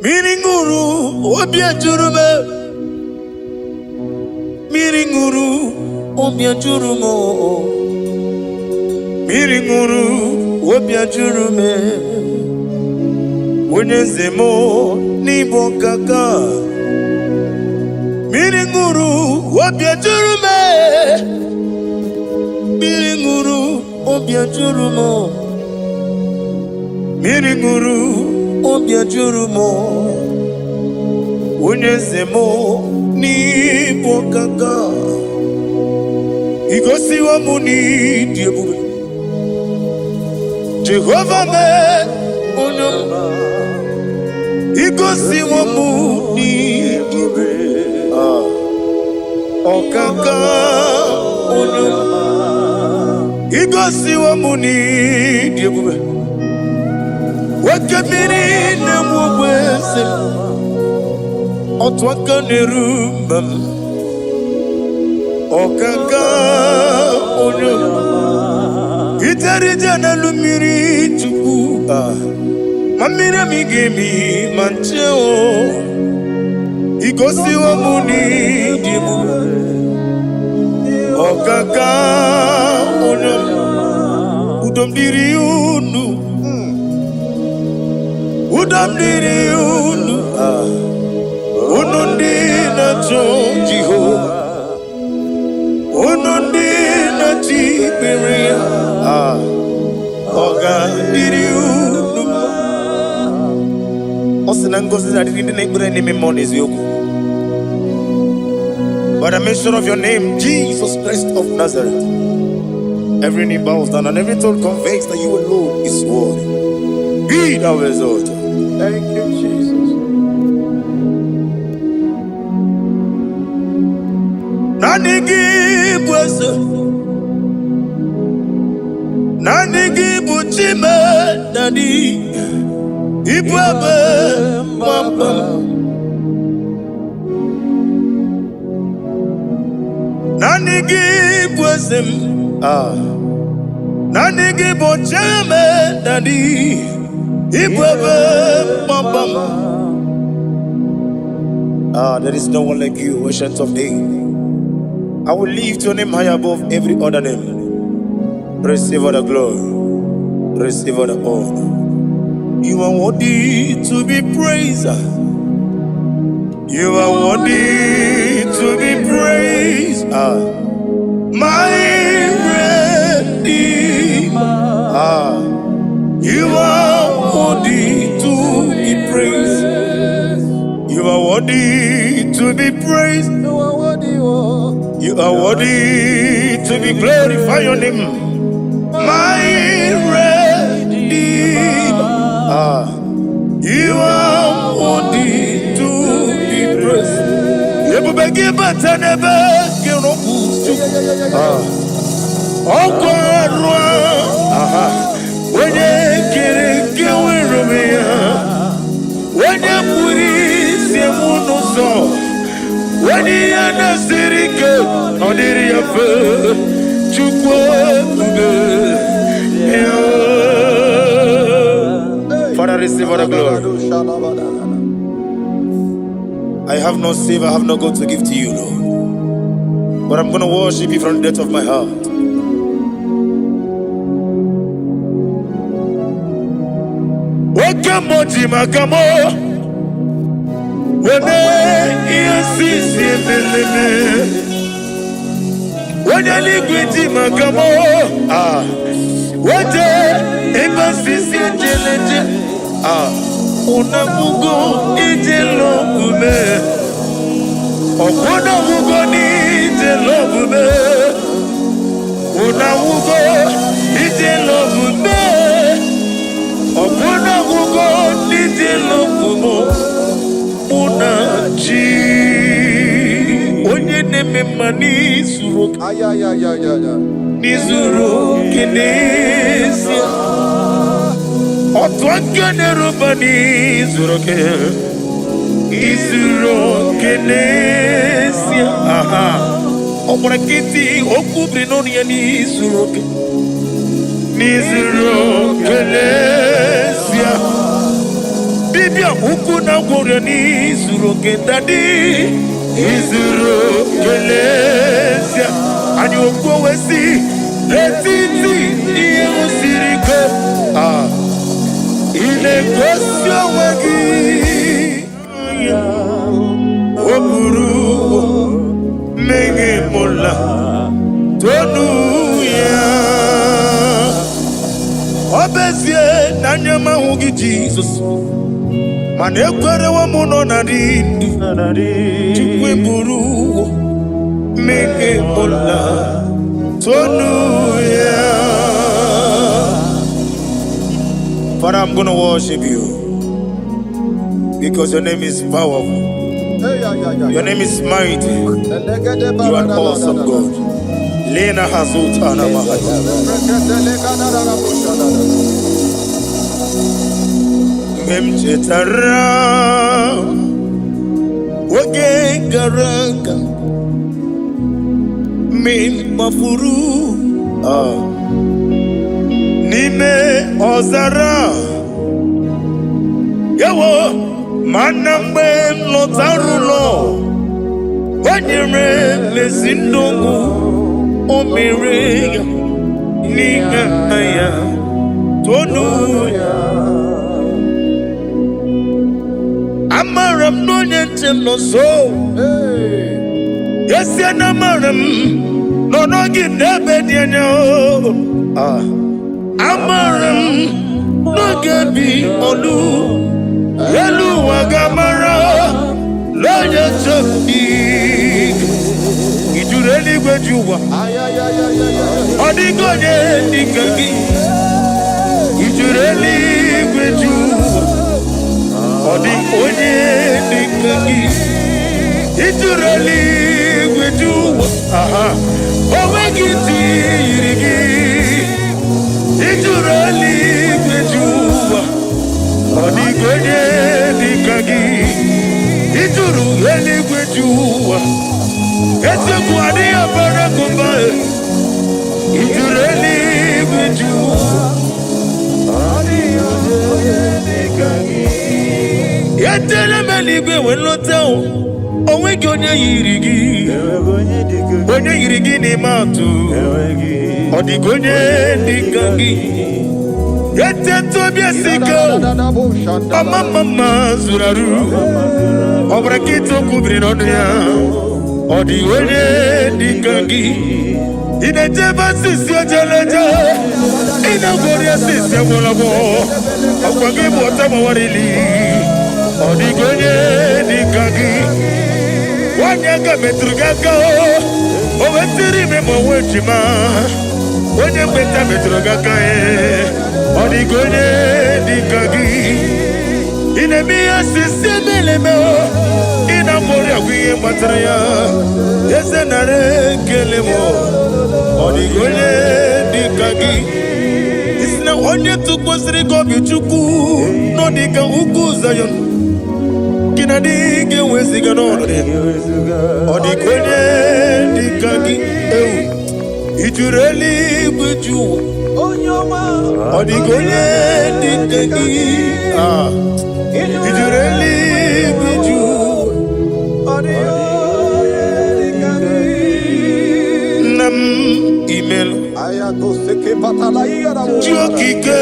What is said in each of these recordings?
Miringuru obia jurume Miringuru obia jurumo Miringuru obia jurume Unyezemo nibo kaka Miringuru obia jurume Miringuru obia jurumo Miringuru obia jurumo Unyezemo nibo kaka Igosi wa muni diebube Jehovah me unyama Igosi wa muni diebube Okaka unyama Igosi wa muni diebube Wakabiri na mwese Otwaka nerumam Okaka onyama Itarija na lumiri tuku Mamira migemi mancheo Igosi wa muni dimu Okaka onyama Udomdiri unu Udomdiri unu Unundi na chonjiho Unundi na chiberia Oga diri unu Osinangozi na diri na ibure ni mimoniz yoku By the mention of your name, Jesus Christ of Nazareth, every knee bows down and every tongue confesses that you alone is worthy. Be thou exalted. Thank you, Jesus. Nanigi bwese, nanigi buchime, nani ibwebe mamba. Nanigi bwese, nanigi buchime, nani ibwebe mamba. There is no one like you, ancient of days. I will lift your name high above every other name. Receive all the glory. Receive all the honor. You are worthy to be praised. You are worthy to be praised. My Redeemer. You are worthy to be praised. You are worthy to be praised. You are worthy to be glorified your name, my Redeemer. You are worthy to be praised. You will give but never give no oh God, when you get when you put it, you will know. When he anasirike, oniri yafe, chukwe Father, receive all the glory. I have no save, I have no God to give to you, Lord. But I'm going to worship you from the depth of my heart. Wakamo jimakamo. When you see when you liquid magamo, what a challenge, Unamugo itelo ume, Okona mugo ni itelo ume, Unamugo itelo ume, Okona mugo itelo ume. Unachi onye neme mani zuru nizuru kinesia otwangene rubani zuru ke izuru kinesia obrakiti okubri noni ya nizuru ke nizuru kinesia Dibia ukuna gworiani zuru kendadi izuru kelesia ani okwo wesi letiti iye usiriko ile kwesio wegi oburu menge mola tonu ya obezie nanyama hugi Jesus mana ekwere wa muno na rindu chukwe buru menge mola tonu ya. Father, I'm gonna worship you because your name is powerful. Your name is mighty. You are an awesome God. Lena Hazutana Mahaya. Memchetara Wage Garanga Min Mafuru Nime Ozara Yawo Manambe Lotarulo Wanyere Mesindongu Omere Nigaya Tonuya Amaram no yentem no so Yes ya amaram no no give nebe dienyo Amaram no gebi olu Yelu wagamara lo yechobi Ijureli gwejuwa Odigonye dikagi Ijureli gwejuwa Odi onye dikagi Ijureli gwejuwa Owegiti yirigi Ijureli gwejuwa Odi gonye dikagi Ijureli gwejuwa Ese kuadi abara kumbae Ijureli gwejuwa Odi gonye dikagi Yetele meligwe wenloteo Owegi onye yirigi Onye yirigi ni matu Odigo onye dikagi Yete tobia siko Mama zuraru Obrakito kubri nonya Odigo onye dikagi Ineteba sisi ojeleje Inagoria sisi wolago Akwangibu otama warili Odigonye dikagi Wanyanga metrugaka Owetiri memo wechima Onye mbeta metrugaka Odigonye dikagi Inemia sisi melemo Inamori agwiye matraya Yese nare kelemo Odigonye dikagi Isina onye tukwasiri gobi chuku Nodika uku zayon Kinadige weziga nore Odigonye dikagi Ijureli gwejuwa Odigonye dikagi Ijureli gwejuwa Nam email Chokike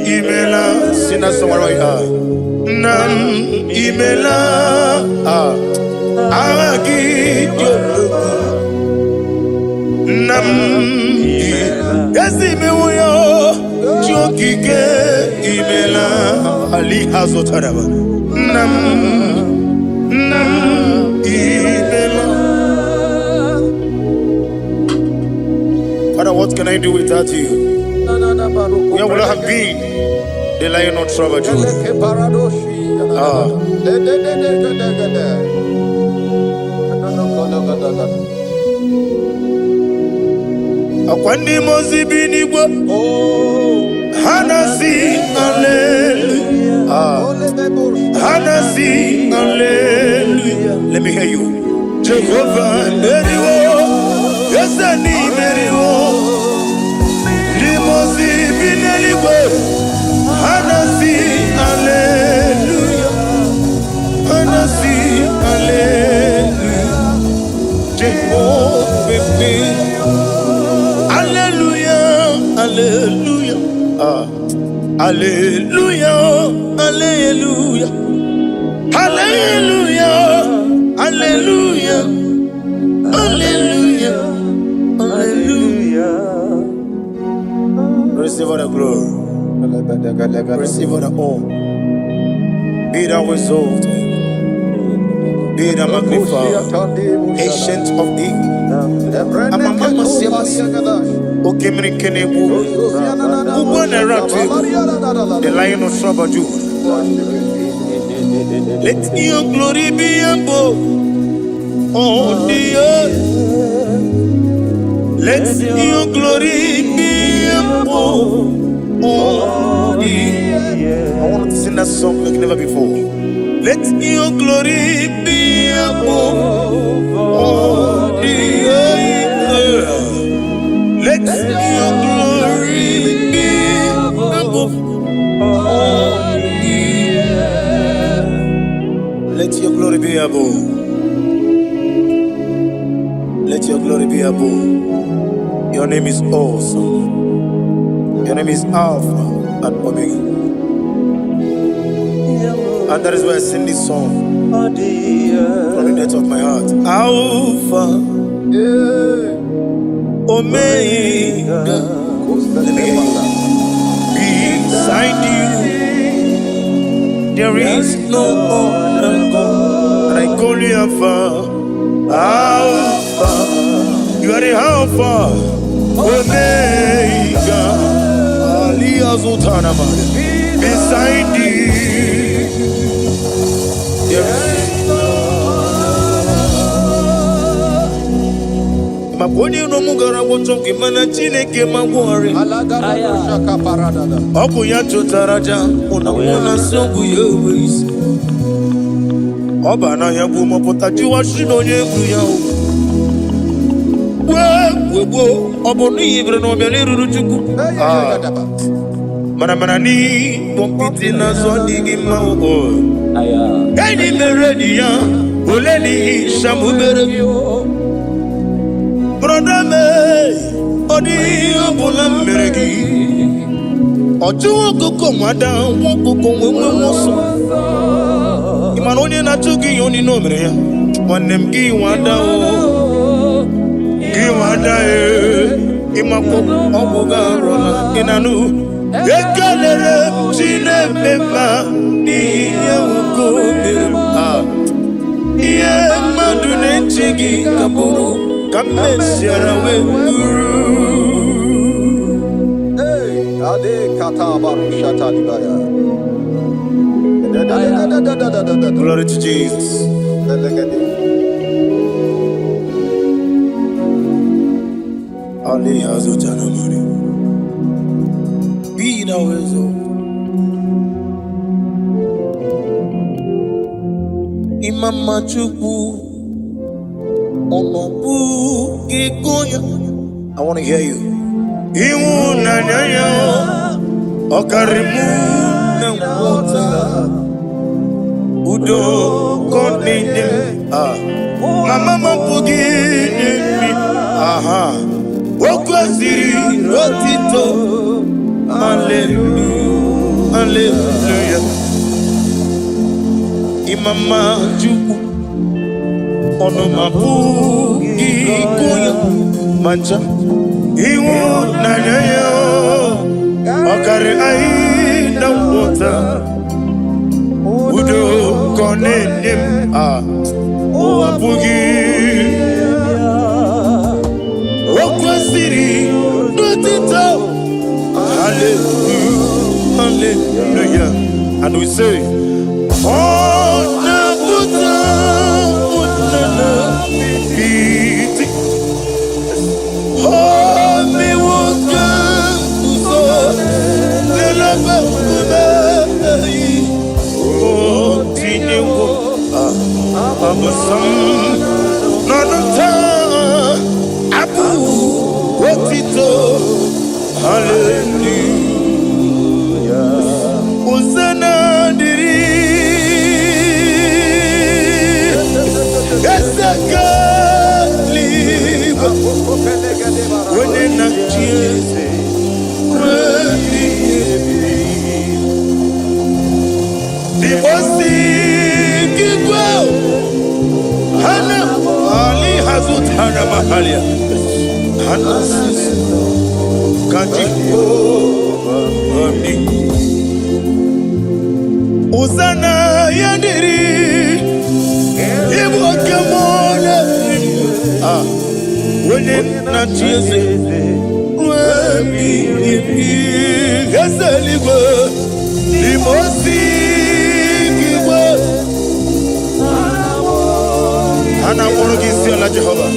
imela Sina samarwa Nam imela Agi Nam Yesi mewoyo Chokike imela Ali Hazotaraba Nam imela. Father, what can I do without you? Where would I have been? The lion not troubled you. Akwandi mozibi nigbo Hanasi hallelujah Hanasi hallelujah. Let me hear you. Jehovah Meriwo Yesani Meriwo Limozibi nigbo Hanasi hallelujah Hallelujah, hallelujah, hallelujah, hallelujah, hallelujah, hallelujah. Receive all the glory. Receive all the honor. Be thou exalted. Be thou magnified. Ancient of days. Amamama Siamas. Okemrikenebo. Uboneratu. The Lion of Sabaju. Let your glory be above all the earth. Let your glory be above all the earth. I want to sing that song like never before. Let your glory be above all the earth. Let your glory be above all the earth. Let your glory be above. Let your glory be above. Your name is awesome. Your name is Alpha and Omega. And that is why I sing this song from the depth of my heart. Alpha, Omega. Let me hear you. Beside you, there is no other God. And I call you Alpha. Alpha, you are the Alpha, Omega. Beside you, there is no Maponi no mugara wotoke mana chineke magware. Oku ya chotaraja una songu yewis. Oba na ya bu mopota jiwa shino yegu ya. Webo obonu ibre no bele ruru chuku. Mana ni pompiti na zodi ma o. Eni meredia oleni shamu berebio. Brother me odi obula meregi. Oju koko mada won koko wewe so. Imanonye na tugi yoni no mere ya. Wanem gi wada o. Gi wada e. Imako obuga rona inanu. Ekelere chine mema ni yewuko mema. Iye madu nechigi kaburu. Kamesiarawe guru. Hey, ade kata baru shata libaya. Glory to Jesus. Ali azutana mari. Be thou exalted. Imama Chukwu. I want to hear you. Iwu na nyanya okarimu na wota udo konene mama mampugi mi aha wokwasiri rotito hallelujah hallelujah Imama Chukwu ono mapu ikuya mancha iwu na nyanya okare ai na wota udo konenim wapugi wakwasiri dotito hallelujah hallelujah and we say oh na buta Biti Oh me woka Uso Nela bakuna Oh tine wo Abasam Nanota Abu Wotito Hallelujah Uzana diri Esaka liba Wene na chiese Rebi mahalia. Hanasisi. Kajiko. Uzana yandiri. Ibu kemole. Wene na chieze. Wemi ipi. Gazaligwe. Limosi. Hana woro kisi ala Jehova.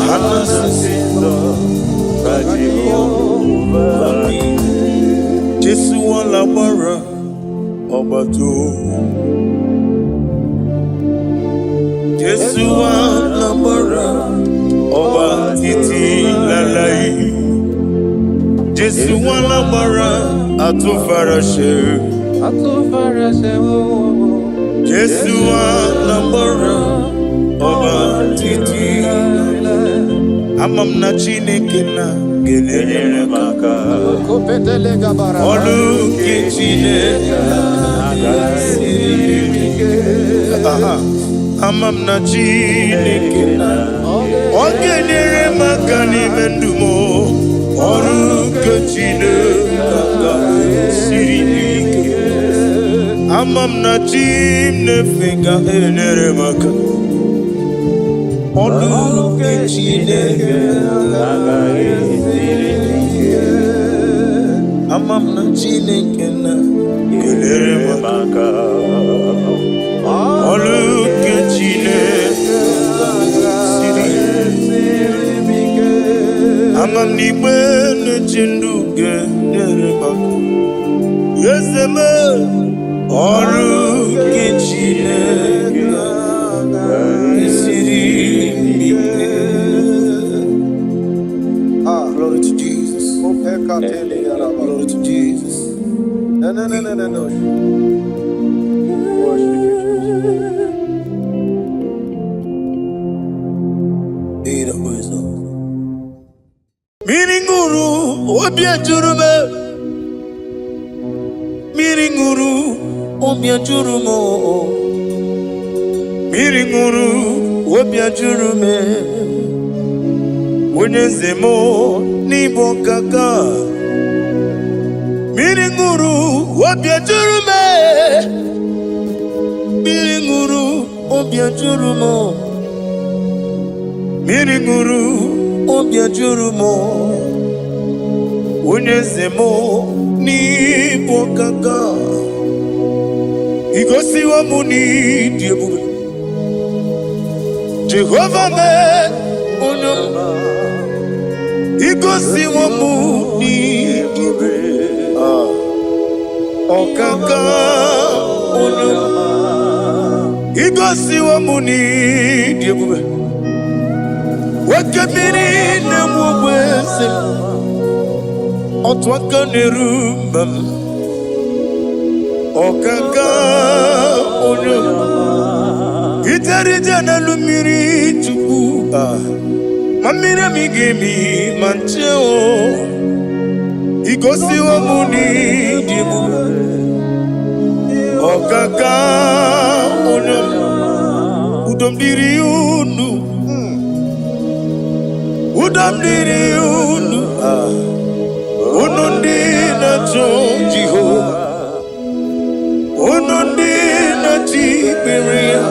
Hana sindo ba Jehova. Jesu wala bara obato. Jesu wala bara obatiti lalai. Jesu wala bara atufarashe. Jesu wala bara obatiti amam na Chineke na gelere maka olu ke Chineke amam na Chineke na gelere maka n'ime ndụ m olu ke Chineke siri ike amam na Chineke ga gelere maka olu ke Chineke amam na Chineke na gelere maka olu ke Chineke amam n'igbe na-eche ndụ gelere maka yezeme olu ke Chineke glory to Jesus. Glory to Jesus. No. Worship you, Jesus. Be the wisdom. Miringuru, obia jurume. Miringuru, obia jurumo. Miringuru, obia jurume. Wenyezemo nibo kaka. Miringuru, obia jurume. Miringuru, obia jurumo. Miringuru, obia jurumo. Wenyezemo nibo kaka. Igosi wa muni diebube. Jehovah me unama. Igosi wa muni diebube. Okaka unama. Igosi wa muni diebube. Wakabiri na mwese. Otwaka nerumba. Okaka unama. Itarija na lumiri tuku. Mamira migemi mancheo. Igosi wa muni dibu. Okaka unama. Udomdiri unu. Udomdiri unu. Unundi na Jehova. Unundi na Tiberia.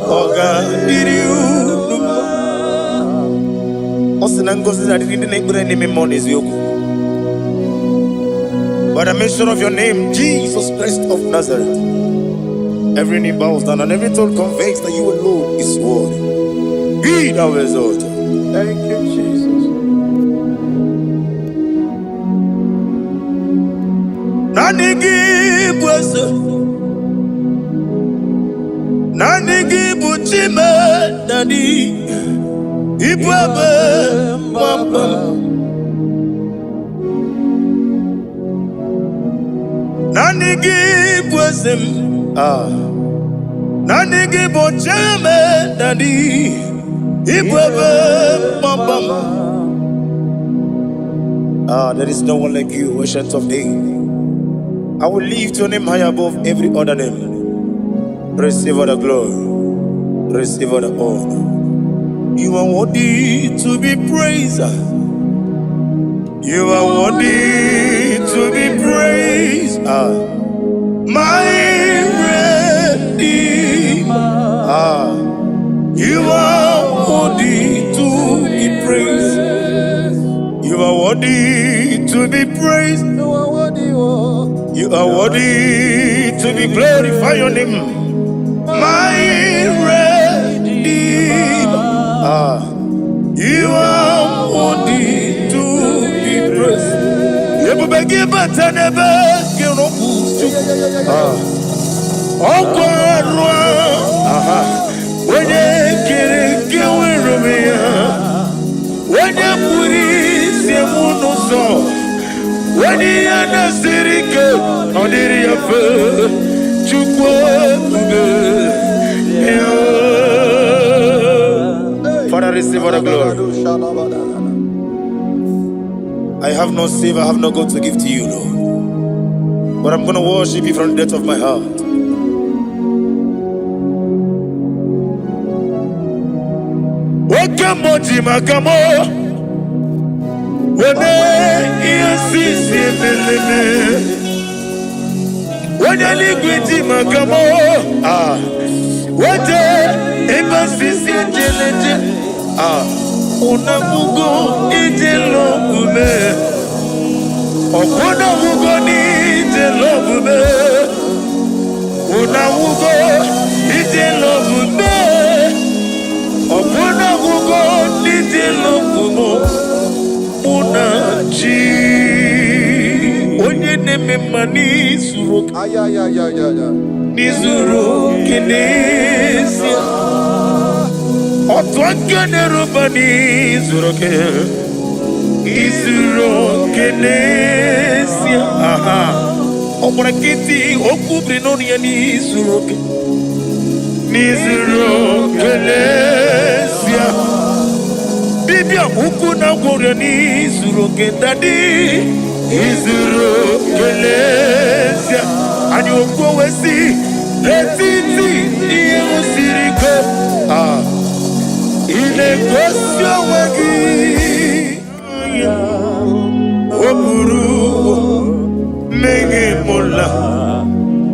Oga diri unu. Osina ngozi na diri na ibure ni memonies yoku. By the mention of your name, Jesus Christ of Nazareth, every knee bows down and every tongue confesses that you alone is worthy. Be thou exalted. Thank you, Jesus. Nanigi bwese, nanigi buchime, nani ibwebe mama. Nanigi bwese, nanigi buchime, nani ibwebe mama. There is no one like you, ancient of days. I will lift your name high above every other name. Receive all the glory. Receive all the honor. You are worthy to be praised. You are worthy to be praised. My Redeemer. You are worthy to be praised. You are worthy to be praised. You are worthy to be glorified your name. My Redeemer. You are worthy to be praised. You beg but never get up. Oh God, when you get when you put it, when you understand it, on the Father, receive all the glory. I have no save, I have no God to give to you, Lord. But I'm going to worship you from the depth of my heart. Wakamo jimakamo, wene yasisi meleme, wene ligwiti makamo, wete ebasisi jeleje, unamugo ijelo ume, okona mugo ni ijelo ume, unamugo ijelo ume. Opuna gugo nitilo kumo munachi onye neme mani suru nizuru kinesia otwakene rubani zuru izuru kinesia obrakiti okubri noni yani zuru nizuru kelesia bibia huku na gore nizuru kendadi nizuru kelesia ani okwo wesi letiti iye usiriko ile kosio wagi oburu menge mola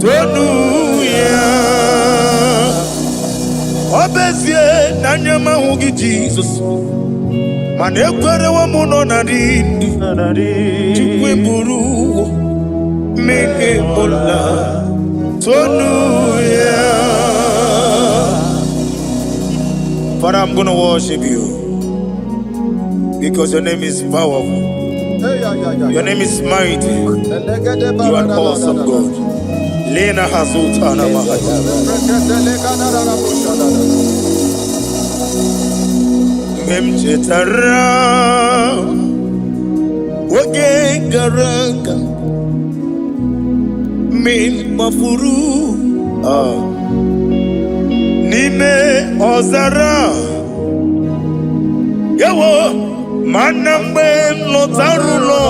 tonu ya Obezie nanyama hugi Jesus Mane kwere wa muno narindi Chukwe buru Menge mola Tonu ya Father, I'm gonna worship you because your name is powerful. Your name is mighty. You are awesome God. Lena Hazutana Mahaya. Memchetara Wage Garanga Min Mafuru Nime Ozara Yawo Manambe Lotarulo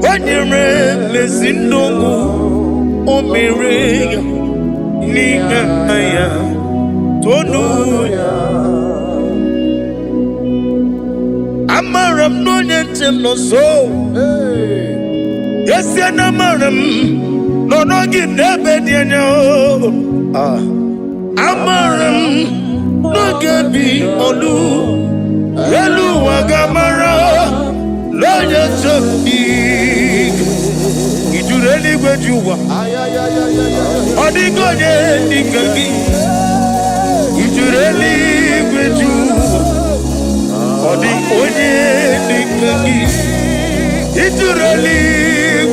Wanyere Lesindongu Omere Nihaya Tonuya Amaram no Yentem no so Yes Yanamaram No no give never Amaram no gebi olu Yelu wagamara Loya choki Ijureli gwejuwa Odigonye dikagi Ijureli gwejuwa Odigonye dikagi Ijureli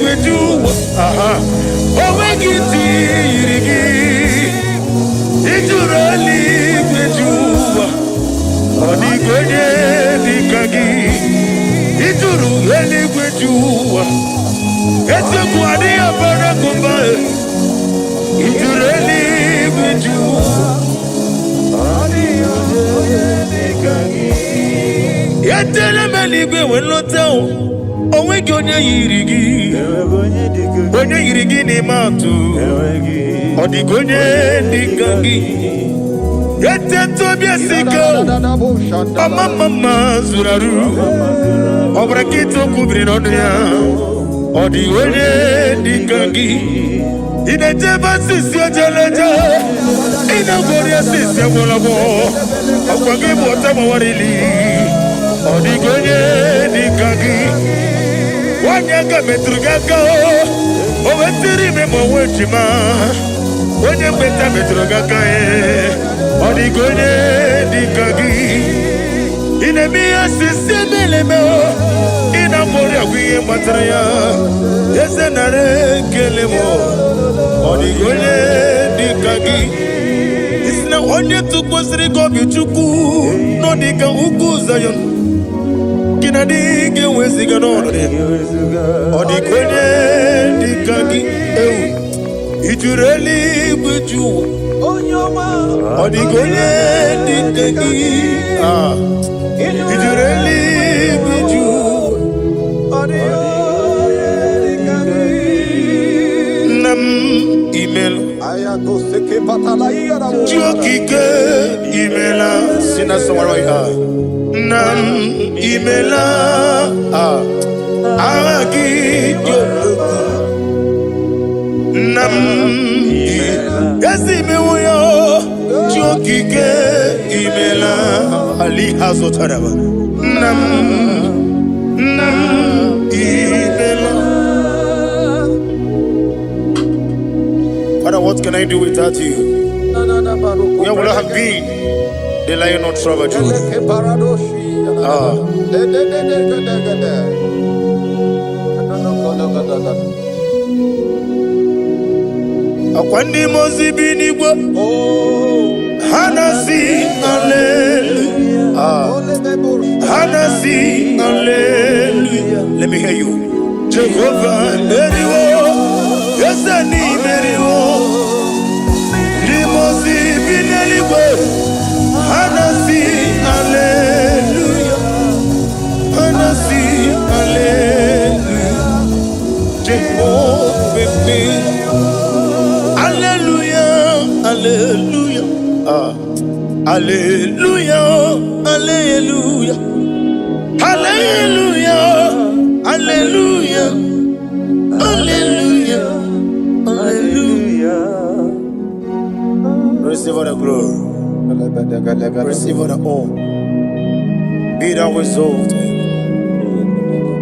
gwejuwa Owegiti yirigi Ijureli gwejuwa Odigonye dikagi Ijureli gwejuwa Ete kwadi abara kumbae Ijureli gwejuwa Odigonye dikagi Yetele meligwe wenlotao Owegi onye yirigi Onye yirigi ni matu Odigonye dikagi Eteto biasiko. Mama zuraru. Obrakito kubri nonya. Odi wele dikangi. Ine jeba sisi ojeleje. Ina goria sisi wolabo. Akwangi bota mawarili. Odi gonye dikangi. Wanyanga metrugaka. Owetiri me mwechima. Onye mbeta metrugaka Odi gonye dikangi. Ine miya sisi meleme. Ina mori agwiye matraya. Yese nare kelemo. Odi gonye dikangi. Isina onye tukwasiri gobi chuku. No dika uku zayon. Kina dike weziga nono. Odi gonye dikangi. Ijureli buju. Odi gonye dikangi. Ijureli buju. Nam email. Jokike imela sina somara nam imela agi nam yasi mewoyo jokike imela ali hazotaraba nam imela. Father, what can I do without you? Where would I have been? The Lion of Trouble, Akwandi mozi binigwa Hanasi hallelujah. Hanasi hallelujah. Let me hear you. Jehovah Meriwo. Yes, I need Meriwo. Limozi binigwa Hanasi hallelujah. Hanasi hallelujah. Jehovah hallelujah. Hallelujah. Hallelujah. Hallelujah. Hallelujah. Hallelujah. Hallelujah. Hallelujah. Receive all the glory. Receive all the honor. Be thou exalted.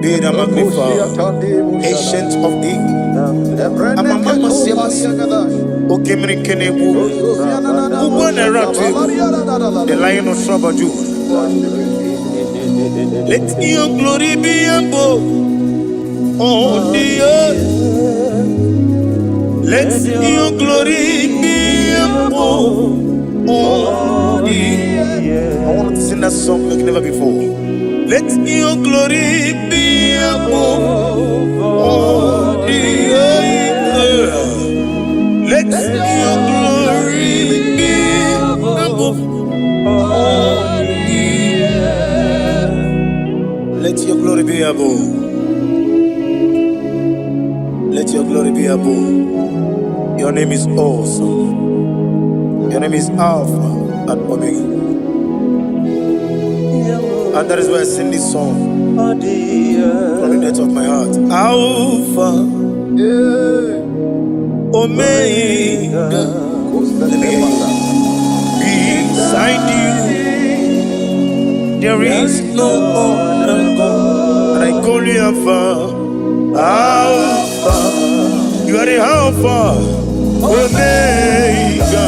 Be thou magnified. Ancient of days. Amama siamasi. Okemri kenebu. Ubone ratu. The Lion of Trouble. Let your glory be above on the earth. Let your glory be above on the earth. I want to sing that song like never before. Let your glory be above on the earth. Let your glory be above on the earth. Let your glory be above. Let your glory be above. Your name is awesome. Your name is Alpha and Omega. And that is why I sing this song from the depth of my heart. Alpha, Omega. Let me hear you. Beside you, there is no other God. And I call you Alpha. Alpha. You are the Alpha, Omega.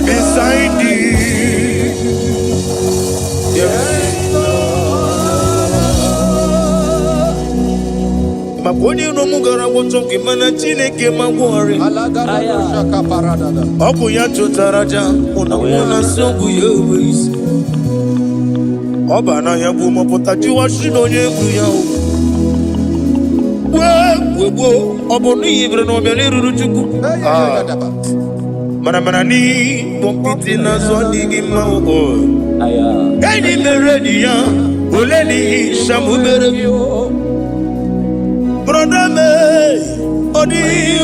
Beside you, there is Maponi no mugara wotoke mana chineke magwari. Oku ya chotaraja una sogu yewis. Oba na ya bu mopota jiwa shino yebu ya. Wo obonu ibre no bele ruru chuku. Mana ni bompiti na zo digi ma o. Eni meredi ya oleni shamu meredi. Brother me odi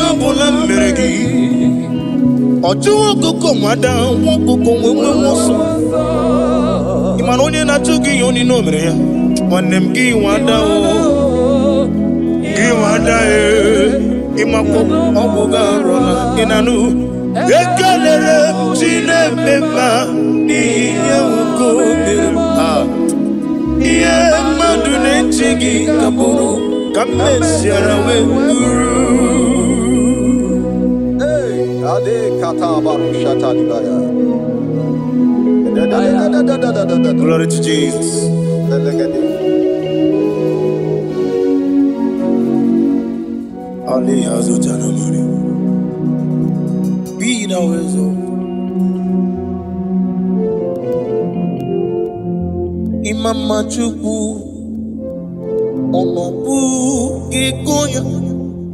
obula meregi. Ojo koko mwada wokoko wewe woso. Imano onye na chugi yoni no mere ya. Wanem gi wada o. Gi wada imako obuga rola inanu. Ekalere chine mema ni yawko ah. Iye madune chigi kaburu kamesiara we. Glory to Jesus. Ali hazutana mari. Be thou exalted. Imama Chukwu Onobu Ikoya.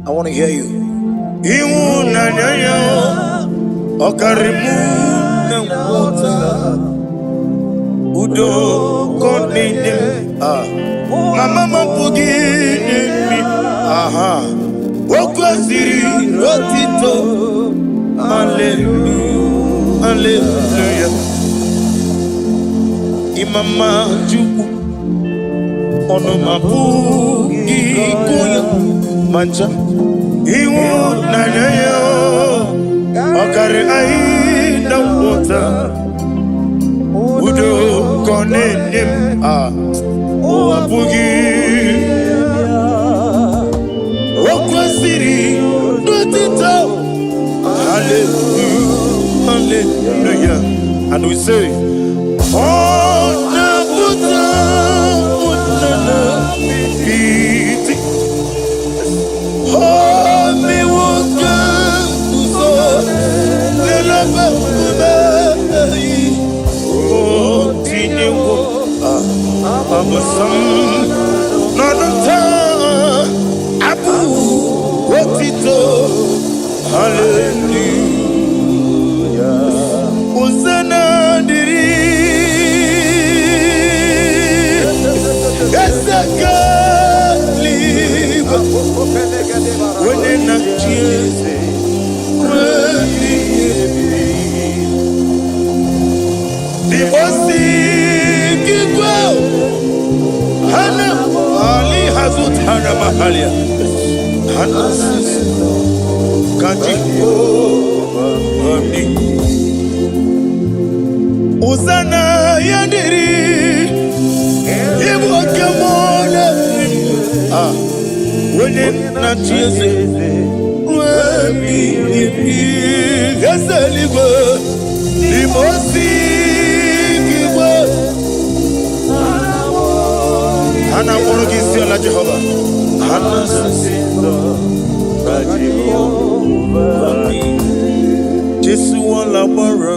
I want to hear you. Iwu nanyaya Okarimu Nangwota Udo Koninem Mama Mampugi Nimi Aha Okwaziri Rotito Hallelujah Hallelujah Imama Chukwu Onomabu Ikoya Mancha Iwu nanyaya Okari aina wota Udo konenim Owabugi Okwasiri Notito Hallelujah Hallelujah And we say Ona buta Unana Biti Holy Woka Uzo Lelaba Unayi O Tinewo Abasam Nanata Abu Wotito Hallelujah Uzana Diri Esaka Liba When na chiese Dibosi Kigwa Hana Ali Hazut Hana Mahalia Hana Sisi Kajiko Mami Uzana Yadiri Ibu Kemona When na chiese Gasaligo Dibosi Kigwa Hana Morogisi ala Jehovah Hana Sisindo Jehovah Jesu wala bara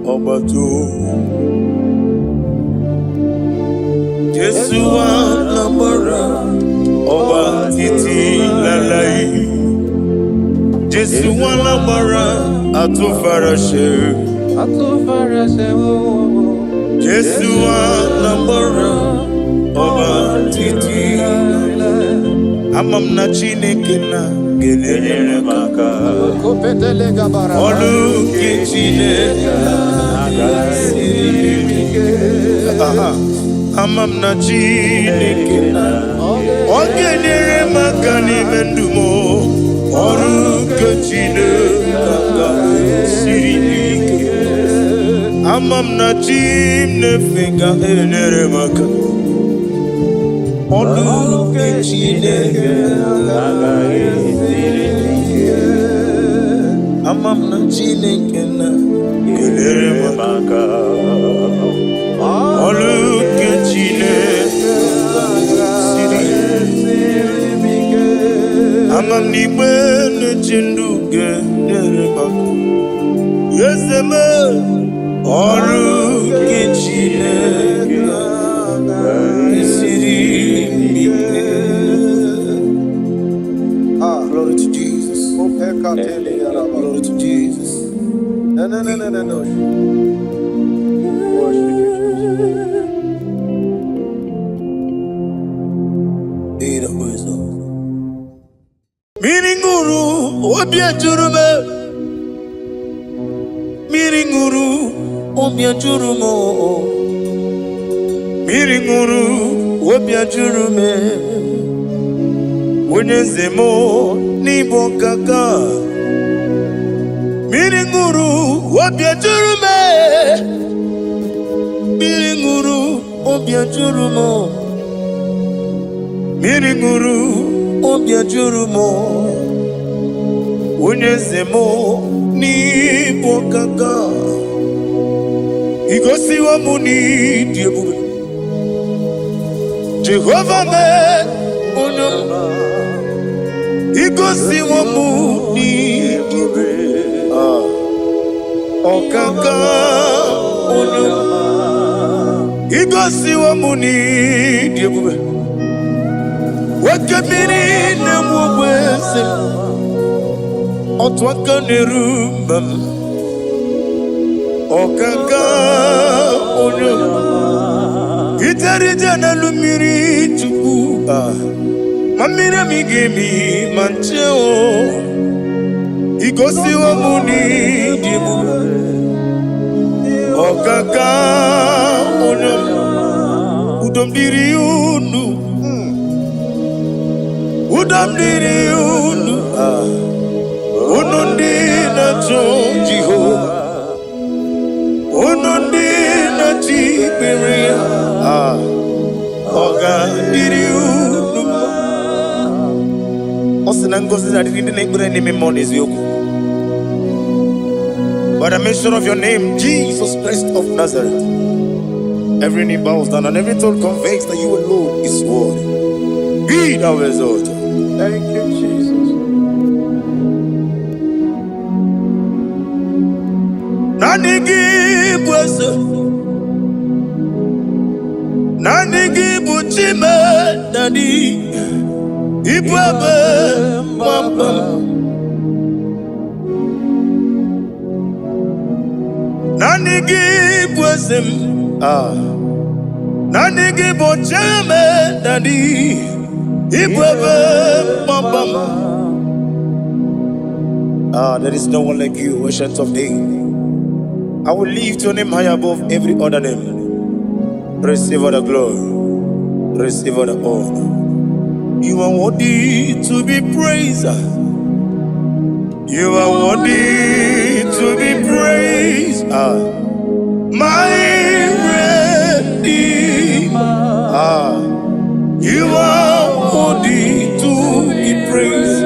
Obato Jesu wala bara Oba titi lalai Jesu wala bara Atufarashe Jesu wala bara Oba titi Amam na Chineke na Gelele maka Olu ke Chineke Amam na Chineke na Ogenere maka ni mendumo Olu ke Chineke Sirike Amam na Chineke Enere maka Olu ke Chineke Amam na Chineke na Gelere maka Olu ke Chineke Amam ni bene chindu Gelere maka Yeseme Olu ke Chineke Glory to Jesus. Glory to Jesus. No. Worship you, Jesus. Meaning guru, obia jurume. Miringuru obiajurumo. Miringuru obiajurume. Unyezemo nibo kaka. Miringuru obiajurume. Miringuru obiajurumo. Miringuru obiajurumo. Unyezemo nibo kaka. Igosi wa muni diebube. Jehovah me unyama. Igosi wa muni diebube. Okaka unyama. Igosi wa muni diebube. Wakabiri na mwese. Otwaka nerumba. Okaka unyama. Itarija na lumiri tuku. Mamira migemi mancheo. Igosi wa muni diebube. Okaka unyama. Udomdiri unu. Udomdiri unu. Unundi na Jehovah. Unundi na Tiberia. Oga diri unu. Osinangozi na diri neighbor name money yoku. By the mention of your name, Jesus Christ of Nazareth, every knee bows down and every tongue confesses that you alone is worthy. Be thou exalted. Thank you, Jesus. Nanigi bwese, nanigi buchime nani, ibwebe mamba. Nanigi bwese, nanigi buchime nani, ibwebe mamba. There is no one like you, Ancient of Days. I will lift your name high above every other name. Receive all the glory. Receive all the honor. You are worthy to be praised. You are worthy to be praised. My Redeemer. You are worthy to be praised.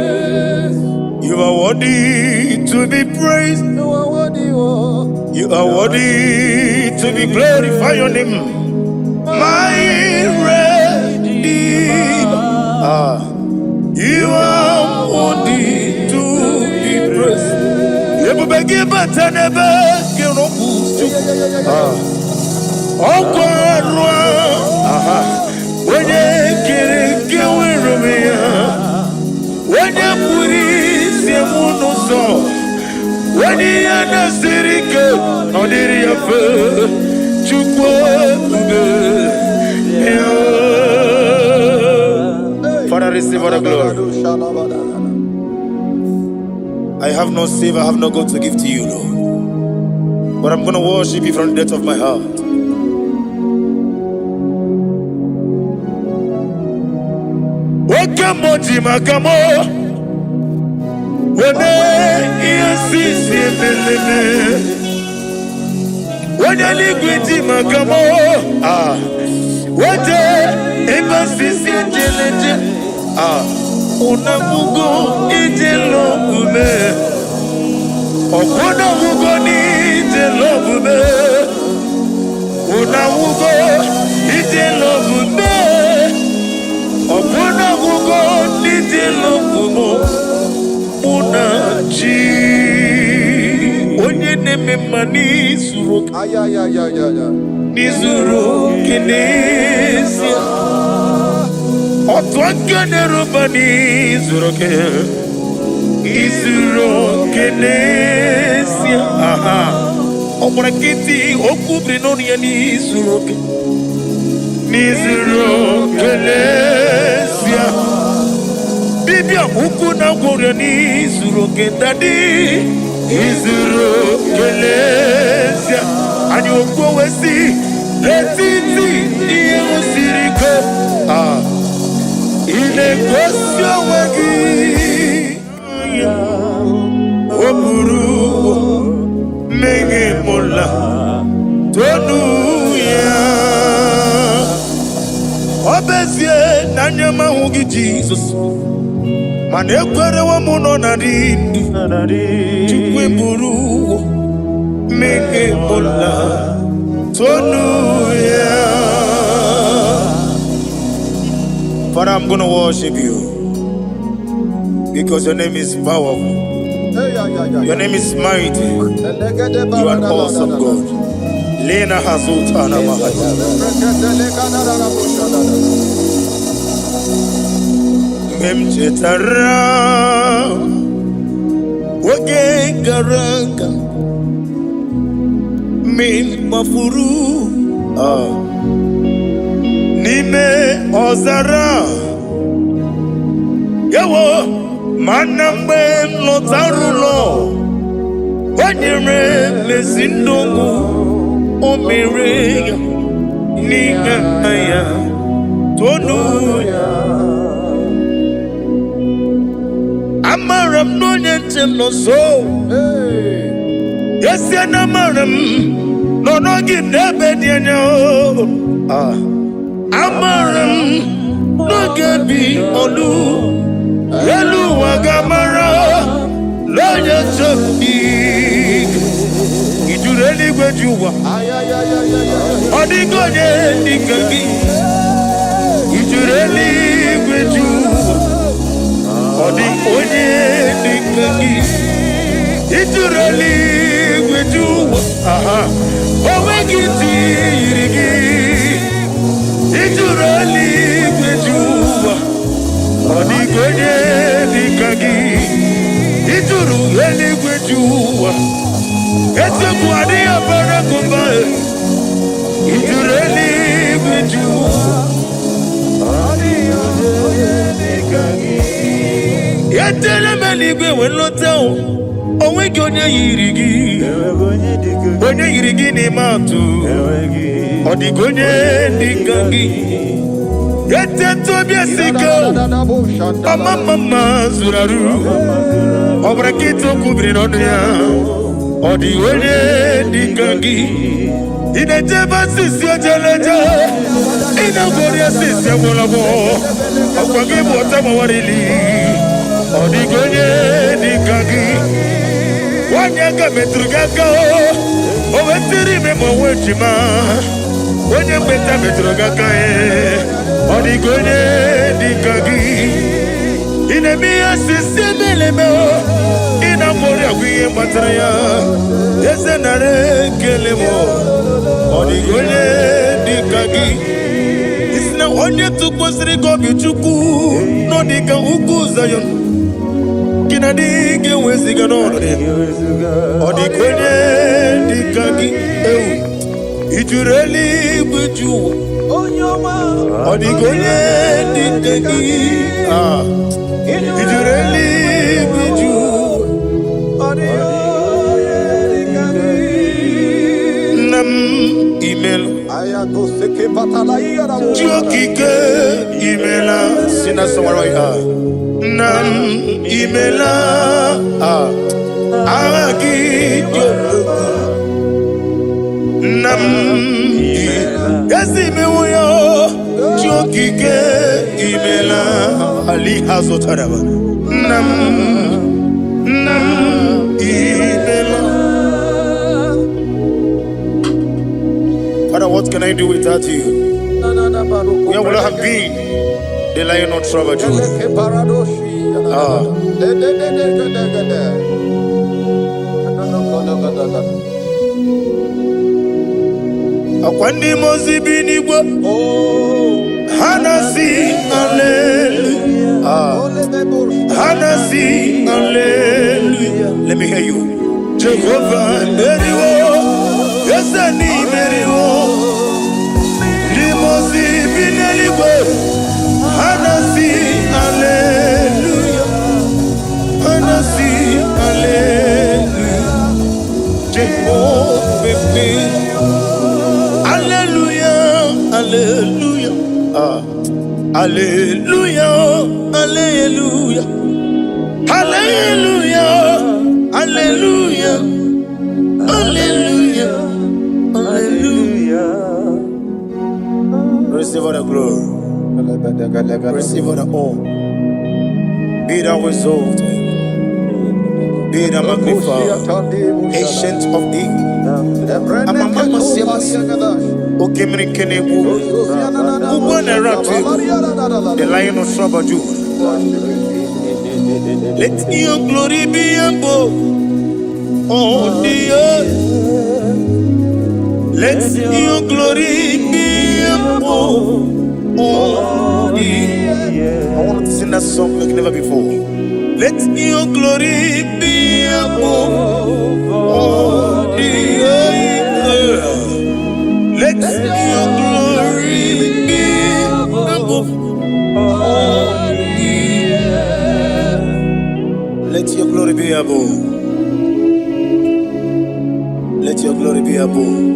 You are worthy to be praised. You are worthy to be glorified your name. My Redeemer. You are worthy to be praised. You beg but I never get up. Oh God, when you get away from me, when you put it, you won't so. When you are the city, on the river, Father, receive all the glory. I have no save, I have no God to give to you, Lord. But I'm going to worship you from the depth of my heart. Welcome, Makamo. When you see when you liquid Makamo, what ever see Unamugo ijelobume, Okonamugo ijelobume, Unamugo ijelobume, Okonamugo ijelobume. Unachi onye neme mani zuru nizuru kinesia otwakane rubani zuru ke izuru kinesia obrakiti okubri noni ya nizuru ke kinesia Bibia huku na gore ni zuru ke dadi izuru kelezia anyị okwuwesi n'etiti ihe siri ike ị na-egosi onwe gị o buru meghe mụla tonu ya ọ bezie na anya m ahụghị Jizọs mana ekwerewo m nọ na ndị Chukwu buru meghe mụla tonu ya. Father, I'm going to worship you because your name is powerful. Your name is mighty. You are awesome, God. Lena Hazutana Mahaya. Memchetara Wage Garanga Min Mafuru Nime Ozara Yawo Manambe Lotarulo Wanyere Mesindongu Omere Nigaya Tonuya Amaram no Yentem no so Yes Yanamaram No give Nebediano Amaram no gebi olu Yelu wagamara Loya chopi Ijureli gwejuwa Odigonye nikagi Ijureli gwejuwa Odigonye nikagi Ijureli gwejuwa Owegiti irigi Ijureli gwejuwa Odigonye nikagi Ijureli gwejuwa Ese kwadi abara kumbae Ijureli gwejuwa Odigonye nikagi Yetele meligwe wenloteo Owegonye yirigi Onye yirigi ni matu Odigonye nikagi Yete tobia siko Mama zuraru Obrakito kubri nonya Odigonye nikagi Inejeba sisi ojeleje Inagoria sisi abolabo Akwagi bota mawarili Odigonye nikagi Wanyaga metrugaka Owetiri memo wechima Wenye mbeta metrugaka Odigonye nikagi Inemia sisi melemo Inamoria kwiye matraya Yese nare kelemo Odigonye nikagi Isina onye tukwasiri gobi chuku Nodika uku zayon Kinadige weziga nore Odigonye nikagi Ijureli gwejuwa Odigonye nikagi Ijureli gwejuwa Nam email Jokike imela Sina samarwaya Nam imela Agi Jokike Nam Yasi mewoyo Jokike imela Ali Hazotaraba Nam imela. Father, what can I do without you? Where would I have been? The Lion of Tribe of Judah. Akwandi mozi binigwa Hanasi hallelujah Hanasi hallelujah. Let me hear you. Jehovah Meriwo Yesani Meriwo Limozi binigwa Hanasi hallelujah Hanasi hallelujah. Hallelujah, hallelujah, hallelujah, hallelujah, hallelujah, hallelujah. Receive all the glory, receive all the honor. Be thou exalted, be thou magnified, ancient of days. Amamama siamasi, okemri kenebu, ubwana ratu, the Lion of Sabaju. Let your glory be above on the earth. Let your glory be above on the earth. I want to sing that song like never before. Let your glory be above on the earth. Let your glory be above all the earth. Let your glory be above. Let your glory be above.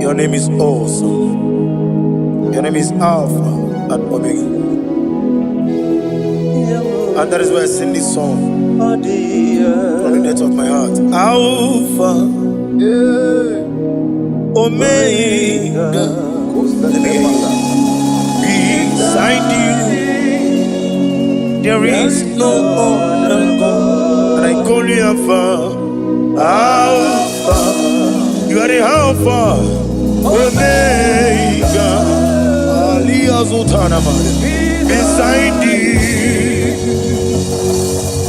Your name is awesome. Your name is Alpha and Omega. And that is why I sing this song from the depth of my heart. Alpha, Omega. Let me hear you. Beside you, there is no other God. And I call you Alpha. Alpha. You are the Alpha. Omega. Beside you,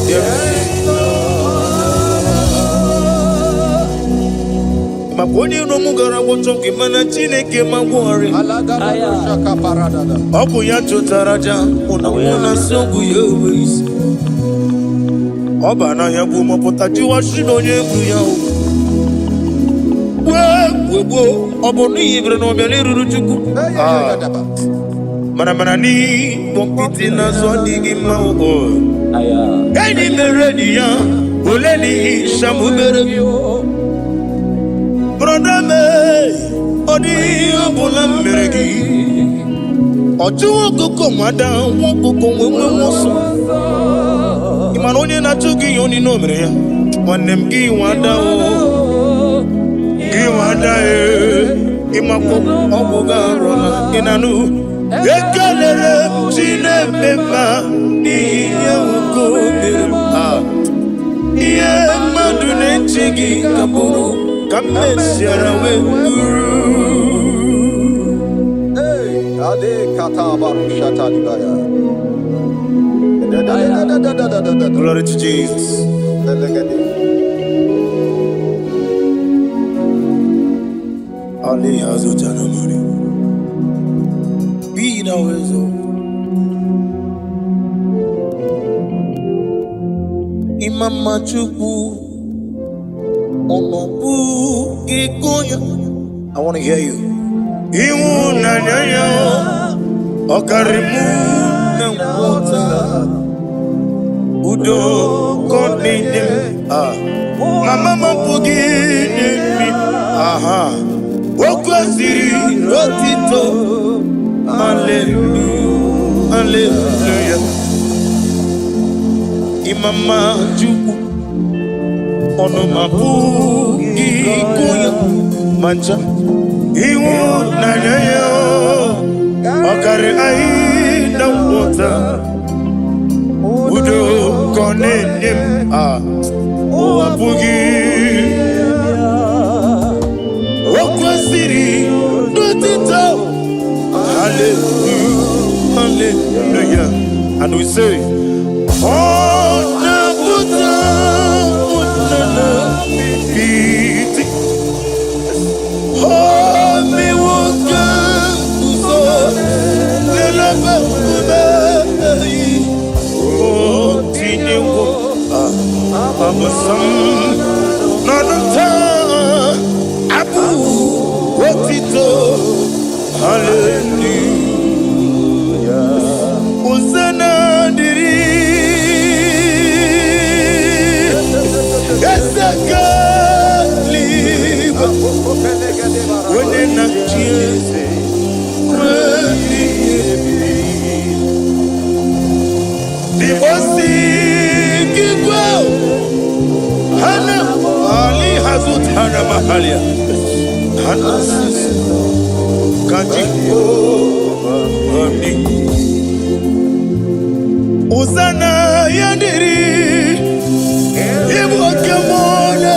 there is Maponi no mugara wotoke mana chineke magwari. Obu ya chotaraja una sogu yewis. Oba na yabu mopotati wa shino yebu ya. Wo obo ni ibre no bele ruruchuku. Mana ni kompiti na so digi mawo. Eni meredia oleni shamu merebio. Brother me, odi abula meregi. Oju okoko mada, okoko wewe moso. Imanonye na chugi yoni nomre ya. Wanem gi wada o, gi wada e. Imako obuga rola inanu. Ekalele chine beba ni yako beba. Iye madune chigi kaburu. Come share Hey, Ade Kata Barushata Libaya. Glory to Jesus. Ali Hazutana Mari. Be thou exalted. Imam Chuku. I want to hear you. Udo Mama aha. Rotito. Hallelujah. Hallelujah. Imama Juku. Ono mapu ikuya mancha iwu nanyayo okare aida wota udo konenim owapugi okwasiri dotito. Hallelujah, hallelujah. And we say oh na buta Hallelujah. Hosanna diri. The Bossy Igbo. Hana Ali Hazut Hana Mahalia. Hana Kaji Uzana Yadiri Ibu Kamona.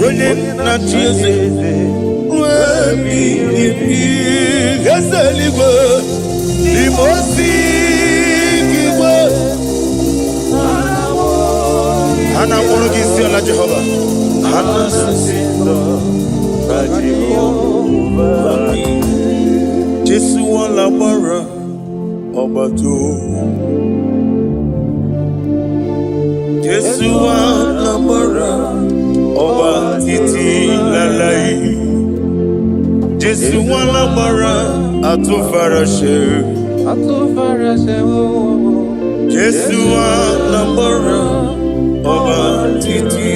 When it not easy, Hana Morogisi la Jehovah. Hana Jesu la bara Obatu. Jesu la bara Oba titi lalai. Jesu la bara atufarashe. Jesu la bara Oba titi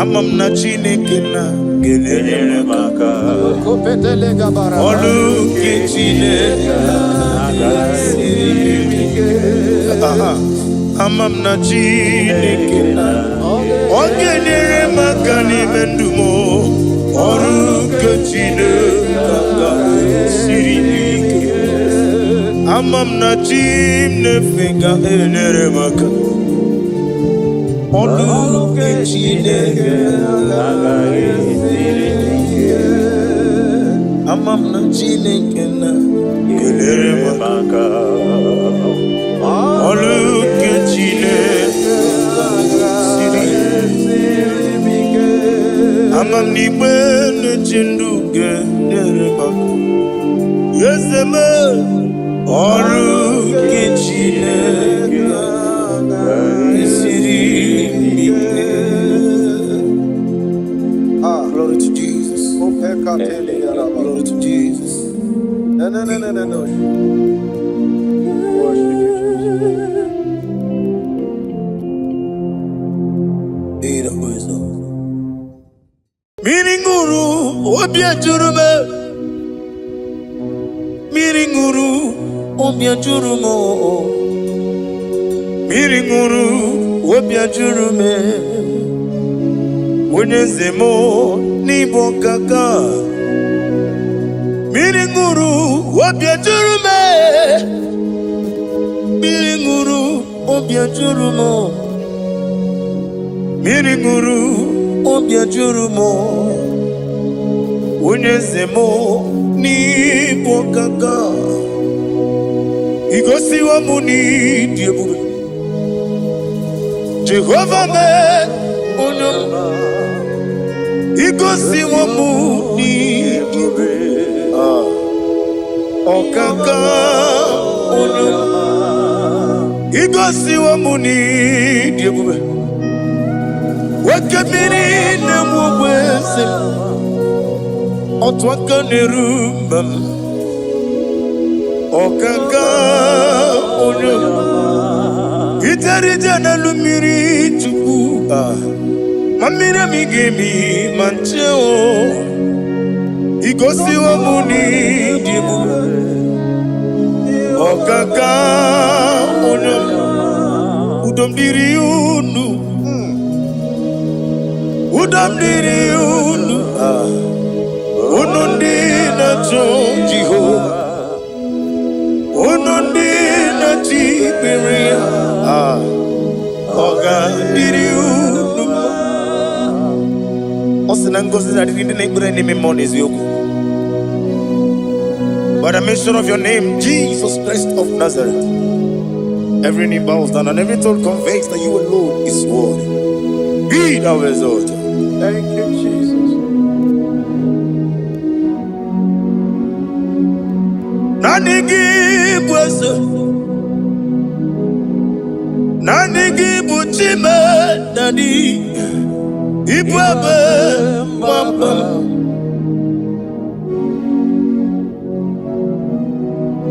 amam na Chineke na gelele maka olu ke Chineke amam na Chineke na ogelele maka ni mendumo olu ke Chineke siri amam na Chineke ga elele maka Olu ke Chineke amam na Chineke na gelere maka olu ke Chineke amam ni bene chindu gelere maka yeseme olu ke Chineke Glory to Jesus. Glory to Jesus. No. Worship you, Jesus. Miringuru, obia jurume. Miringuru, obia jurumo. Miringuru, obia jurume. Wenyezemo nibo kaka. Miringuru, obia jurume. Miringuru, obia jurumo. Miringuru, obia jurumo. Wenyezemo nibo kaka. Igosi wa muni diebube. Jehovah me onyo. Igosi wa muni diebube. Okaka onyo. Igosi wa muni diebube. Wakabiri na mubwese. Otwaka nerumba. Okaka onyo. Itarija na lumiri chuku. Mamira migemi mancheo. Igosi wa muni dibu. Okaka onyo. Udomdiri unu. Udomdiri unu. Unundi na Jiho. Unundi na Jibiria. Oga diri unu. Osinangozi na diri nebure ni memonies yoku. By the mention of your name, Jesus Christ of Nazareth, every knee bows down and every tongue confesses that you alone is worthy. Be thou exalted. Thank you, Jesus. Nanigi buchime nani ibwabe mamba.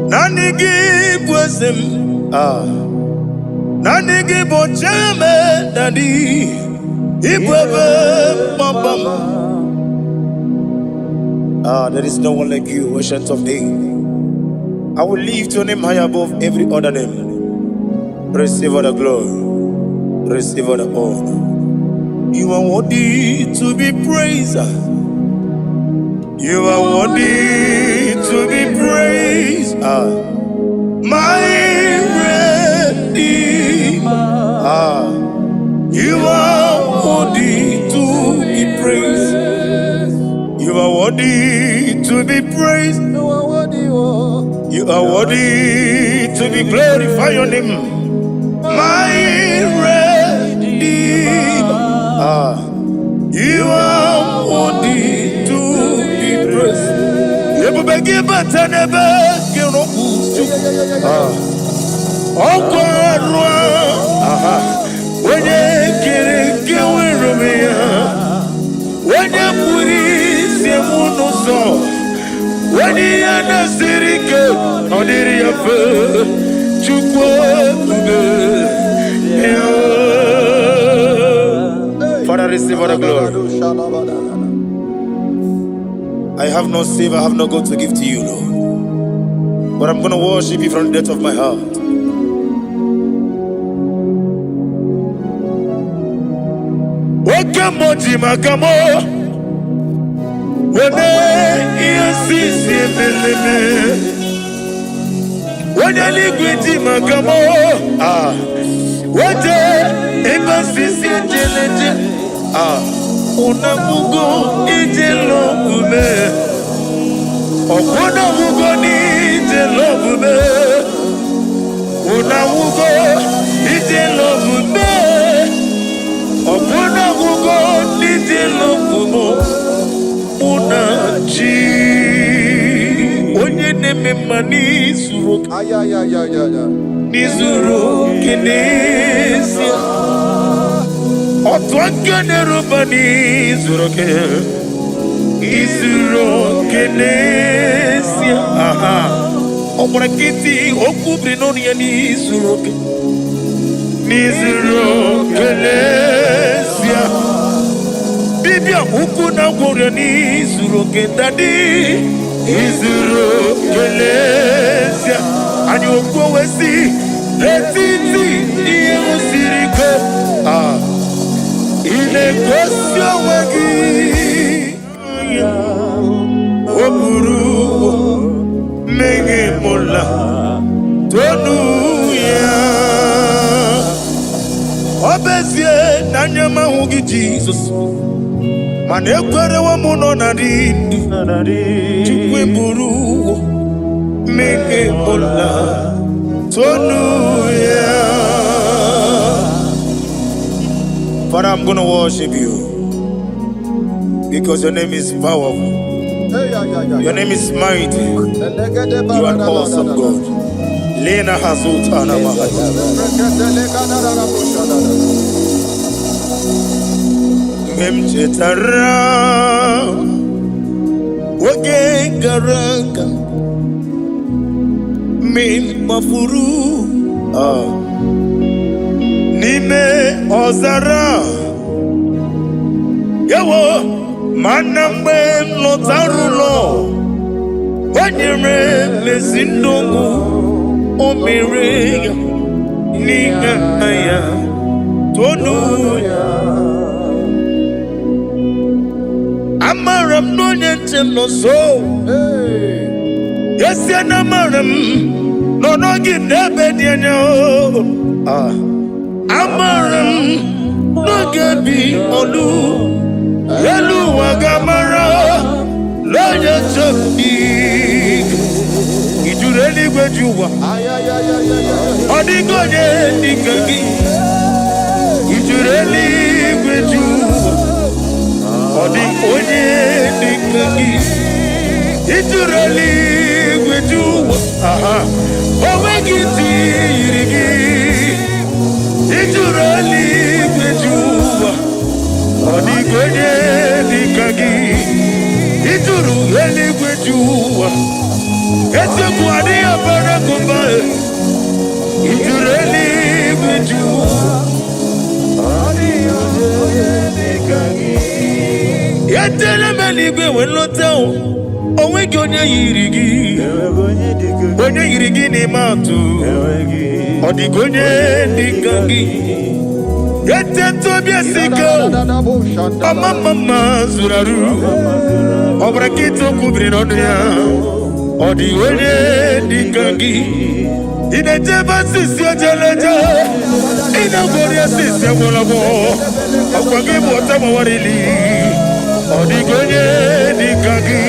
Nanigi bwesem nanigi buchime nani ibwabe mamba. There is no one like you, ancient of days. I will lift your name high above every other name. Receive all the glory, receive all the honor. You are worthy to be praised. You are worthy to be praised. My Redeemer. You are worthy to be praised. You are worthy to be praised. You are worthy, oh. You are worthy to be glorified your name. My Redeemer. You are worthy to be praised. Never begin but never get when you get when you put it in when you are not serious, on the Father, receive all the glory. I have no save, I have no God to give to you, Lord. But I'm going to worship you from the depth of my heart. Wakamoji makamo wene yasisi meleme wene ligwiti makamo wete ebasisi jeleje unamugo ijelobume okunamugo ni ijelobume unamugo ijelobume Opuna mugo nitilo kumo unachi onye neme mani suru nizuru kinesia otwakane rubani zuru ke izuru kinesia obrakiti okubri noni yani zuru ke nizuru kinesia bibia ukuna gore nizuru kendadi izuru kinesia ani okwesi letiti iye usiriko ile kosyo wagi oburu mege mola tonu ya obezie nanyama hugi Jesus manekwere wa muno narindi chukwe buru mege mola tonu ya. Father, I'm going to worship you because your name is powerful. Your name is mighty. You are awesome, God. Lena Hazutana Mahaya. Memchetara Wage Garanga Mim Mafuru Nime Ozara Yawo Manambe Lotarulo Wanyere Mesindongu Omire Nigaya Tonuya Amaram no Yentem no so Yes Yanamaram No no give Nebediano Amaram no gebi olu Elu wagamara Loya chobi Ijureli gwejuwa Odigonye nikagi Ijureli gwejuwa Odigonye nikagi Ijureli gwejuwa Owegiti irigi Ijureli gwejuwa Odigonye nikagi Ijureli gwejuwa Ezebu adiya barakumba Ijureli gwejuwa Odigonye nikagi Etele meligwe welote onwe gị onye yiri gị n'ime atụ ọ dịghị onye dị ka gị etete obi esike ọmamma zuru arụ ọbara nkịta okwu biri n'ọnụ ya ọ dịghị onye dị ka gị ị na-ejebe asịsị ojeleje ị na-agwọrị asịsị agwọlọgwọ ọkwa gị bụ ọta mawarili ọ dịghị onye dị ka gị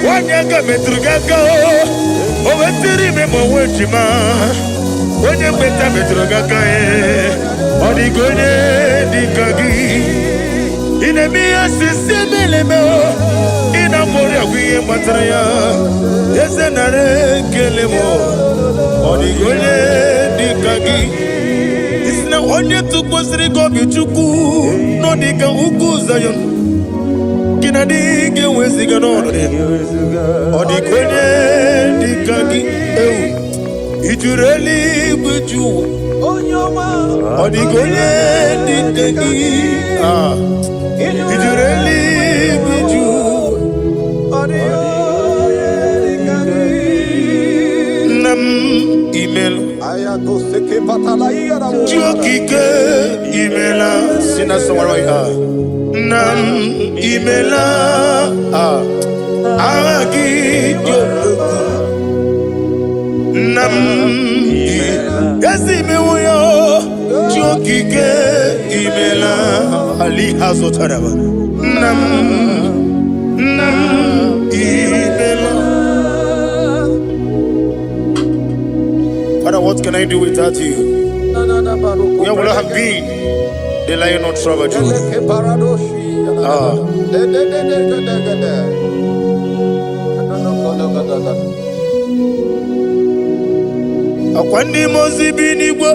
nwanyị aka metụrụ gị aka o wetiri ime ma onwe ejima onye mgbeta metụrụ gị aka ọ dịghị onye dị ka gị ị na-eme ihe asịsị emeleme ị na-amụrị agwa ihe gbatara ya eze nara ekele m ọ dịghị onye dị ka gị isi na onye tụkwasịrị gị obi Chukwu nọ dịka ugwu Zayọn gị na dị ga-enweziga n'ọnọdụ ọ dịghị onye dị ka gị ewu ị jụrụ eluigwe ju ụwa ọ dịghị onye dị ka gị ị jụrụ eluigwe ju nna m imela ji okike imela si na sọwara ya nna m imela agha gị dị okpukpe nna m ezi imewo ya ji okike imela ali ha zụtara nna m imela. Father, what can I do without you? Where would I have been? The Lion of Trouble. Akwandi mozi binigwa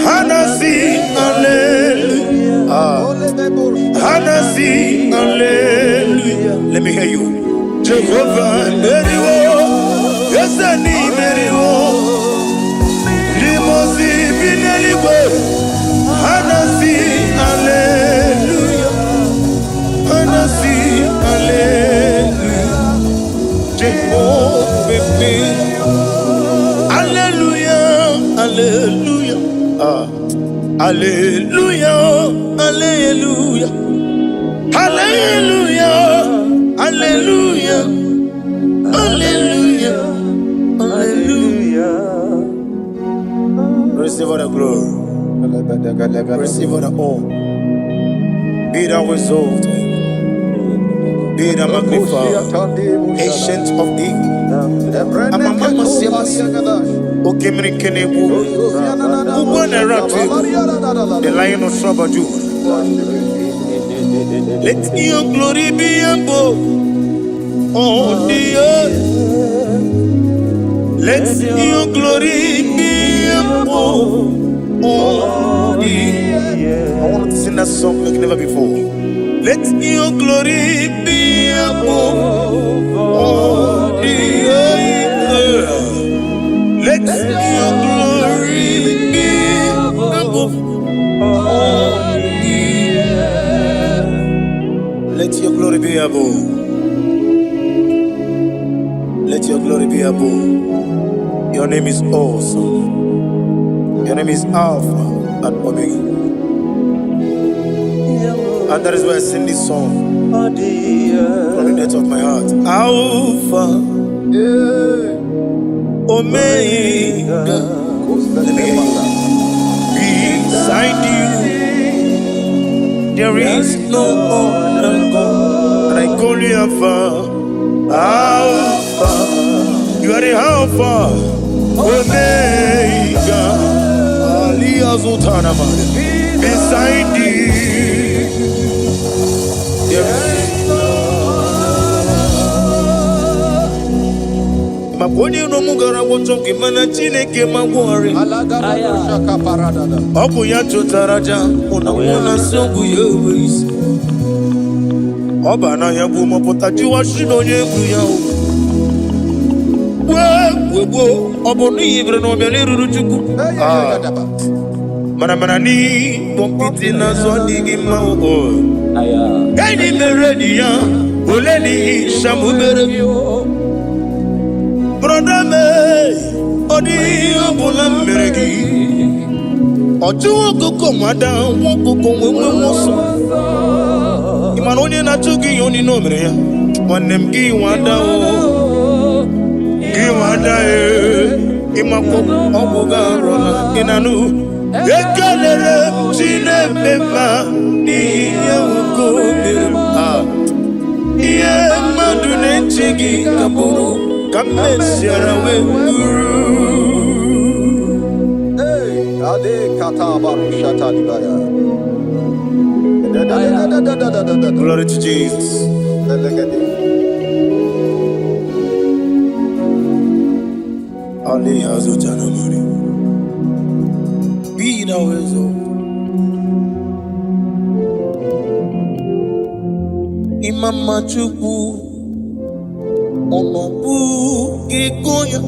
Hanasi hallelujah Hanasi hallelujah. Let me hear you. Jehovah Meriwo Yesani Meriwo Limozi binigwa Hanasi hallelujah Hanasi hallelujah Jehovah Meriwo Hallelujah, hallelujah, hallelujah, hallelujah, hallelujah, hallelujah, hallelujah. Receive all the glory, receive all the honor. Be thou exalted, be thou magnified, ancient of days. The Lion of Trouble. Let your glory be above all the earth. Let your glory be above all the earth. I want to sing that song like never before. Let your glory be above all the earth. Let your glory be above all the earth. Let your glory be above. Let your glory be above. Your name is awesome. Your name is Alpha and Omega. And that is why I sing this song from the depth of my heart. Alpha, Omega. Let me hear you. Beside you, there is no other God. And I call you Alpha. Alpha, you are the Alpha, Omega. Aliyah. Beside you, Maponi no mugara wotoke mana Chineke magwori Obu ya chotaraja Una songu yewis Oba na ya bu mopota jiwa shino yegu ya Webo Obu ni ibre no meliru chuku Mana ni Pompiti na zodi gima Any meredia, Oleni Shamubere, Brother me, Odi Abulam Meregi, Otu Kukumada, Wokukum, Imanoni Natuki Yoni Nomrea, one name Giwanda, Imako Obuga Rona, Inanu. Ekalere chine beba niye ukubira iye madune chigi kaburu kamesiara we guru. Hey, ade kata barushata libaya. Glory to Jesus. Ali Azutana Mari. Be thou exalted. Imama Chukwu Onobu Ikoya.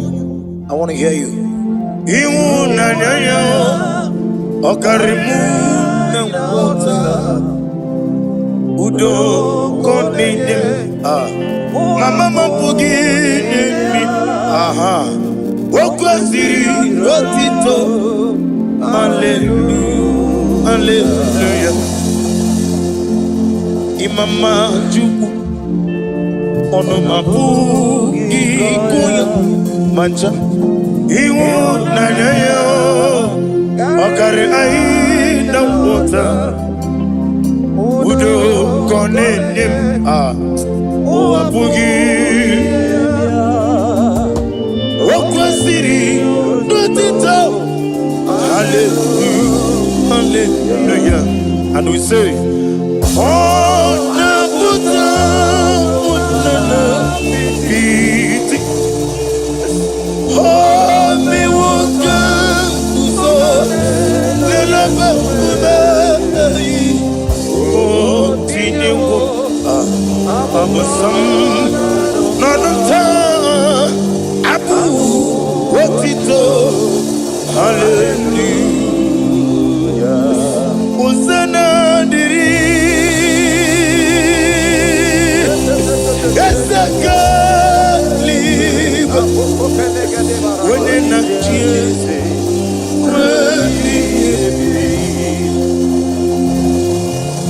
I want to hear you. Iwu Nanyaya Okarimu Nemwota Udo Koninem. Mama Mapugi Nemi. Aha. Okwaziri Rotito. Hallelujah, hallelujah. Imama Chukwu Onomabu Ikoya Mancha Iwu Nanyaya Okari Aida Wota Udo Konenim Owabugi Okwasiri Notito. Hallelujah, hallelujah. And we say, oh, Nabuta, oh, me woka, so, oh, Tinewo, Amusam, Nanata, Abu, Wotito. Hallelujah. Hosanna diri. Esakali. Wene na chiese.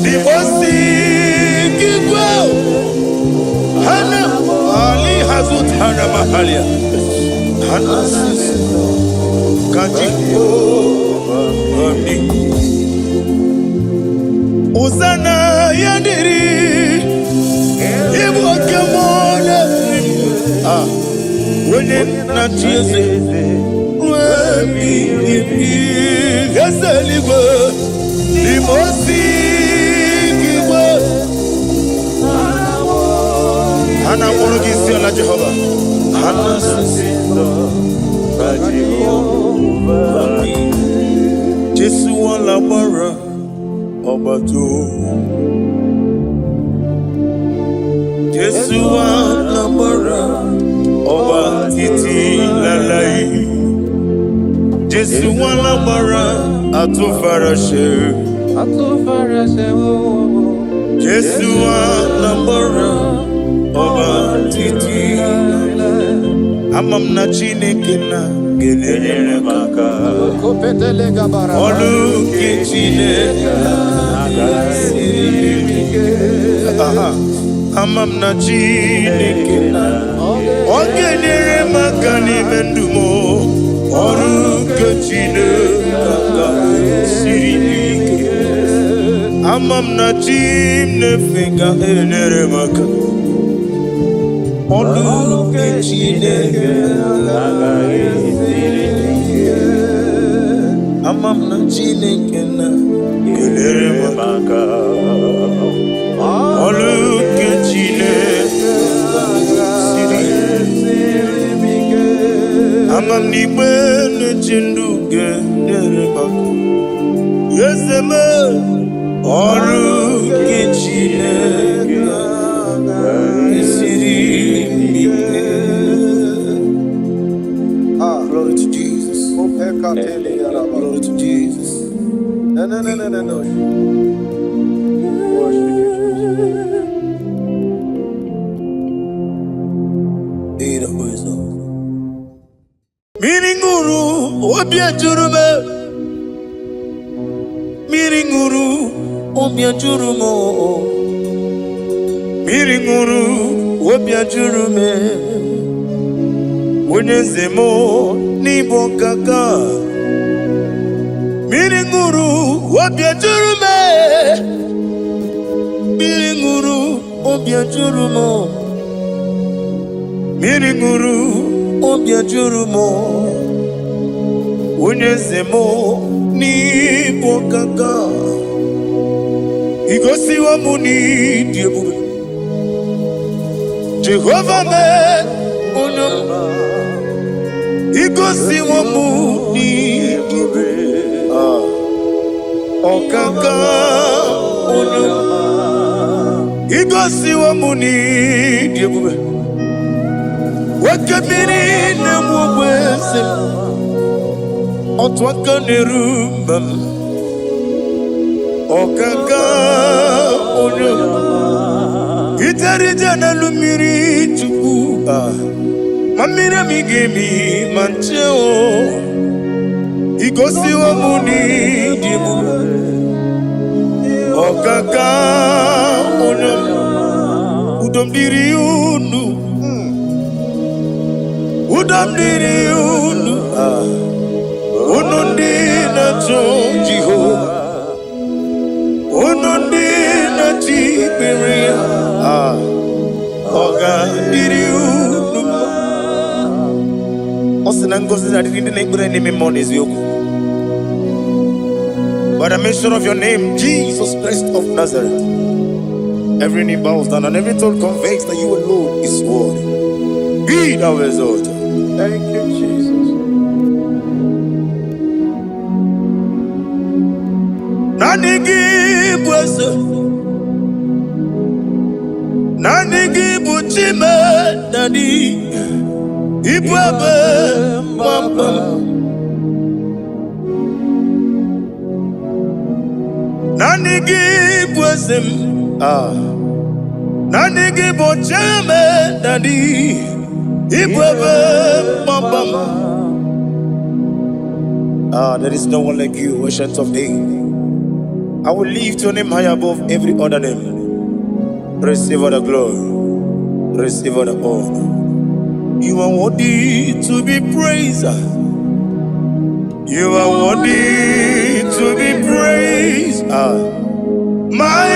Dibosi kigwa. Hana Ali Hazut Hana Mahalia. Hana Sisi. Hosanna yandiri Ibo kemona Wene na chiese Wemi Gasaligwe Limosi Kiwe Hana Morogisi ala Jehovah Hana Sisindo Jesu alabara Obato Jesu alabara Oba titi lalai Jesu alabara Atufarashe Jesu alabara Oba titi Amam na Chineke na gelele maka Olu ke Chineke Amam na Chineke na Ogelele maka ni mendumo Olu ke Chineke Amam na Chineke na gelele maka Olu ke Chineke Amam na Chineke na gelele maka Olu ke Chineke Amam ni bene chindu gelele maka Yeseme Olu ke Chineke Glory to Jesus. Glory to Jesus. No. Worship you. Obia jurume miringuru obia jurumo miringuru obia jurume Unyezemo nibo kaka miringuru obia jurume miringuru obia jurumo miringuru obia jurumo Unyezemo nibo kaka Igosi wa muni diebube Jehovah me unyama Igosi wa muni diebube Okaka unyama Igosi wa muni diebube Wakabiri na mwese Otwaka nerumbam Okaka unyama Itarija na lumiri chuku Mamira migemi mancheo Igosi wa muni dibu Okaka unyama Udomdiri unu Udomdiri unu Unundi na Jehovah Unundi na Tiberia Oga diri unu Osinangozi na diri neighbor name monies yoku By the mention of your name Jesus Christ of Nazareth every knee bows down and every tongue confesses that you alone is worthy Be thou exalted. Thank you Jesus Nanigi bwese Nanigi buchime nani Ibwebe mwamba Nanigi bwese Nanigi buchime nani Ibwebe mwamba There is no one like you, ancient of days I will lift your name high above every other name. Receive all the glory. Receive all the honor. You are worthy to be praised. You are worthy to be praised. My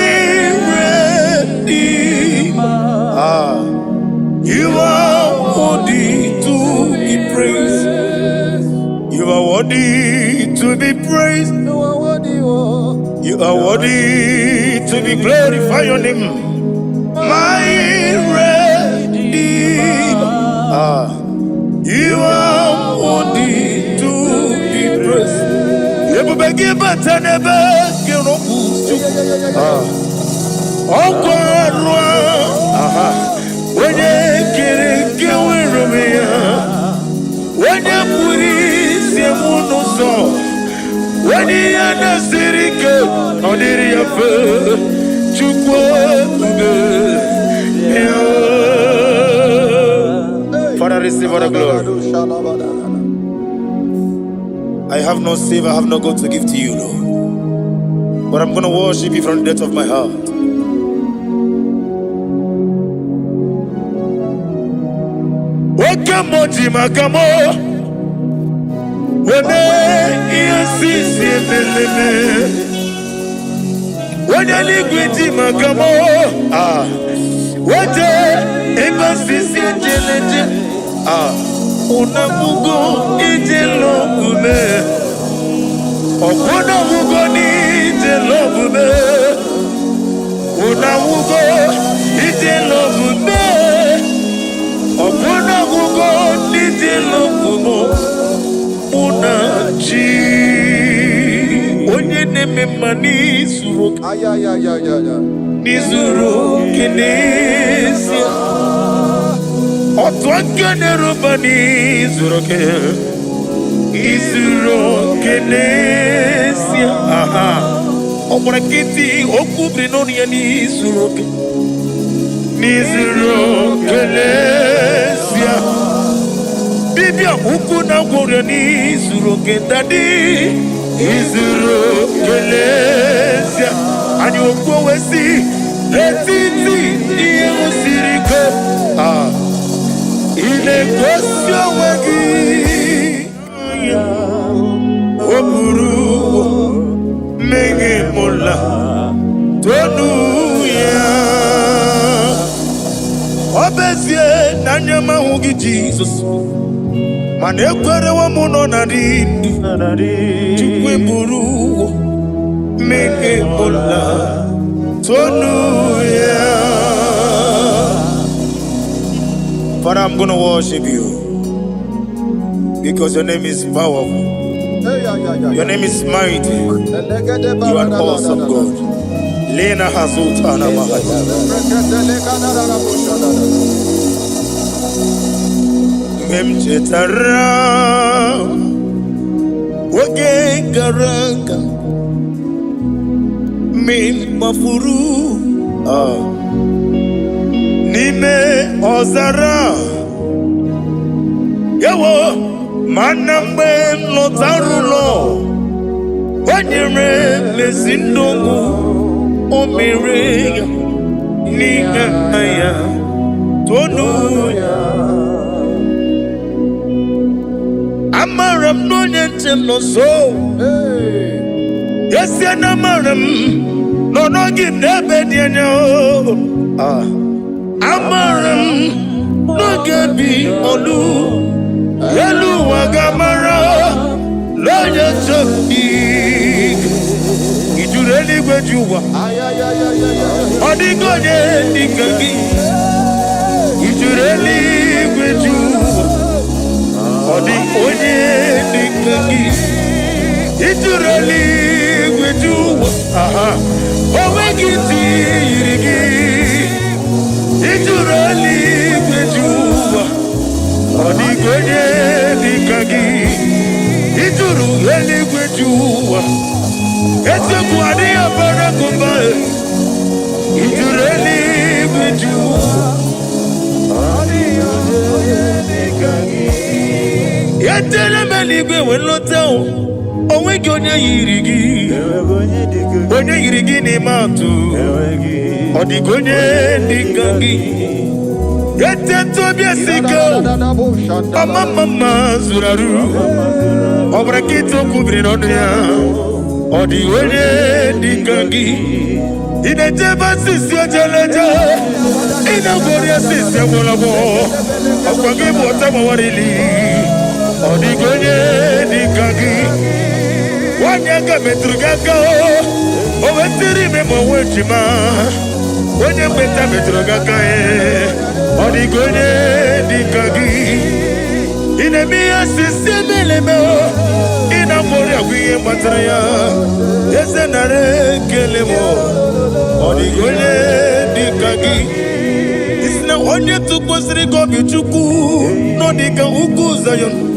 Redeemer. You are worthy to be praised. You are worthy to be praised. You are worthy to be glorified your name, my Redeemer. You are worthy to be praised. You will be better never. You know, oh God, when you get when you put it, you will know. When he had a sirike, on the river, Father, receive all the glory. I have no save, I have no God to give to you, Lord. But I'm going to worship you from the depth of my heart. Wakamo jimakamo. When you liquid makamo, what unamugo ijelo kume, unamugo ni ijelo kume, unamugo ijelo kume, unamugo ni ijelo kume. Unaji onye neme mani zuru nizuru kinesi otwakane rubani zuru ke izuru kinesi omrakiti okubri noni yani zuru ke nizuru kinesi Dibia ukuna gworiani zuru kendadi izuru kelezia ani okwo wesi etiti iye usiriko ile kwesio wagi oburu mege mola tonu ya obezie nanyama hugi Jesus man ekwere wa muno na dindi chukwe buru mege mola tonu ya. Father, I'm going to worship you because your name is powerful. Your name is mighty. You are awesome God. Lena Hazutana Mahaya. Memchetara Wage Garanga Min Mafuru Nime Ozara Yawo Manambe Lotarulo Wanyere Mesindongu Omire Nigaya Tonu Amaram no Yentem no so Yes Yanamaram No no give nebediano Amaram no gebi olu Elu wagamara Loya choki Ijureli gwejuwa Odigonye nikagi Ijureli gwejuwa Odigonye nikagi Ijureli gwejuwa Owegiti yirigi Ijureli gwejuwa Odigonye nikagi Ijureli gwejuwa Ezeku adiya barakumba Ijureli gwejuwa Odigonye nikagi Yetele meligwe wenloteo Owegi onye yirigi Onye yirigi ni matu Odigonye nikagi Yete tobie siko Mama zuraru Obrakito kubri noduya Odigonye nikagi Inejeba sisi ojeleje Inagoria sisi amolabo Okwagi mwota mawarili Odigonye nikagi Wanyaga metrugaka Owetiri memo wechima Onye mbeta metrugaka Odigonye nikagi Inemiya sisi emelemo Inamori agwiye matraya Yese nare kelemo Odigonye nikagi Isina onye tukwasiri gobi chuku Nodika uku zayon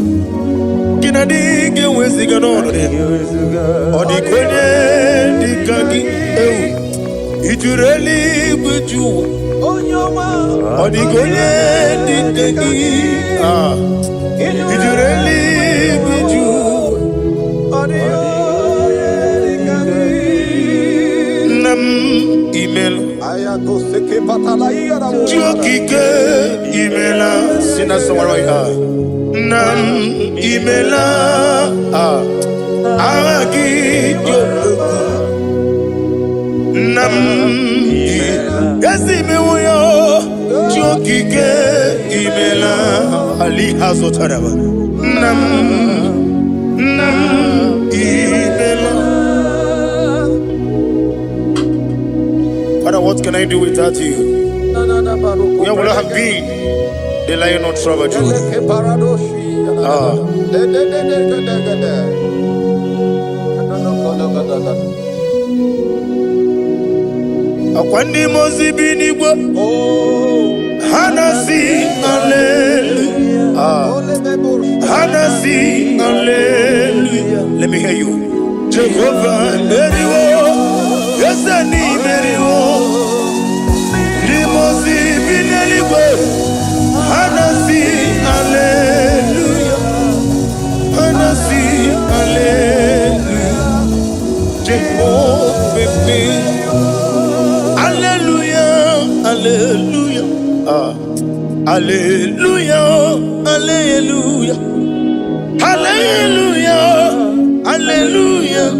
Kinadige weziga nono Odigonye nikagi Ijureli gwejuwa Odigonye nikagi Ijureli gwejuwa Nam imelo Chokike imela Sina sawaraya Nam imela Agagi Nam Yasi mewoyo Chokike imela Ali hazotaraba Nam imela. Father, what can I do without you? Where would I have been? The Lion of Tribe of Judah. Akwandi mozi binigwa Hanasi hallelujah Hanasi hallelujah. Let me hear you. Jehovah Meriwo Yesani Meriwo Limozi bineligwe Hanasi hallelujah with me. Hallelujah, hallelujah. Hallelujah, hallelujah. Hallelujah, hallelujah.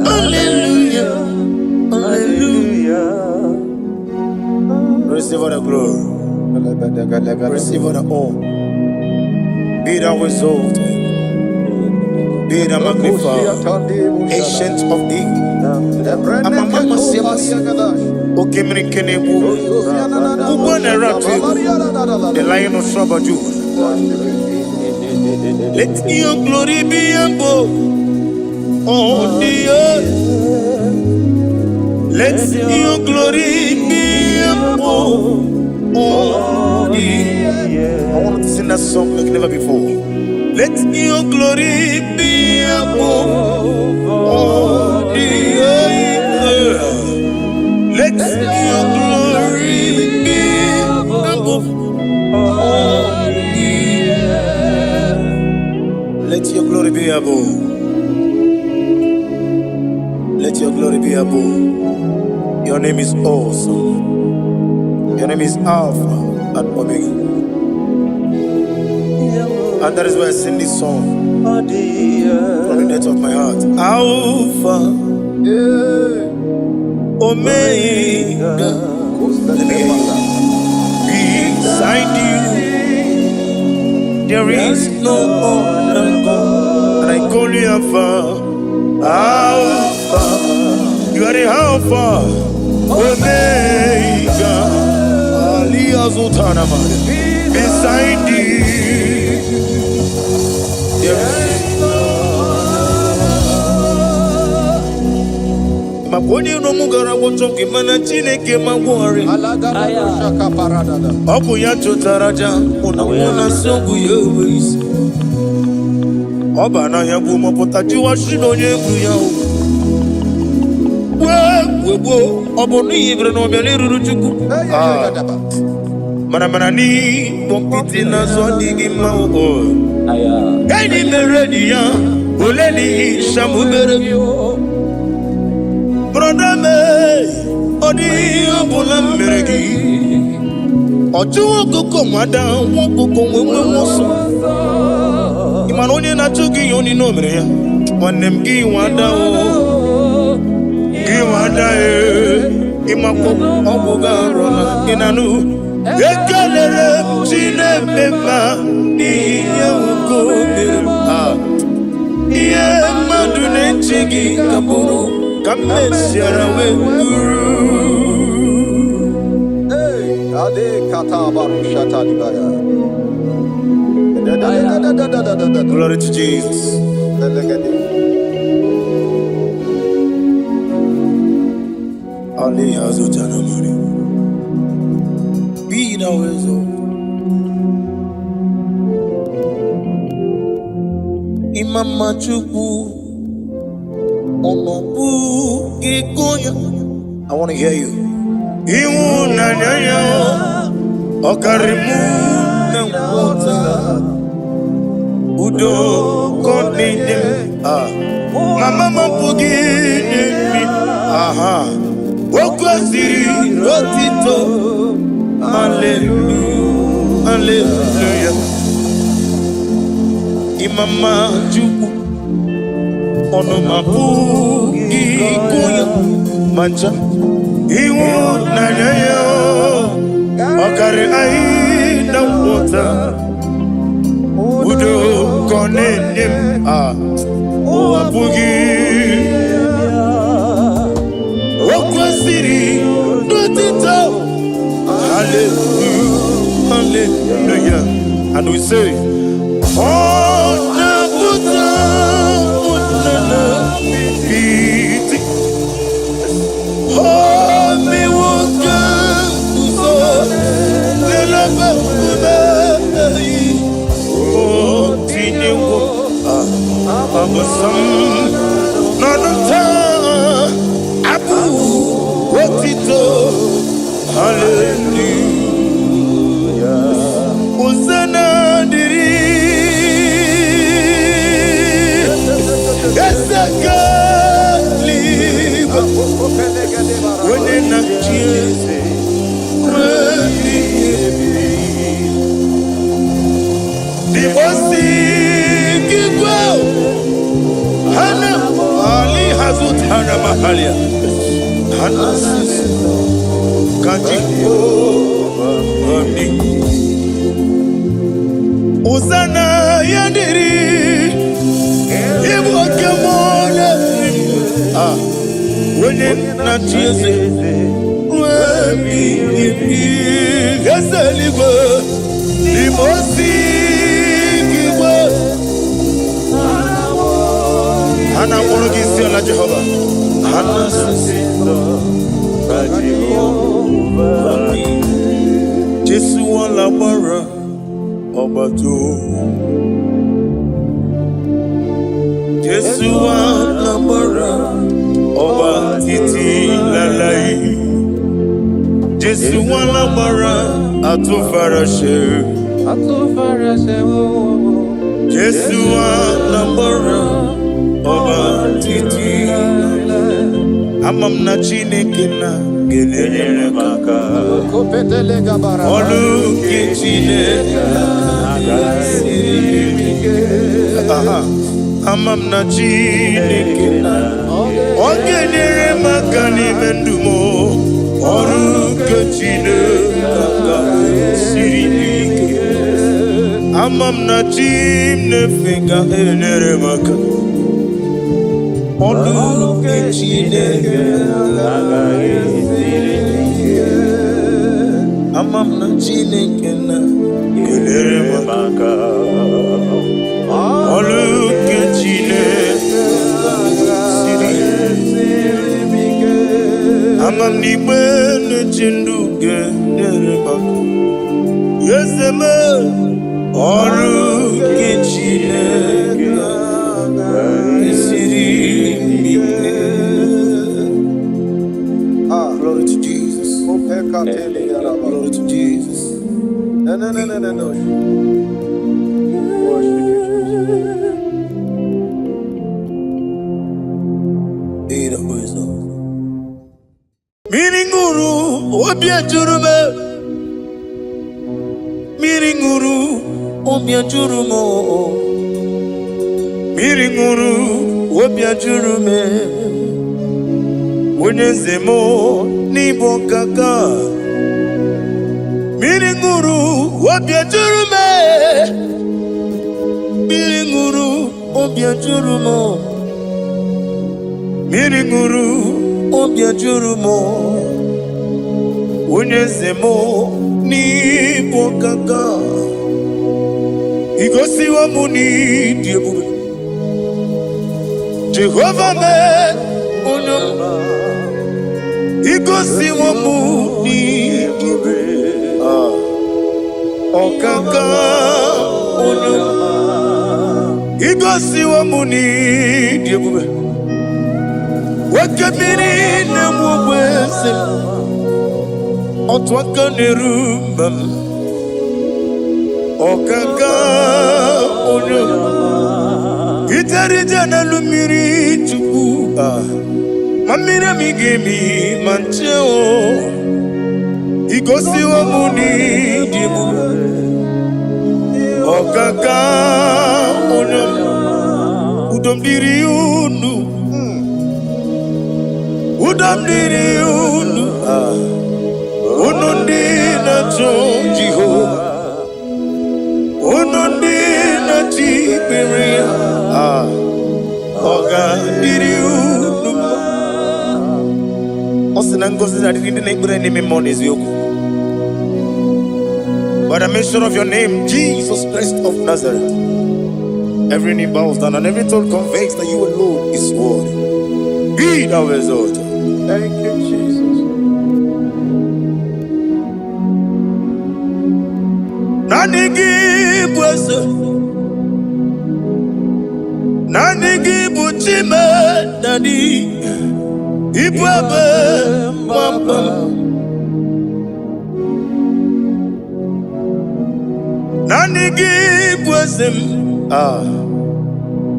Hallelujah, hallelujah. Receive all the glory. Receive all the honor. Be thou exalted. Be thou magnified. Ancient of days. Amamama siamasi. Okemini kenebu. Ubwana ratu. The Lion of Sabaju. Let your glory be above on the earth. Let your glory be above on the earth. I want to sing that song like never before. Let your glory be above on the earth. Let your glory be above on the earth. Let your glory be above. Let your glory be above. Your name is awesome. Your name is Alpha and Omega. And that is why I sing this song from the depth of my heart. Alpha, Omega. Beside you, there is no other God. And I call you Alpha. Alpha, you are the Alpha, Omega. Beside you, there is no other. No mugara wotoki mana chineke magwari. Obu ya chotaraja, una songu yewis. Oba na ya gumo potaji wa shino yeku ya. Webo, obo ni ibre no bele ruruchuku. Mana ni bompiti na zodi gima o. Gani meredi ya, oleni shamu berebio. Brother me, odi abula meregi. Oju woko mada, woko mwemoso. Imanonye na chugi yoni no mere ya. Wanem gi wanda o. Gi wanda imako obuga rona inanu. Ekalere chine mema niye woko mere. Iye madune chigi kaburu. Kamesiarawe guru. Hey, ade kata barushata libaya. Glory to Jesus. Ali azutana mari. Be thou exalted. Imama chukwu. I want to hear you. Iwu na nyanya okarimu na water udo konine mama mampugi mi aha okwaziri rotito hallelujah hallelujah imama juku ono mapugi kuya mancha iwu na nyanya okari ai na water udo konenim o apugi okwasiri notito hallelujah hallelujah and we say oh na buta unana biti oh mi woka kuzo lela bakuna oh tinyo abasam nanata abu wotito hallelujah uzana diri esaka liba Onye na-achị eze Dibosi Kigwe Hana Ali Hazut Hana Mahalia Hana Sisi Kajiko Oni Uzana Yadiri Ibu Kemona Onye na-achị eze Ezeligwe Dibosi Kigwe Hana mụrụ gị isi ala Jehova Hana sisi Jesu wala gbara ọgbato Jesu wala gbara ọba titi lalai Jesu wala gbara atụfarashe Jesu wala gbara ọba titi amam na Chineke na ga-enyere m aka ọlụ nke Chineke amam na Chineke na ọ ga-enyere m aka n'ime ndụ m ọrụ nke Chineke siri ike amam na chi m na-efe ga-enyere m aka ọrụ nke Chineke amam na Chineke na ga-enyere m aka ọrụ nke Chineke amam n'igbe na-eche ndụ ga-enyere m aka eze m ọrụ nke Chineke siri ike. Glory to Jesus. Glory to Jesus. No. Worship you, Jesus. Miringuru obiajurume Miringuru obiajurumo Miringuru obiajurume Onyezemo nibo kaka Miringuru obiajurume Miringuru obiajurumo Miringuru obiajurumo Onyezemo nibo kaka Igosiwa muni diebube Jehovah me onyoma Igosiwa muni diebube Okaka onyoma Igosiwa muni diebube Wakabiri na mwese Otwaka nerumbam Okaka onyoma Itarija na lumiri chuku Mamira migemi mancheo Igosiwa muni dibu Okaka onyoma Udomdiri unu Udomdiri unu Unundi na Jehova Unundi na Tiberia Oga diri unu Osina ngozi na diri na ibure ni memoni ziyoku By the mention of your name, Jesus Christ of Nazareth, every knee bows down and every tongue confesses that you alone is worthy. Be thou exalted. Thank you, Jesus. Nanigi bwese Nanigi buchime Nani Ibwebe Mwamba Nanigi bwese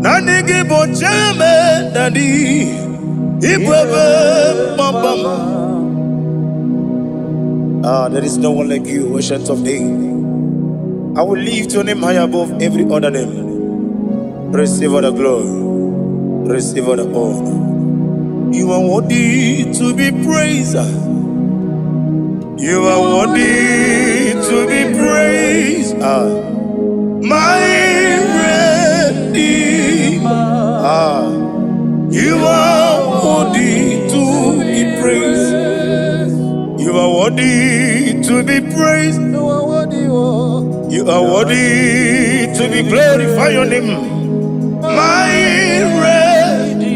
Nanigi buchime Nani There is no one like you, ancient of days. I will lift your name high above every other name. Receive all the glory, receive all the honor. You are worthy to be praised. You are worthy to be praised. My Redeemer. You are worthy to be praised. You are worthy to be praised. You are worthy, oh. You are worthy to be glorified your name. My Redeemer.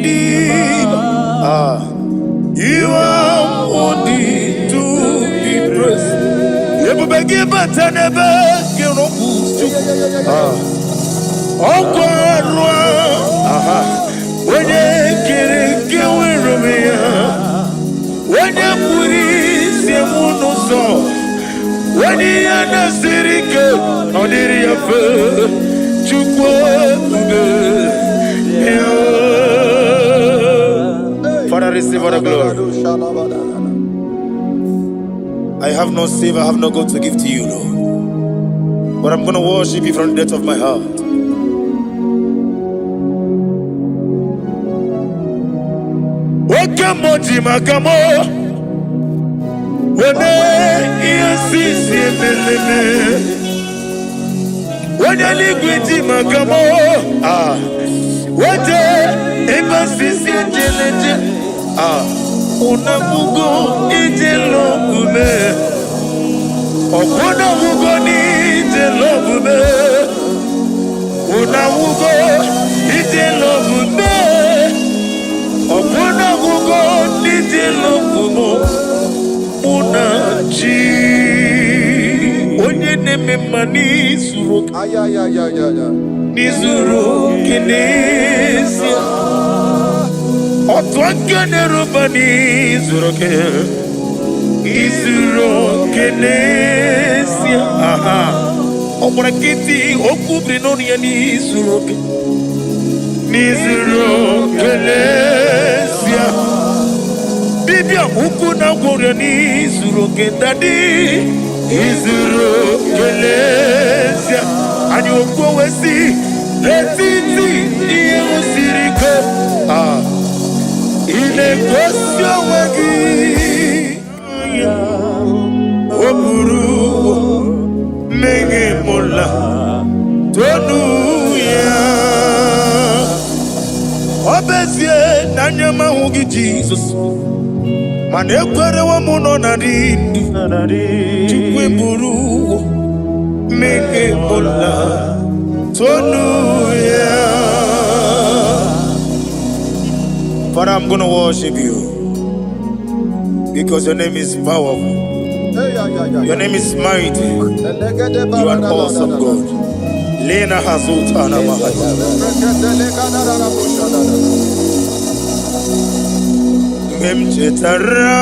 You are worthy to be praised. Never begin but never give no oh God, when you get with me, when you put it, you no so. When you are not sitting, on the river, you go. Father, receive all the glory. I have no save, I have no God to give to you, Lord. But I'm going to worship you from the depth of my heart. Wakamo jimakamo, wene iyasisi emeleme. Wene ligwe jimakamo, wete ibasisi ejeleje. Unamugo ijelobume, okunamugo ni ijelobume. Unamugo ijelobume. Opuna gugo nitilo kumo unachi onye neme mani zuru nizuru kinesi otwangene rubani zuru ke izuru kinesi opuna kiti okubri noni ya nizuru ke nizuru kelesia bibia ukuna gloria nizuru kendadi nizuru kelesia ani okwesi letiti iye usiriko ile kwesio wagi oburu menge mola tonu ya obezie nanyama hugi Jesus mana ekwere wa muno na dindu chukwe buru mege mola tonu ya. Father, I'm going to worship you because your name is powerful, your name is mighty, you are an awesome God. Lena Hazutana Mahaya. Memchetara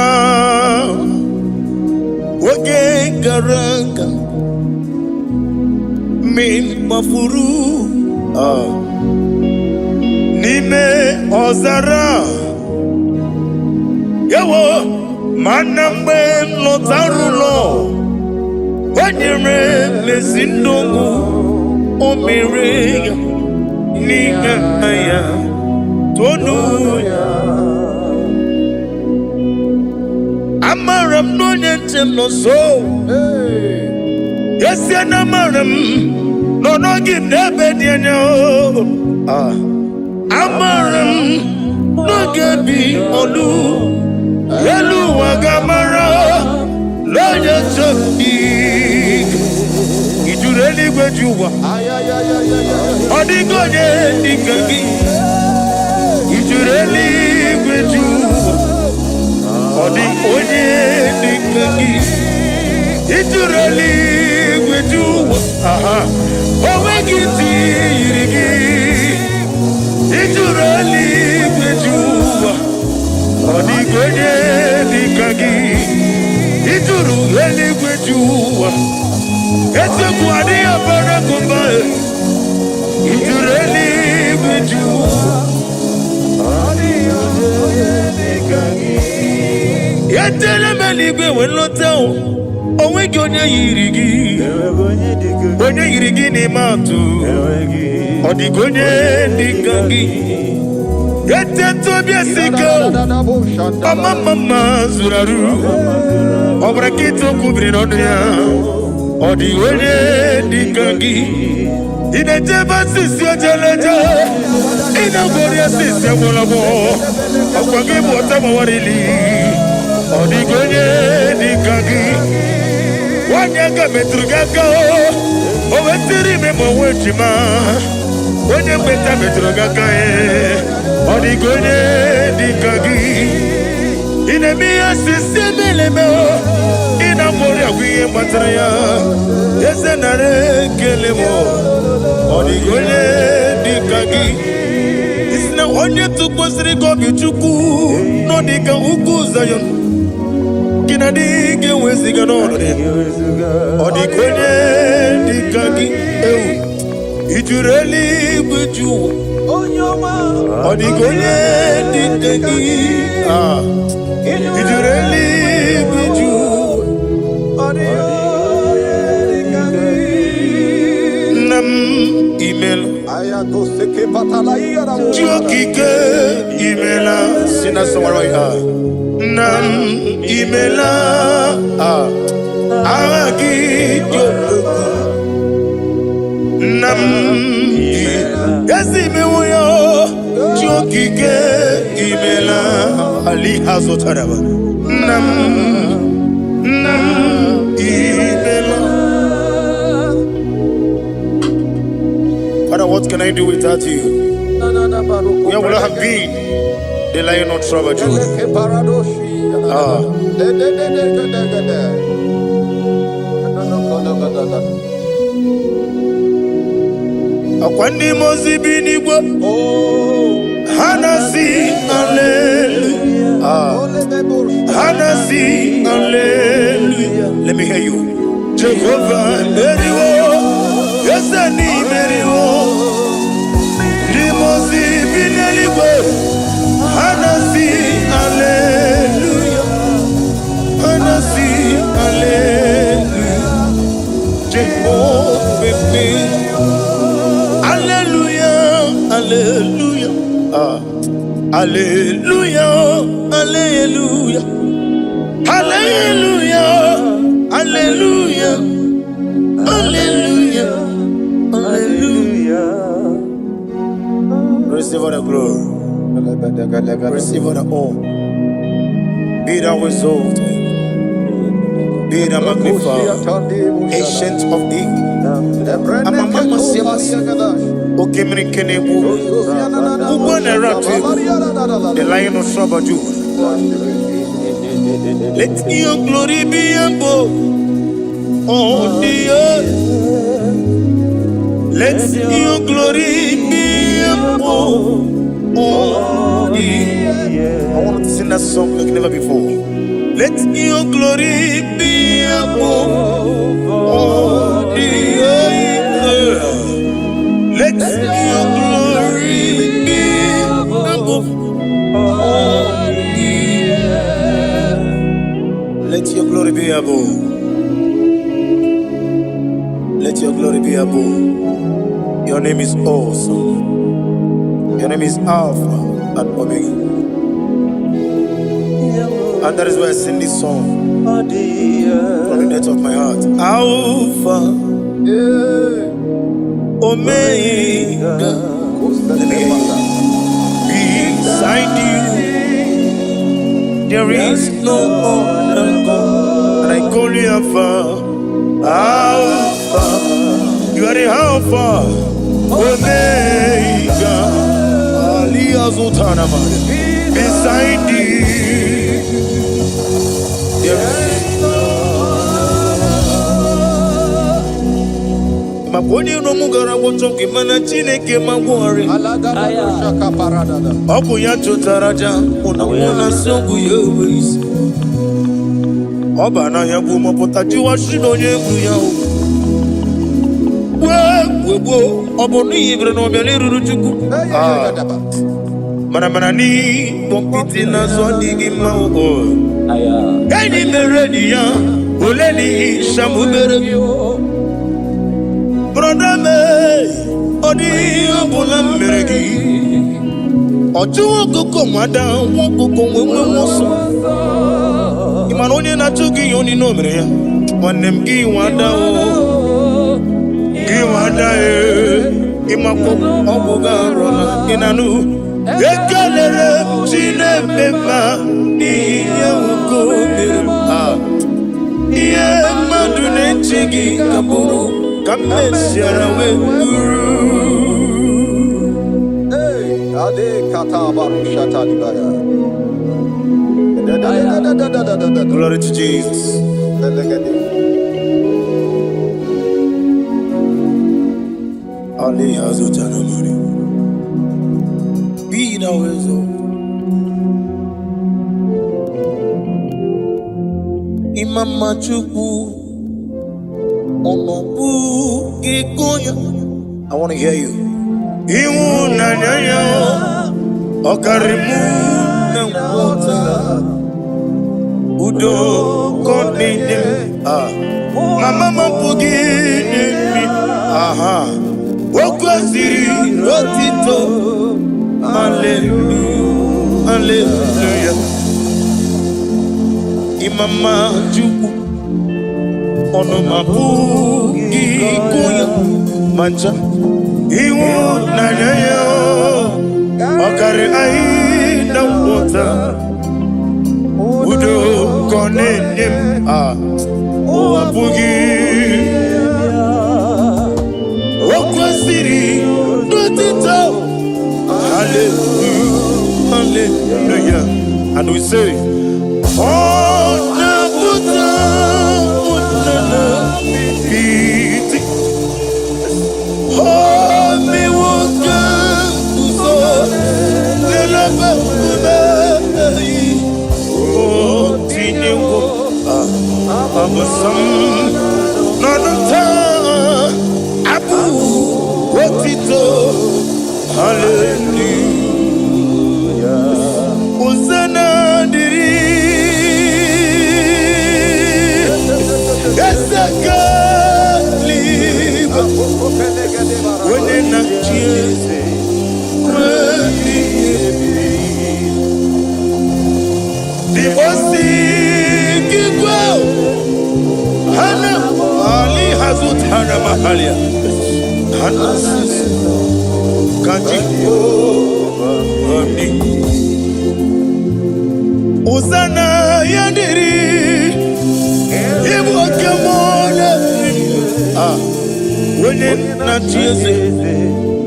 Wage Garanga Min Mafuru Nime Ozara Yawo Manambe Lotarulo Wanyere Mesindongo Omirega Nigaya Tonuya Amaram no nyentem no so Yes yanamaram no no give nebe dianya Amaram no gebi olu Yelu wagamara Loya chobi Ijureli gwejuwa Odigonye dikagi Ijureli gwejuwa Odigonye dikagi Ijureli gwejuwa Owegiti irigi Ijureli gwejuwa Odigonye dikagi Ijureli gwejuwa Ese kwadi abara kumbae Ijureli gwejuwa Yatele meligwe wenlotao. Onwegi onye yirigi. Onye yirigi ni matu. Odigo onye dikangi. Yeteto biasiko. Mama zuraru. Obrakito kubri nonya. Odigo onye dikangi. Inejeba sisi ojeleje. Inagoria sisi amolabo. Okwangibu otamawarili. Odigo onye dikangi. Wanyanga metrugaka. Owetiri memo wechima. Onye mbeta metrugaka. Odigo onye dikangi. Inemiya sisi emelemo. Inamori agwiye matraya. Yese nare kelemo. Odigo onye dikangi. Isina onye tukwasiri gobi chuku. Nodika uku zayon. Kinadige weziga nore. Odigo onye dikangi. Ijureli buju. Odigo onye dikangi. Ijureli buju. Nam email. Jokike emaila. Sina samarwa. Nam emaila. Agi joko. Nam yasi mewoyo. Jokike emaila. Ali hazotaraba. Nam emaila. Father, what can I do without you? Where would I have been? The lion of trouble, Akwandi mozibi nigwa. Hanasi hallelujah. Hanasi hallelujah. Let me hear you. Jehovah Meriwo. Yes, I need Meriwo. Limozibi nigwa. Hanasi hallelujah. Hanasi hallelujah. Jehovah hallelujah. Hallelujah. Hallelujah. Hallelujah. Hallelujah. Hallelujah. Hallelujah. Hallelujah. Receive all the glory. Receive all the honor. Be thou exalted. Be thou magnified. Ancient of days. Amama Simas. Okemri Kenebu. The lion of Sabaju. Let your glory be above all the earth. Let your glory be above all the earth. I want to sing that song like never before. Let your glory be above all the earth. Let your glory be above all the earth. Let your glory be above. Let your glory be above. Your name is awesome. Your name is Alpha and Omega. And that is why I sing this song from the depth of my heart. Alpha, Omega. Let me hear you. Beside you, there is no other God. And I call you Alpha. Alpha. You are the Alpha, Omega. Beside you, there is no Maponi no mugara wotoke mana chineke magwore. Obu ya chotaraja una songu yewis. Oba na ya bu mopota jiwa shino yegu ya. Webo obo ni ibre no bele ruru chuku. Manamanani, Pompiti Nazoni Gimao. Any Meredia, Oleni Shamubere. Brother me, Odi Abula Meregi. Oju Koko Mada, Woko Woso. Imanoni Natuki Yoni Nomrea. One name Gi Wanda. Gi Wanda. Imako Obuga Rona Inanu. Ekalere Chine Pepa. Iya Woko Mirpa. Iya Madune Chigi Kaburu. Kamesiarawe Guru. Hey, Ade Kata Barushata Libaya. Glory to Jesus. Ali Hazutana Mari. Be thou exalted. Imam Machuku. I want to hear you. Iwu na nyanya okarimu na water udo konene mama mampugi aha wokwasiri rotito hallelujah hallelujah imama juku ono mapugi kuya mancha iwu na nyanya okari ai na water udo konenem wapugi wokwasiri rotito hallelujah hallelujah and we say oh na buta Piti oh me woka uso nela bakuna oh tinewo amasam nanota abu wotito hallelujah uzana diri esaka liba wenena chiese Dibosi Kigwa Hana Ali Hazut Hana Mahalia Hana Kaji Uzana Yandiri Ibu Kamona Wenen Nachiese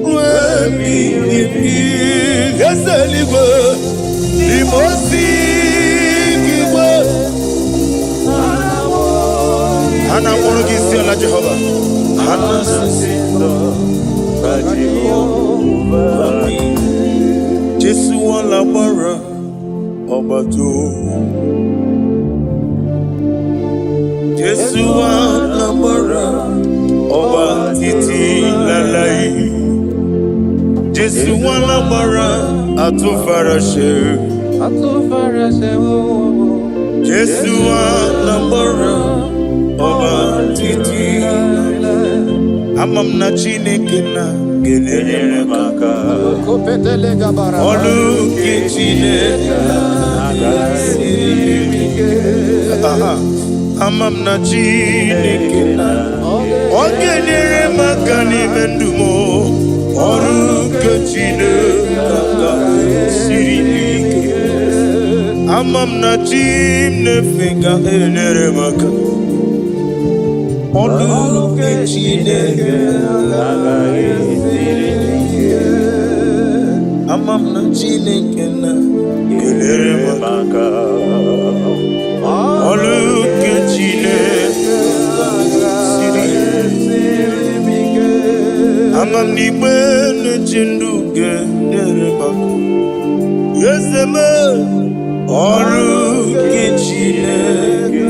Wemi Gasaliba Dibosi Hana Morogisi la Jehovah. Hana Sindo Jehovah. Jesu wala bara Obato. Jesu wala bara Obatiti lalai. Jesu wala bara Atufarashe. Jesu wala bara Oba titi amam na Chineke na gelele maka olu ke Chineke amam na Chineke na ogelele maka ni mendumo olu ke Chineke sirike amam na Chineke gelele maka Olu ke Chineke amam na Chineke na gelere maka olu ke Chineke amam ni bene chindu gelere maka yeseme olu ke Chineke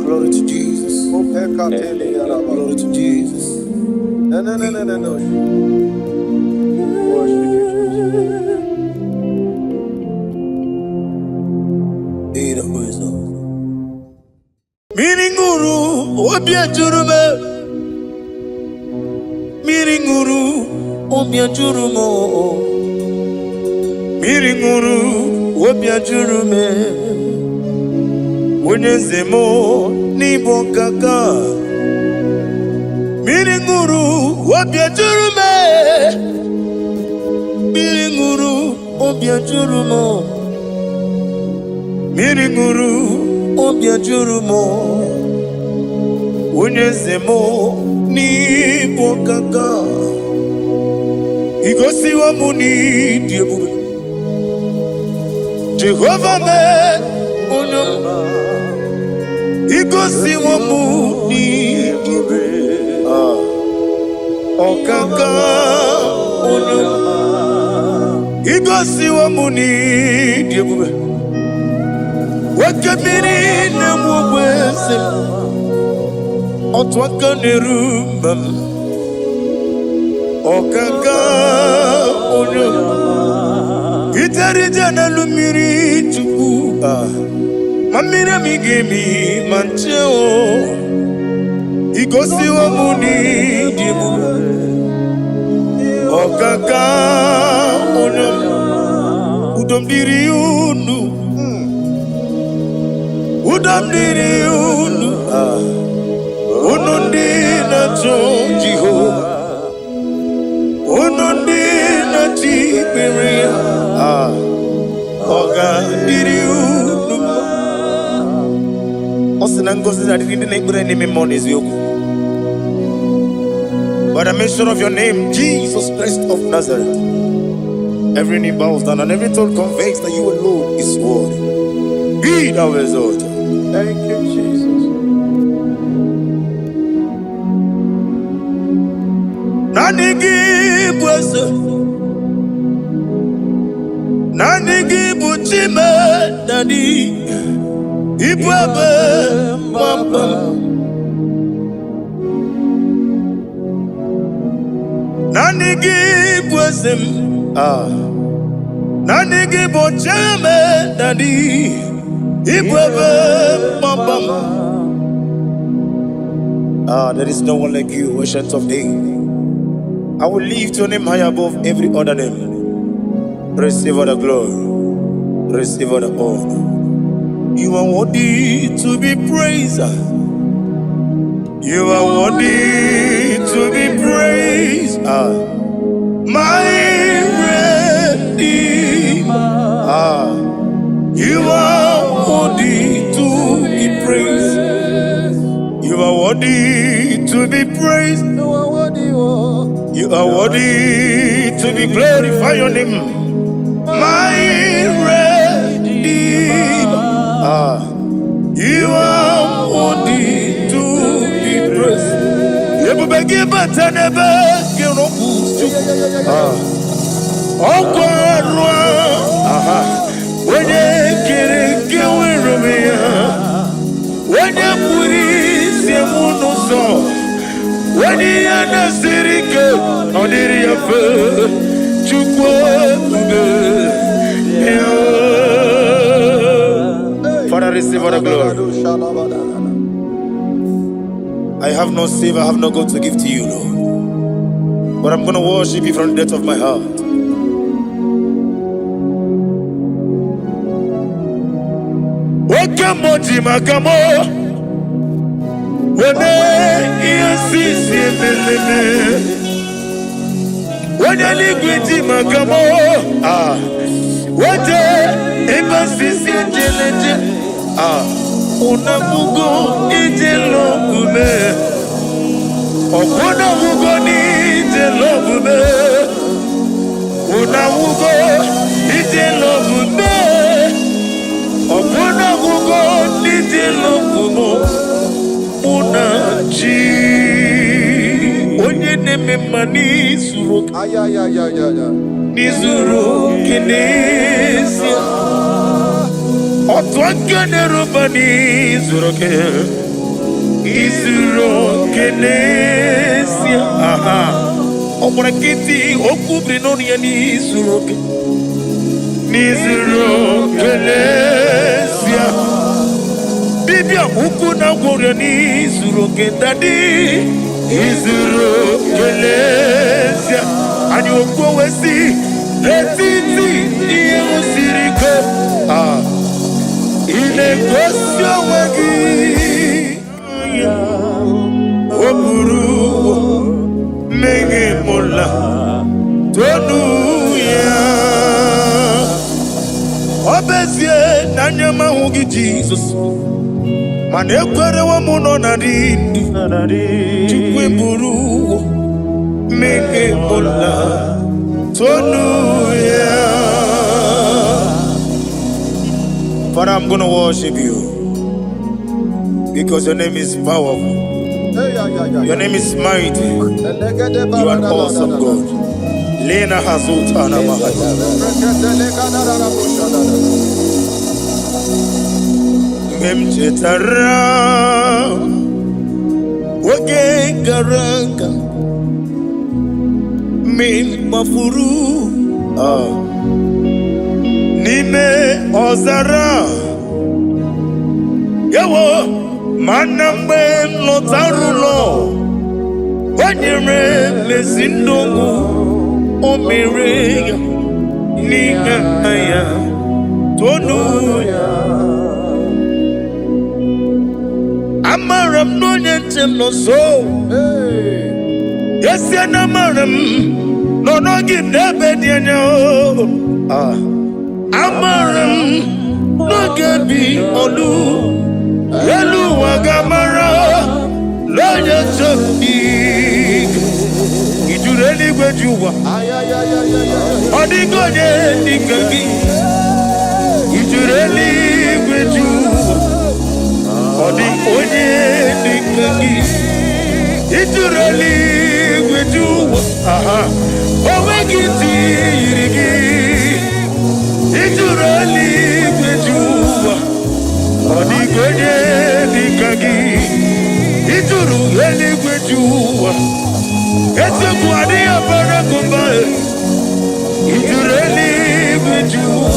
Glory to Jesus. Glory to Jesus. No. Worship you, Jesus. Miringuru, obia jurume. Miringuru, obia jurumo. Miringuru, obia jurume. Wenyezemo, nibo kaka. Miringuru, obia jurume. Miringuru, obia jurumo. Miringuru, obia jurumo. Wenyezemo, nibo kaka. Igosi wa muni diebube. Jehovah me unyama. Igosi wa muni diebube. Okaka unyama. Igosi wa muni diebube. Wakabiri na mwese. Otwaka nerumba. Okaka unyama. Itarija na lumiri tuku. Mamira migemi mancheo. Igosi wa muni dibu. Okaka unyama. Udomdiri unu. Udomdiri unu. Unundi na Jehovah. Unundi na Tiberia. Oga diri unu. Osina ngozi na diri na ibure ni memoni ziyoku. By the mention of your name, Jesus Christ of Nazareth, every knee bows down and every tongue confesses that you alone is worthy. Be thou exalted. Thank you, Jesus. Nanigi bwese, nanigi buchime, nani ibwebe mwamba. Nanigi bwese, nanigi buchime, nani ibwebe mwamba. There is no one like you, ancient of days. I will lift your name high above every other name. Receive all the glory. Receive all the honor. You are worthy to be praised. You are worthy to be praised. My Redeemer. You are worthy to be praised. You are worthy to be praised. You are worthy to be glorified your name. My Redeemer. You are worthy to be praised. You beg but I never get no when you get with me, when you put it, when you are the city, on the river, Father, receive all the glory. I have no save, I have no God to give to you, Lord. But I'm going to worship you from the depth of my heart. Welcome, Makamo. When you see when you live with Makamo, what Unamugo ijelobume, Okonamugo ijelobume, Unamugo ijelobume, Okonamugo ijelobume, Unachi, Onye neme mani suru, Nizuru kinesia. Otwangane rubani zuroke Izuro kenesia. Aha. Omorakiti okubri noni ya nizuro ke. Nizuro kenesia. Bibia huku na gore nizuro ke dadi. Izuro kenesia. Ani okwo wesi. Letiti iye usiriko. Ah. Inegosio wagi. Oburu menge mola tonu ya obezie nanyama hugi Jesus mane kwere wa muno na dindi chukwe buru menge mola tonu ya. Father, I'm gonna worship you because your name is powerful. Your name is mighty. You are awesome God. Lena Hazutana Mahaya. Memchetara Wage Garanga Min Mafuru Nime Ozara Yawo Manambe Lotarulo Wanyere Mesindongu Omere Nigaya Tonuya Amaram no Yentem no so Yes Yanamaram No no give nebe dianyo Amaram No gebi Olu Yelu wagamara Loya chobik Ijureli gwejuwa Odigonye dikagi Ijureli gwejuwa Odigonye dikagi Ijureli gwejuwa Owegiti yirigi Ijureli gwejuwa Odigonye dikagi Ituru yeli gwejuwa Ete kwadi ya para kumbae Ituru yeli gwejuwa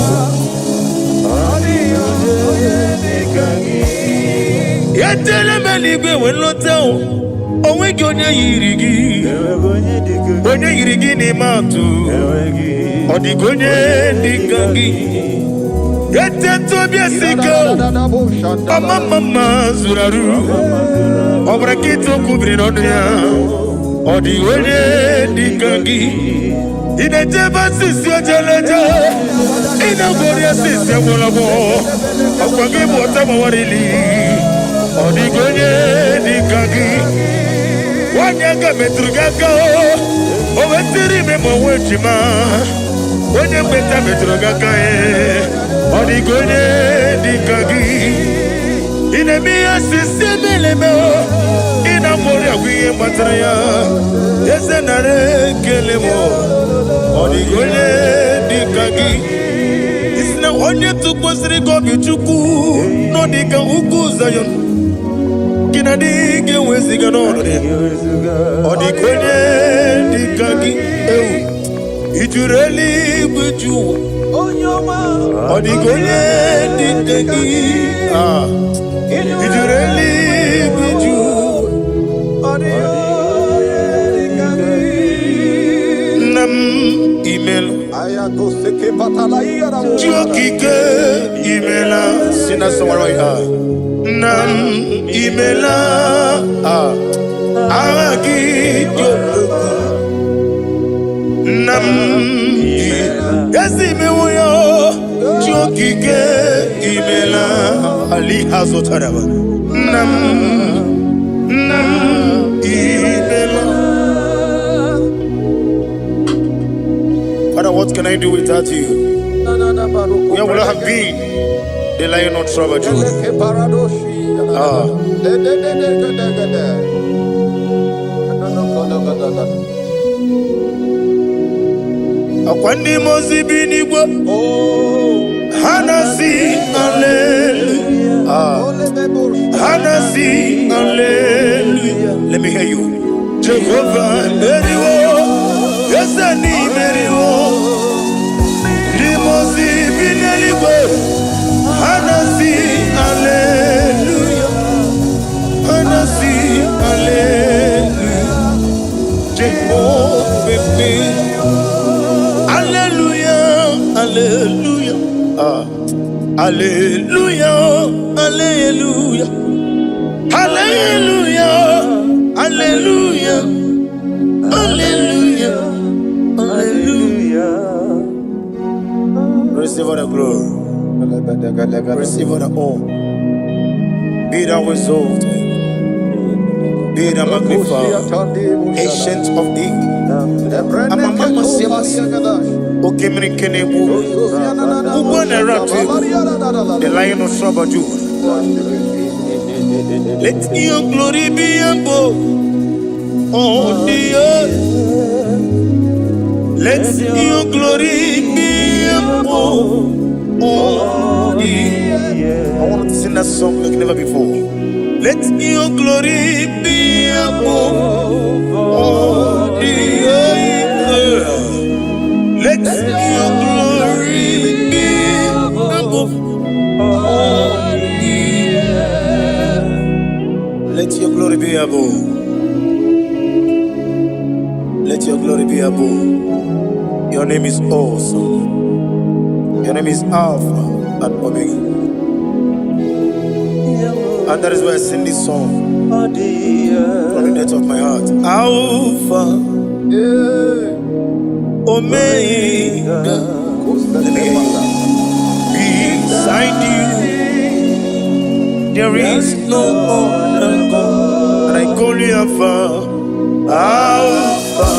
Odigonye dikagi Yetele meligwe wenlotao Owegi onye yirigi Onye yirigi ni matu Odigonye dikagi Yete tobia siko Mama zuraru Obrakito kubri nonia Odigonye dikagi Ineteba sisi ojeleja Inagoria sisi wulabo Akwagibu otama warili Odigonye dikagi Wanyanga metrugaka Owetiri memo wechima Onye mbeta metrugaka Odigonye dikagi Inemiya sisemeleme Inamori akwiye matraya Yese nare kelemo Odigonye dikagi Isina onye tukwasiri gobi chuku Nodika uku zayon Kina dike weziga nore Odigonye dikagi Ijureli gwejuwa Odigonye dikagi Ijureli gwejuwa Nam email Jokike imela Sina sawaroi Nam imela Agi joloku Nam Yesi mewoyo Jokike imela Ali hazotaraba Nam imela. Father, what can I do without you? Where would I have been? The lion not trouble you. Akwandi mozi binigwa Hanasi hallelujah Anasi, hallelujah. Let me hear you. Jehovah, Meriwo, yes, I need Meriwo. Limosi, Bineliwe, Anasi, hallelujah. Anasi, hallelujah. Jehovah, hallelujah, hallelujah. Hallelujah, hallelujah, hallelujah, hallelujah, hallelujah, hallelujah. Receive all the glory, receive all the honor. Be thou exalted, be thou magnified, ancient of days. Amama Siamasi, Okemri Kenebu, the Lion of Sabadu. Let your glory be above all the earth. Let your glory be above all the earth. I want to sing that song like never before. Let your glory be above all the earth. Let your glory be above all the earth. Let your glory be above. Let your glory be above. Your name is awesome. Your name is Alpha and Omega. And that is why I sing this song from the depth of my heart. Alpha, Omega. Let me hear you. Beside you, there is no other God. And I call you Alpha. Alpha.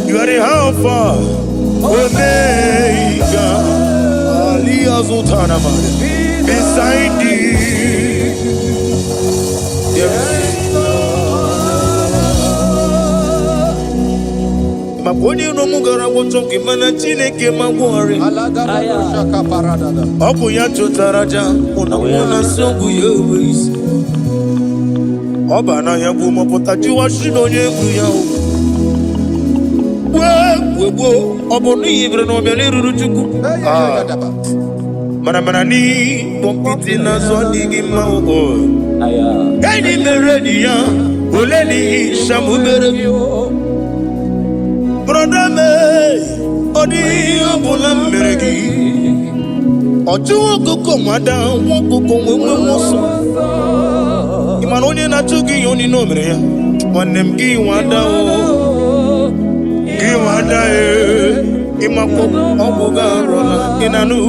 You are the Alpha, Omega. Beside you, there is Maponi no mugara wotoke mana chineke magwari. Obu ya chotaraja una songu yewis. Oba na ya bu mopota jiwa shino yebu ya. Webo obo ni ibre no bele ruruchuku. Mana ni kompiti na zo digi mawo. Kani meredi ya oleni shamu meredi. Brother me, odi abula meregi. Ojo koko mada, woko konwe moso. Imanonye na chuki yoni no mreya. Wanem gi wada o, gi wada imako obuga rola inanu.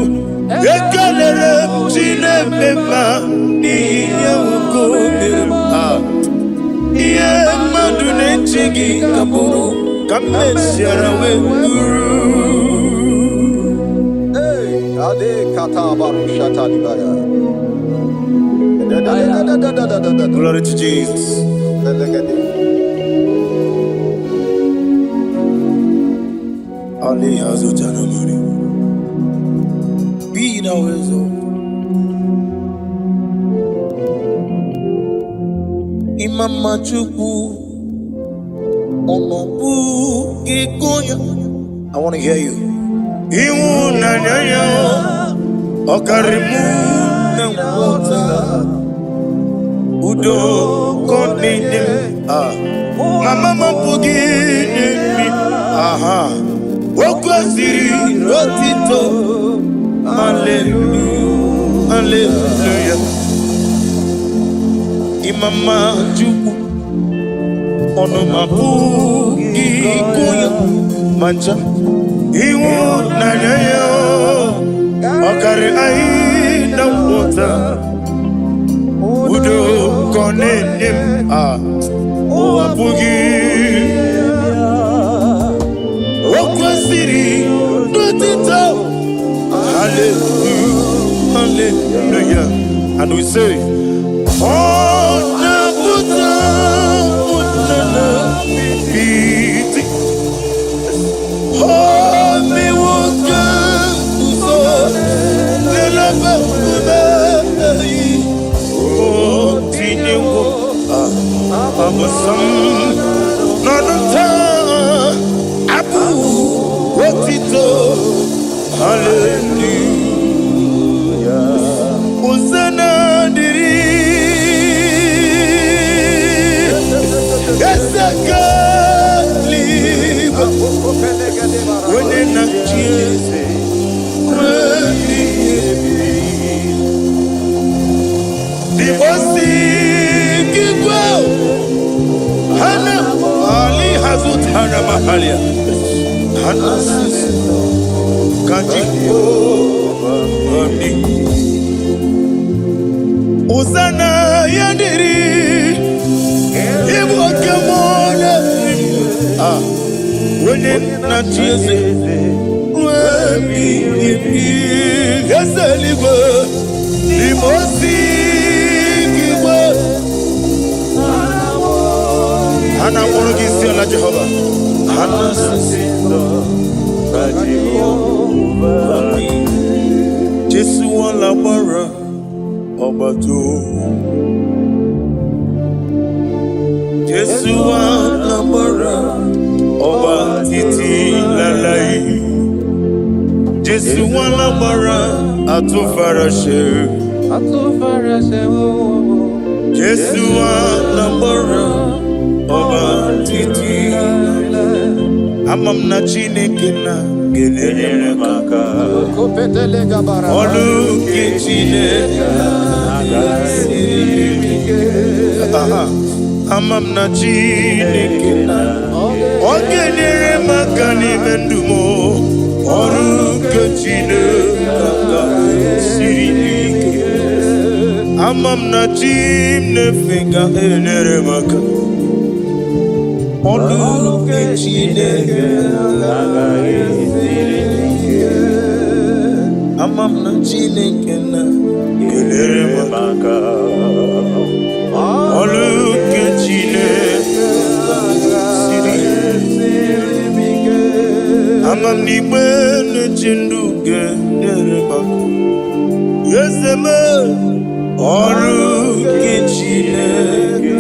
Ekalere chine pepa ni yauko mirpa. Iye madune chigi kaburu. Come share away. Hey, Ade Kata Barushata Libaya. Glory to Jesus. Ali Hazutana Mari. Be thou exalted. Imam Chuku. I want to hear you. Udo Mama me. Aha. Rotito. Hallelujah. Hallelujah. Imama Juku. Ono mabugi kuya mancha iwo nanyayo okare aina wota udo konenim o abugi okwasiri dotito. Hallelujah, hallelujah. And we say oh nabuta Hallelujah. Hosanna diri. Esakali. When na Jesus. The bossy Igbo. Hana Ali Hazut Hana Mahalia. Hana Kaji Oni Hosanna Yadiri. Ibo Kemona. When na Jesus. Gasaligo. The bossy Igbo. Hana Morogi Sela Jehovah. Hana Jehovah. Jesu Alabara Obato. Jesu Alabara Obatiti Lalai. Jesu Alabara Atufarashe. Jesu Alabara Obatiti Amam na Chineke na gelele maka Olu ke Chineke Amam na Chineke na ogelele maka ni mendumo Olu ke Chineke Amam na Chineke gelele maka Olu ke Chineke Amam na Chineke na gelele maka Olu ke Chineke Amam ni bene chindu gelele maka Yeseme Olu ke Chineke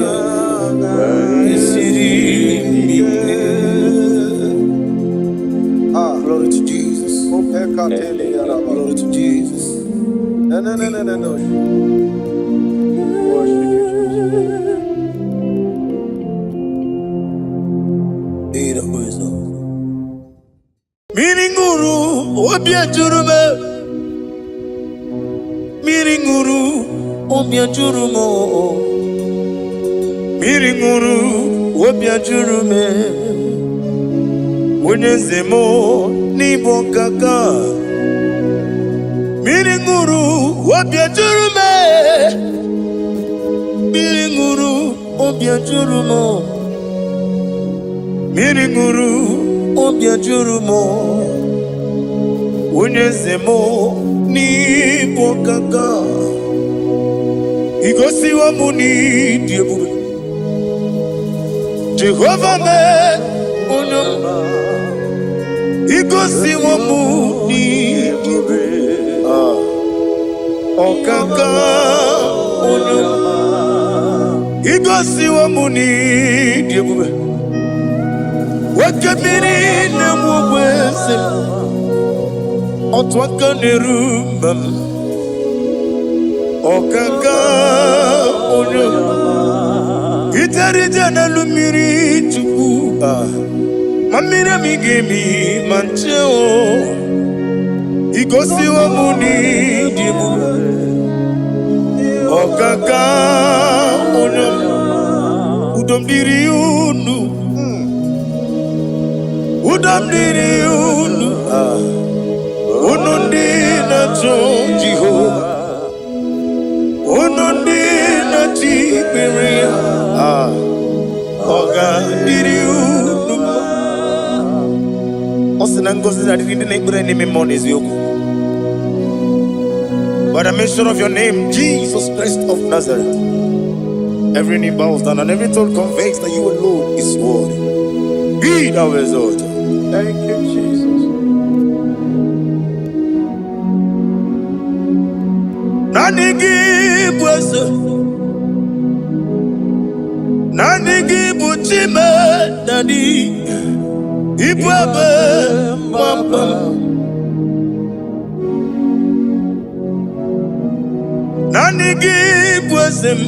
Glory to Jesus. Glory to Jesus. No. Worship you, Jesus. Miringuru obiajurume. Miringuru obiajurumo. Miringuru obiajurume. Unyezemo nibo kaka. Miringuru obiajurume. Miringuru obiajurumo. Miringuru obiajurumo. Unyezemo nibo kaka. Igosi wa muni diebube. Jehovah me unyamba. Igosi wa muni diebube. Okaka unyamba. Igosi wa muni diebube. Wakabiri na mwese. Otwaka nerumba. Okaka unyamba. Itarija na lumiri tuku. Mamira migemi mancheo. Igosi wa muni dibu. Okaka unyamba. Udomdiri unu. Udomdiri unu. Unundi na Jehovah. Unundi na Tiberia. Oga diri unu. Osinangosi na diri na ibure ni memories yoku. By the mention of your name, Jesus Christ of Nazareth, every knee bows down and every tongue confesses that you alone is worthy. Be thou exalted. Thank you, Jesus. Nanigi bwese, nanigi buchime nani, ibwebe mamba. Nanigi Bosom,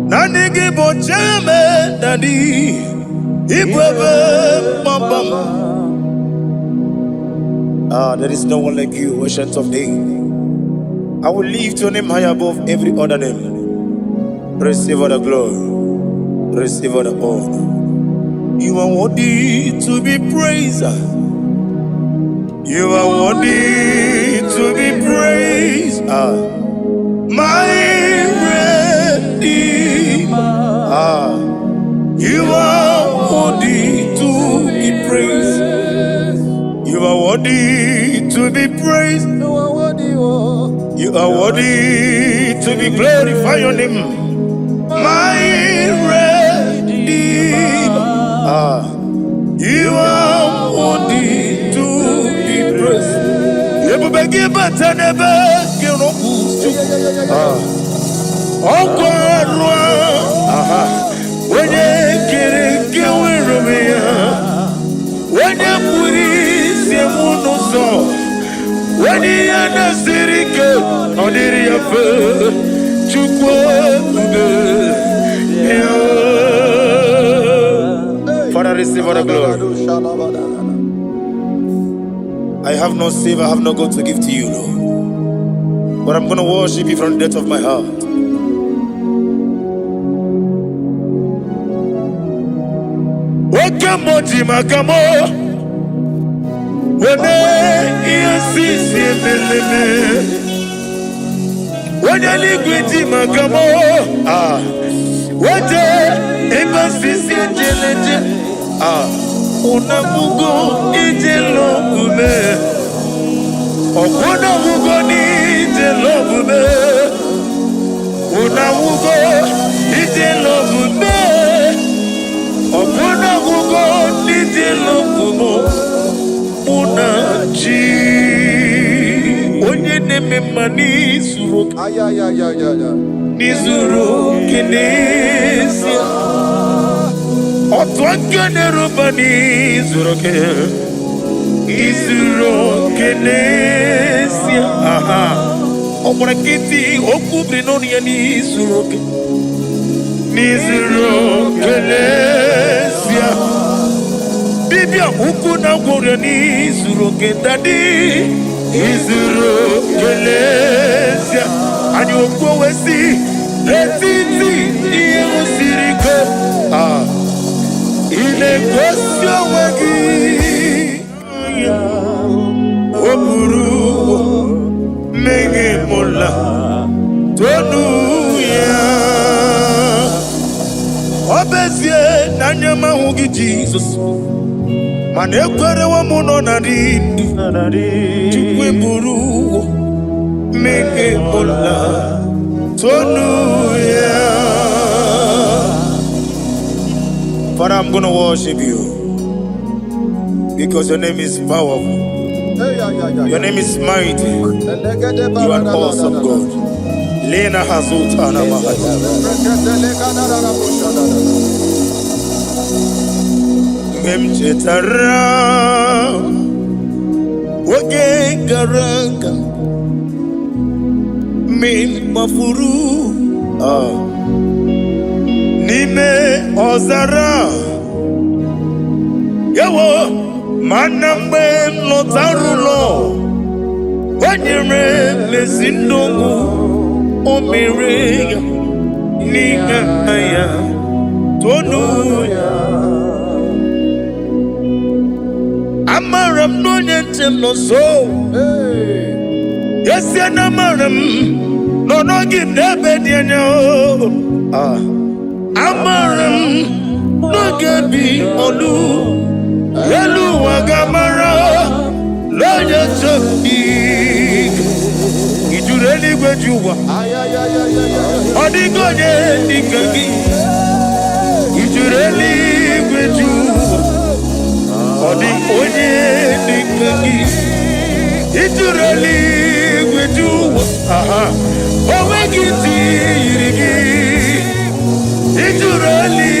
Nanigi Bochame, Daddy, Ibwe Mambam. There is no one like you, Ancient of Days. I will lift your name high above every other name. Receive all the glory, receive all the honor. You are worthy to be praised. You are worthy to be praised. My Redeemer. You are worthy to be praised. You are worthy to be praised. You are worthy to be glorified your name. My Redeemer. You are worthy to be praised. You beg but never get when you get when you put it, you won't know. When you are the city, on the river, Father, receive all the glory. I have no save, I have no God to give to you, Lord. But I'm going to worship you from the depth of my heart. Wakamoji makamo Wene yasisi meleme Wene likwiti makamo Wete ebasisi jeleje Unamugo ijelo kume Unamugo ni ijelo kume Unamugo ijelo kume Unamugo ijelo kume Unachi Onye neme mani suru Nizuru kinesia Otwakane rubani zuroke Izuru kinesia Omurakiti okubri noni ya nizuroke Nizuru kinesia Bibia uku na gore nizuroke Dadi Izuru kinesia Ani okwo wesi Letiti iye usiriko Ile kwesyo wagi Oburu Menge mola Tonu ya Obezie Nanyama hugi Jesus Manekwere wa muno narindu Chukwe buru Menge mola Tonu ya Father, I'm going to worship you because your name is powerful. Your name is mighty. You are an awesome God. Lena Hazutana Mahaya. Memchetara Wage Garanga Min Mafuru Nime Ozara Yawo Manambe Lotarulo Wanyere Mesindongu Omire Nigaya Tonuya Amaram no Yentem no so Yes, Yanamaram No no give Nebediano Amaram no gebi olu Elu wagamara Loya chopi Ijureli gwejuwa Odigonye nikagi Ijureli gwejuwa Odigonye nikagi Ijureli gwejuwa Owegiti irigi Ijureli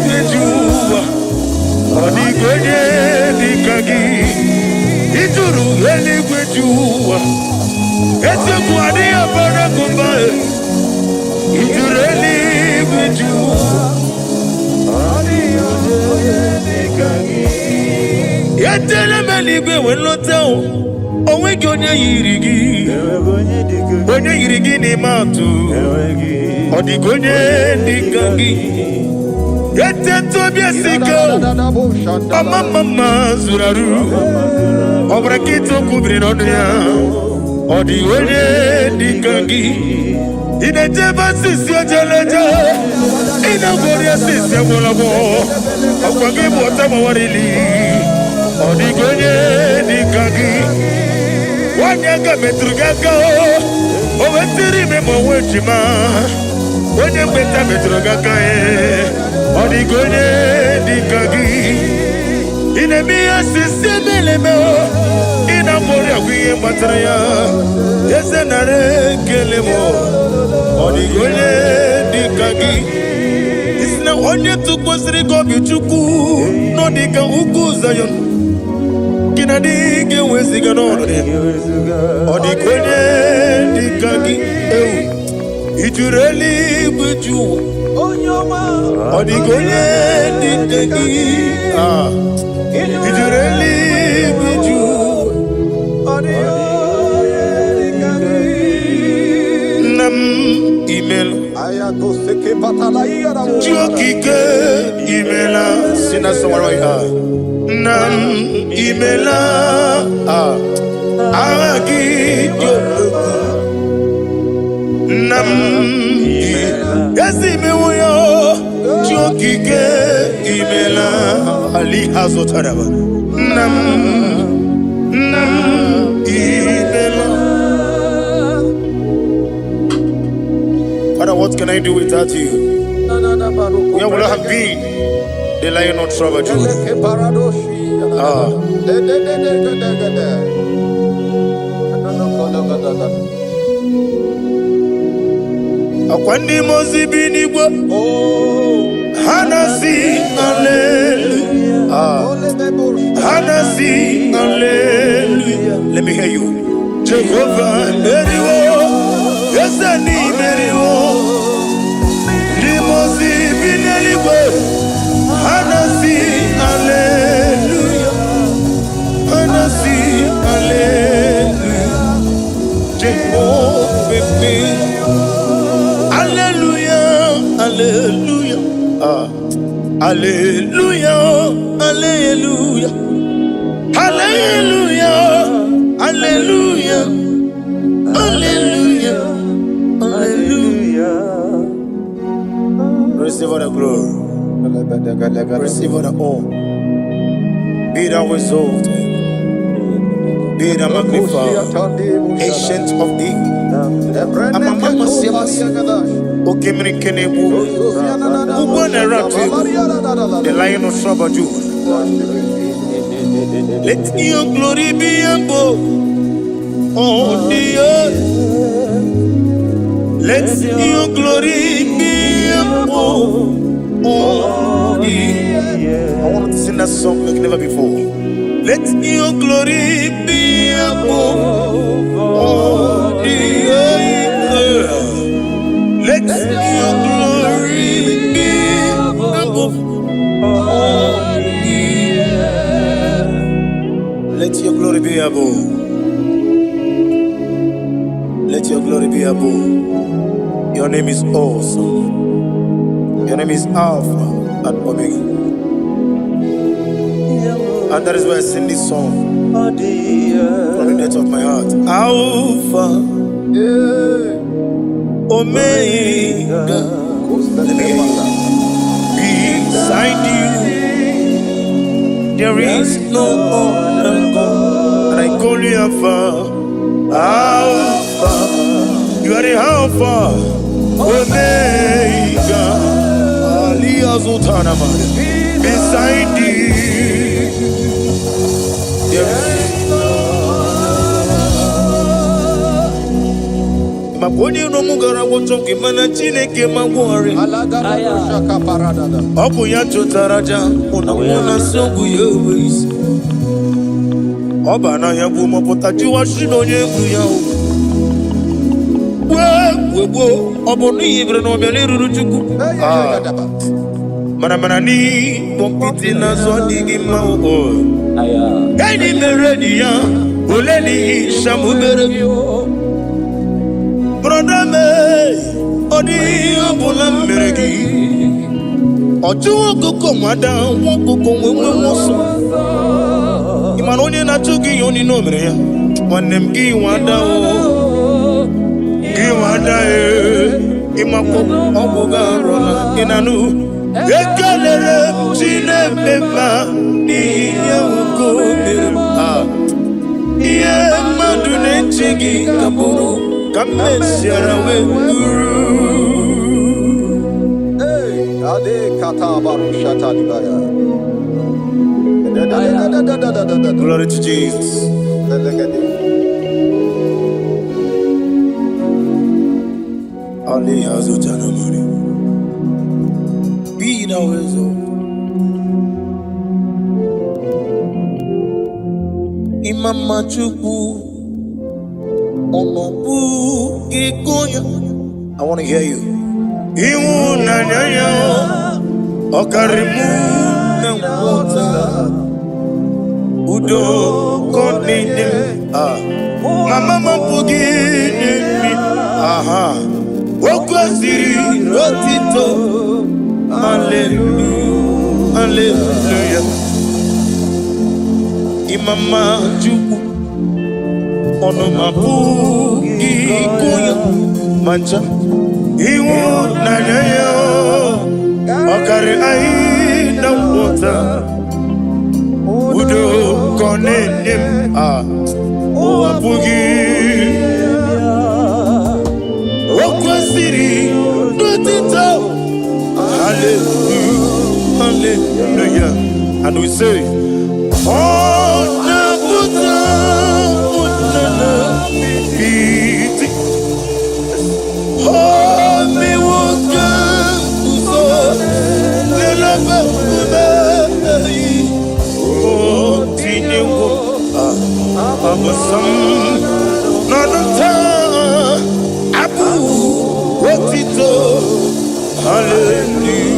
gwejuwa Odigonye nikagi Ijuru eluigwe ji ụwa eziokwu adịghị abara gụba ijuru eluigwe ji ụwa etele m eluigwe wee lọta onweghị onye yiri gị n'ime atụ ọ dịghị onye dị ka gị etete obi esike ọmamma zuru arụ ọ bụrụ ka ite okwu biri n'ọnụ ya ọ dịghị onye dị ka gị ị na-eje ebe asịsị ojeleje ị na-agwọrị asịsị agwọrọgwọ ọkwa gị bụ ọta mawarili ọ dịghị onye dị ka gị nwanyị aka metụrụ gị aka o wetiri ime ma onwe ejima onye mgbeta metụrụ gị aka ọ dịghị onye dị ka gị ị na-eme ihe asịsị emeleme ị na-agwọrị agwụ ihe gbatara ya eze nara ekele m ọ dịghị onye dị ka gị isi na onye tụkwasịrị gị obi Chukwu nọ dịka ugwu Zayọn gị na dị ga-eweziga n'ọnọdụ ya ọ dịghị onye dị ka gị ijuru eluigwe ji ụwa ọ dịghị onye dị ka gị ijuru eluigwe ji ụwa nna m imela ji okike imela si na sọmara ya nna m imela agha gị dị okpukpe nna m ezi imewo ya ji okike imela ali ha zụtara nna m imela. Father, what can I do without you? Where would I have been? The Lion of Trouble. Akwandi mozi binigwa Hanasi hallelujah Hanasi hallelujah. Let me hear you. Jehovah Meriwo Yesani Meriwo Limozi binigwa Hanasi hallelujah Hanasi hallelujah Jehovah Meriwo Hallelujah, hallelujah, hallelujah, hallelujah, hallelujah, hallelujah, hallelujah, hallelujah. Receive all the glory, receive all the honor. Be thou exalted, be thou magnified, ancient of days. The Lion of Trouble. Let your glory be above on the earth. Let your glory be above on the earth. I want to sing that song like never before. Let your glory be above on the earth. Let your glory be above all the earth. Let your glory be above. Let your glory be above. Your name is awesome. Your name is Alpha and Omega. And that is why I sing this song from the depth of my heart. Alpha, Omega. Let me hear you. Beside you, there is no other God. And I call you Alpha. Alpha. You are the Alpha, Omega. Beside you, there is Maponi no mugara wotoke mana chineke magwori Obu ya chotaraja una sogu yewis Oba na ya bu mopota jiwa shino nye ya. Wo obonu yibre no bele ruru chuku. Mana ni pompiti na so digi ma o. Kani meredi ya oleni shamu bere. Brother me odi obula meregi. Ojo koko mada won koko wewe so. Imanonye na chugi yoni no mere ya. Wanem gi wada o. Gi wada imako obuga rola inanu. Ekelele chinemema ni yauko mirma. Iye madune chigi kaburu kamesiara wenduru. Ade kata barushata libaya. Glory to Jesus. Ali hazutana mari. Be thou exalted. Imama chukwu onobu ikonya. I want to hear you. Iwu nanyanya okarimu menkwota udo konine mama mapugi nimi aha okwasiri rotito hallelujah hallelujah imama chukwu onomapugi ikonya mancha iwu nanyanya okari aina wota udo konenim owapugi okwasiri notito hallelujah hallelujah and we say oh nabuta unana biti oh me woka uzo lelaba oh tinewo abasam nanata abu wotito hallelujah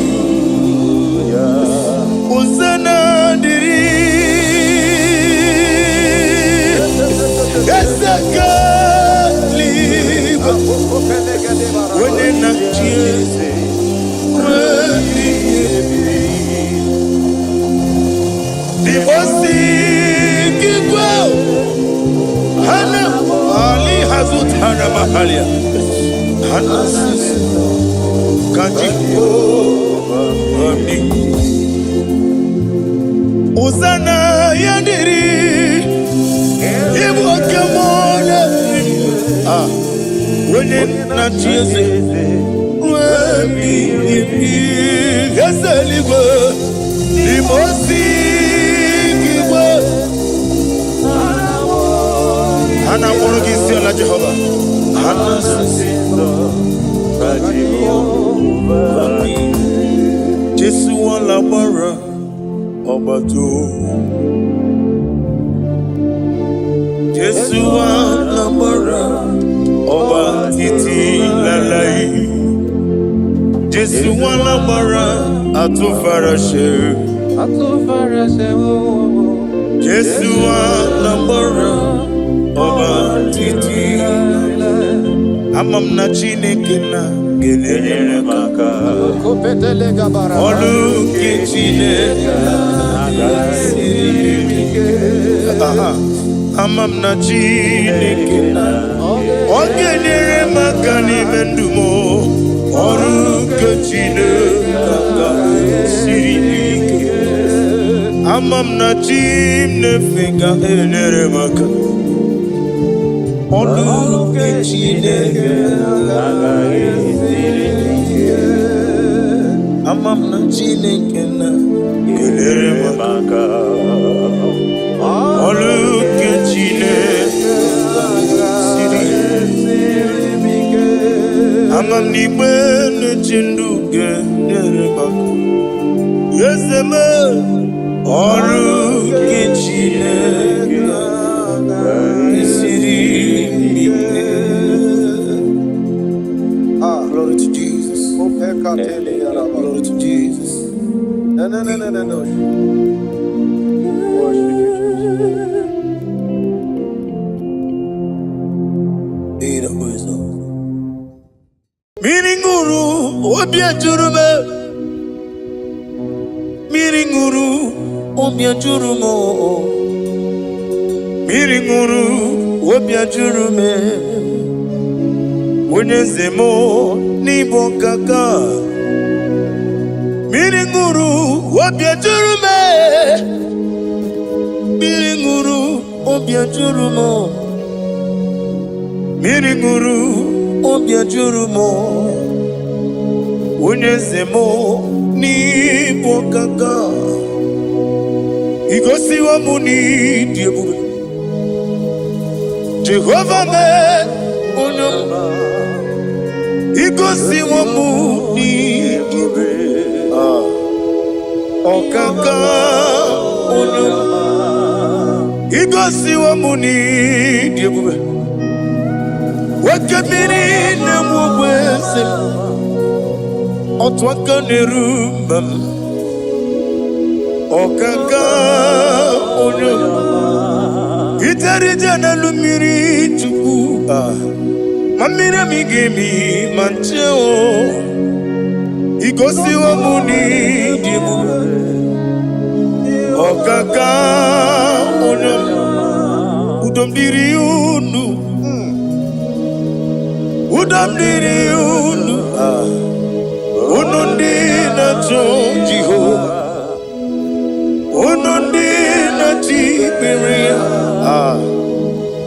uzana diri esaka liba wenena chiese Dibosi kikwa Hana Ali hazut hana mahalia Hana sisi Kajiko Mami Uzana yadiri Ibu kemona Wene na chiese Wemi Gasaligwe Dibosi Hana morogisi ala Jehovah. Hana sisindo Jehovah. Jesu alabara obato. Jesu alabara obatiti lalai. Jesu alabara atufarashe. Jesu alabara Oba titi amam na Chineke na gelele maka olu ke Chineke amam na Chineke na ogelele maka ni mendumo olu ke Chineke sirike amam na Chineke na gelele maka Olu ke Chineke amam na Chineke na gelere maka olu ke Chineke amam ni bene chindu gelere maka yeseme Oru Kinchinega Isiri. Glory to Jesus. Glory to Jesus. No. Worship you, Jesus. Miringuru obiajurume. Miringuru obiajurumo. Miringuru obiajurume. Unyezemo nibo kaka. Miringuru obiajurume. Miringuru obiajurumo. Miringuru obiajurumo. Unyezemo nibo kaka. Igosi wa muni diebube. Jehovah me unyoma. Igosi wa muni diebube. Okaka unyoma. Igosi wa muni diebube. Wakabiri na mubwese. Otwaka nerumam. Okaka unyoma. Itarija na lumiri tuku. Mamira migemi mancheo. Igosi wa muni dibu. Okaka unyoma. Udomdiri unu. Udomdiri unu. Unundi na Jehovah. Unundi na Tiberia.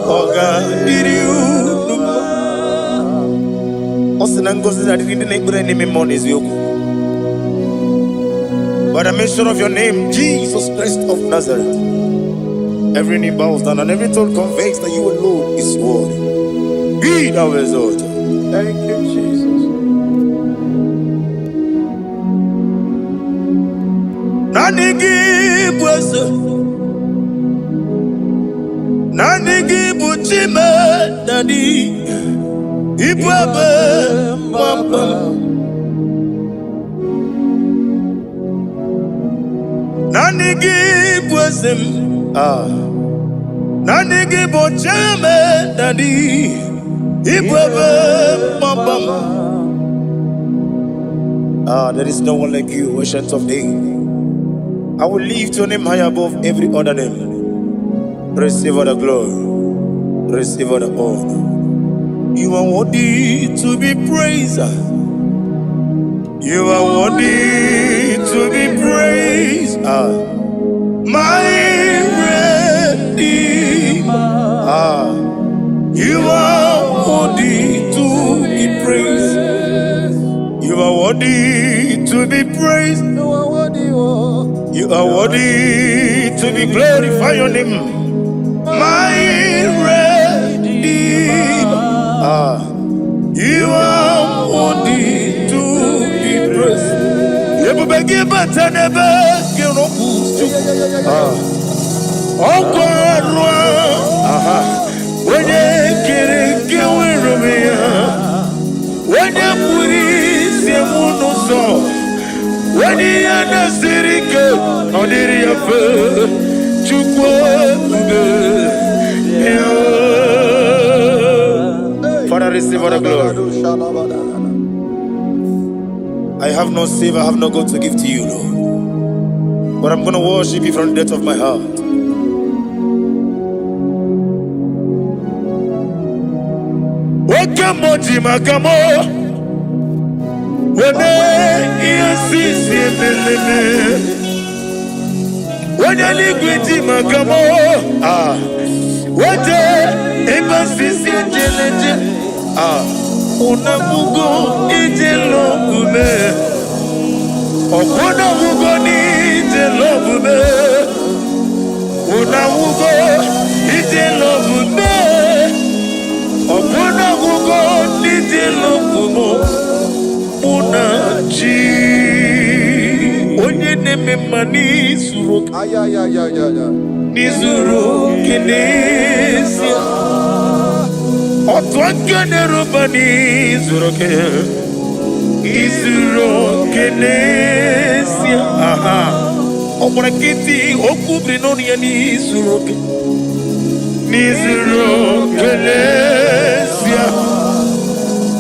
Oga diri unu. Osinangozi na diri nebure ni memonies yoku. By the mention of your name, Jesus Christ of Nazareth, every knee bows down and every tongue confesses that you alone is worthy. Be thou exalted. Thank you, Jesus. Nanigi bwese, nanigi buchime nani, ibwebe mwamba. Nanigi bwese, nanigi buchime nani, ibwebe mwamba. There is no one like you, ancient of days. I will lift your name high above every other name. Receive all the glory. Receive all the honor. You are worthy to be praised. You are worthy to be praised. My Redeemer. You are worthy to be praised. You are worthy to be praised. You are worthy to be glorified your name. My Redeemer. You are worthy to be praised. Father, receive all the glory. I have no save, I have no God to give to you, Lord. But I'm going to worship you from the depth of my heart. Unamugo ijelobume, Okonamugo ijelobume, Unamugo ijelobume, Okonamugo ijelobume, Unachi onye neme mani zuru. Ay, ay, ay, ay, ay, ay. Nizuru kinesia. Otwakane rubani zuru ke. Nizuru kinesia. Aha. Omurakiti okubri noni ya nizuru ke. Nizuru kinesia.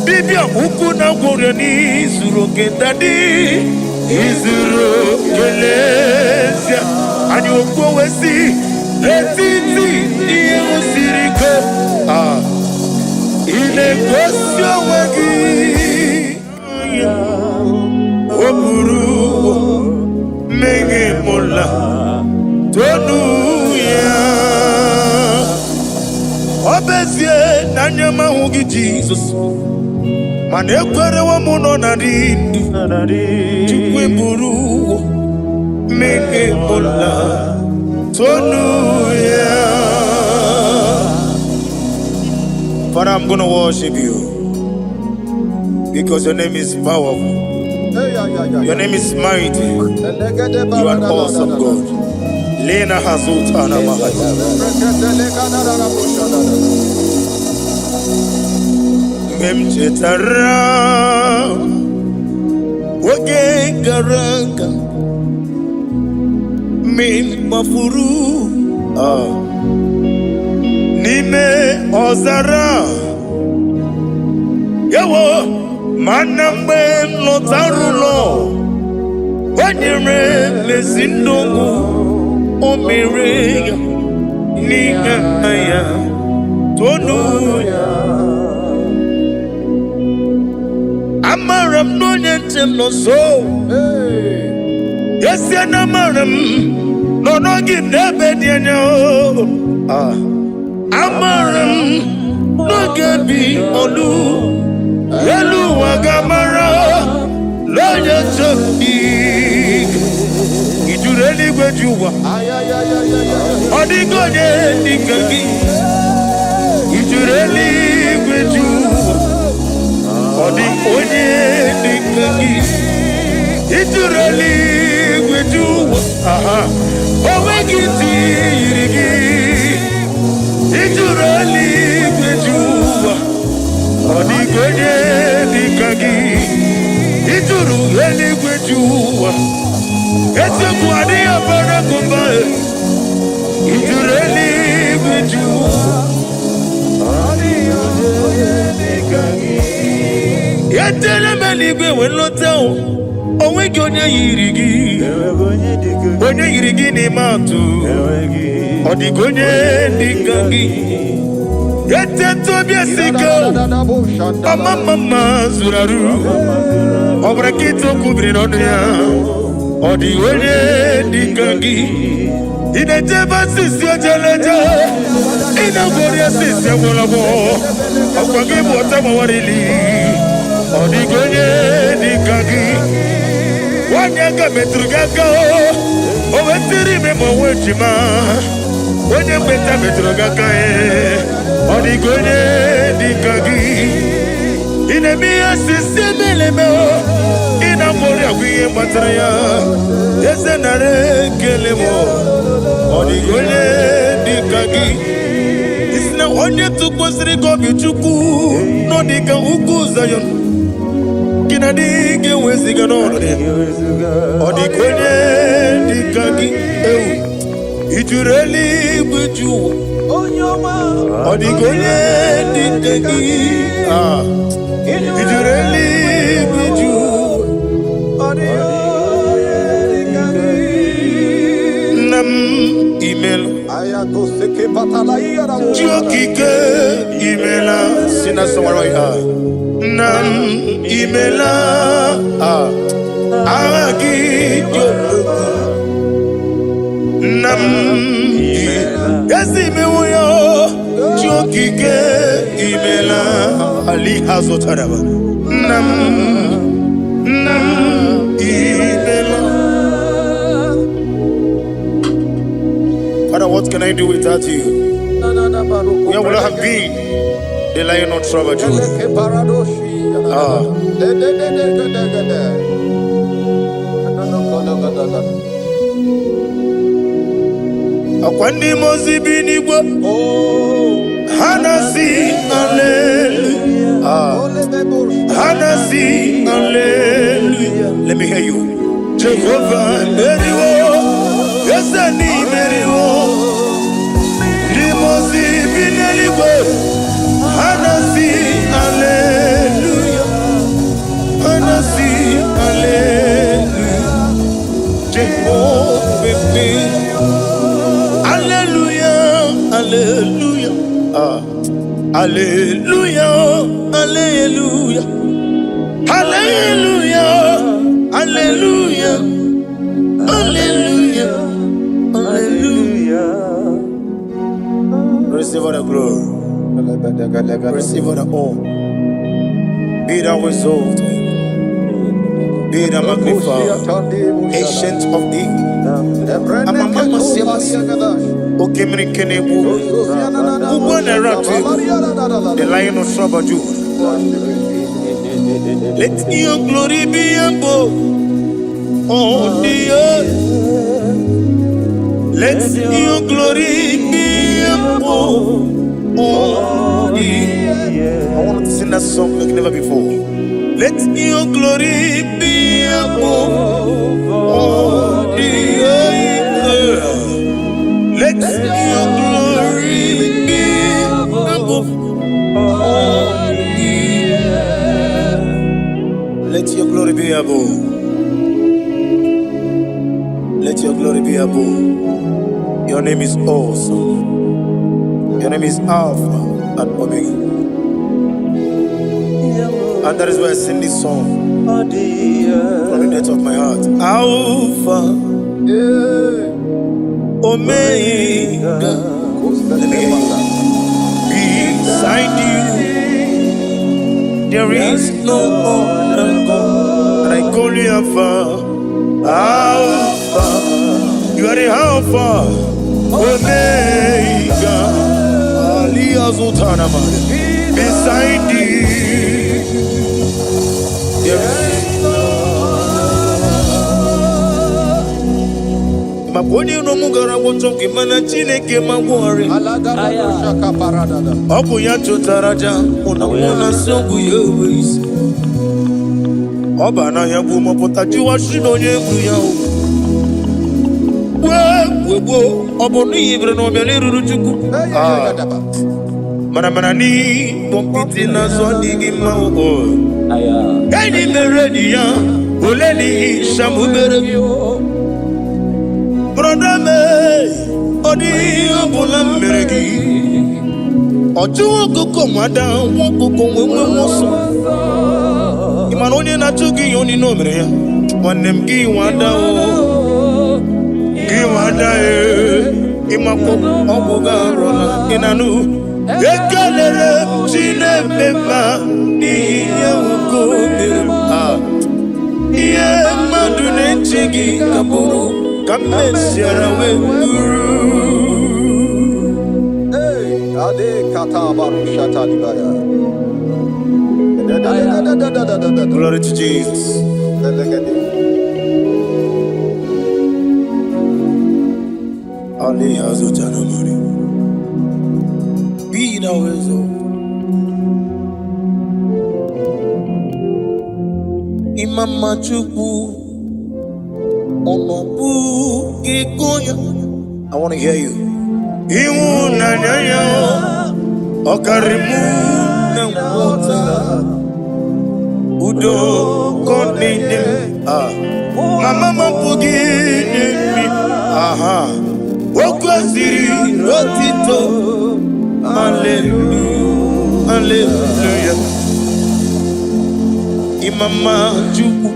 Bibia huku na gwore nizuru ke dadi. Nizuru kinesia. Ani okwo wesi. Letiti iye usiriko inegosyo wagi Oburu menge mola tonu ya Obezie nanyama hugi Jesus Manekwere wa muno narindi Chukwe buru menge mola Father, I'm going to worship you because your name is powerful. Your name is mighty. You are awesome, God. Lena Hazutana Mahaya. Memchetara Wage Garanga Mim Mafuru Nime Ozara Yawo Manambe Lotarulo Wanyere Lezindongu Omire Nigaya Tonuya Amaram no Yentem no so Yes, Yanamaram no no give never dinyo Amaram no get be olu Elu wagamara Lo yechobi Ijureli gwejuwa Odigonye nikagi Ijureli gwejuwa Odigonye nikagi Ijureli gwejuwa Owegiti yirigi Ijureli gwejuwa Odigonye nikagi Ijureli gwejuwa Ezeku adiya barakumba Ijureli gwejuwa Odigonye nikagi Yetele meligwe wenlotao Owegi onye yirigi Onye yirigi ni matu Odigonye nikagi Yete tobia siko Mama zuraru Obrakito kubri nodia Odigonye nikagi Inejeba sisi ojeleje Inagoria sisi wolago Okwagibu otama warili Odigonye nikagi Wanyanga metrugaka Owetiri memo wechima Wenye mbeta metrugaka Odigonye nikagi Inemia siseme meo Inamori akwiye matraya Yese nare kelemo Odigonye nikagi Isina onye tukwasiri gobi chuku Nodika uku zayon Kinadige weziga nore Odigonye nikagi Ijureli gwejuwa Odigonye nikagi Ijureli gwejuwa Nam email Jokike imela Sina sawarwaya Nam imela Agi joku Nam Yasi mewoyo Jokike imela Ali hazotaraba Nam imela Father, what can I do without you? Where would I have been? The lion not trouble you. Akwandi mozi binigwa. Hanasi hallelujah. Hanasi hallelujah. Let me hear you. Jehovah meriwo. Yesani meriwo. Limozi binigwa. Hanasi hallelujah. Hanasi hallelujah. Jehovah meriwo. Hallelujah, hallelujah, hallelujah, hallelujah, hallelujah, hallelujah, hallelujah, hallelujah. Receive all the glory, receive all the honor. Be thou exalted, be thou magnified, ancient of days. I'm a mama okay, me kenebu. The Lion of Sabaju. Let your glory be above on the earth. Let your glory be above on the earth. I want to sing that song like never before. Let your glory be above on the earth. Let your glory be above all the earth. Let your glory be above. Let your glory be above. Your name is awesome. Your name is Alpha and Omega. And that is why I sing this song from the depth of my heart. Alpha. Omega, beside you, there is no other God. And I call you Alpha, Alpha. You are the Alpha, Omega, Aliyah. Beside you, there is Maboni no mugara wotoke mana chineke magwori. Obu ya chotaraja una songu yewis. Oba na ya bu mopota jiwa shino yegu ya. Webo obo ni ibre no mele ruru chuku. Mana ni pompiti na so digi ma o. Kani meredi ya oleni shamu berebio. Brother me, odi abula meregi. Oju koko mada, koko wewe moso. Imanonye na chuki yoni no mreya. Wanem gi wanda o, gi wanda imako obuga rona inanu. Ekalele chine beba niya uko beba. Iye madune chigi kaburu. Come Sierra Hey, Ade Kata Barushata Libaya. Glory to Jesus. Ali Azutana Mari. Be thou exalted. Imam Machuku. I want to hear you. Udo Mama aha. Rotito. Hallelujah. Hallelujah. Imama Juku.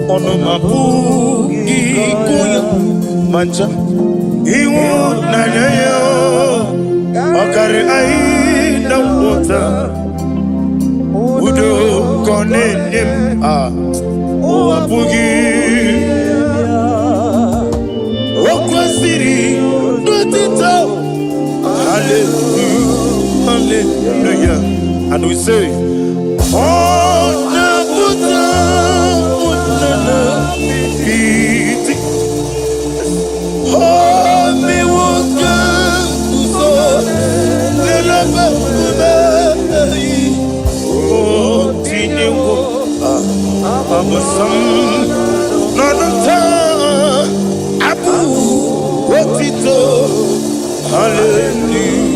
Ono mabugi kuya mancha iwu nanyayo okari aina wota udo konenim mabugi okwasiri nutito. Hallelujah, hallelujah. And we say oh, Wasam Nanata Abu Watito Hallelujah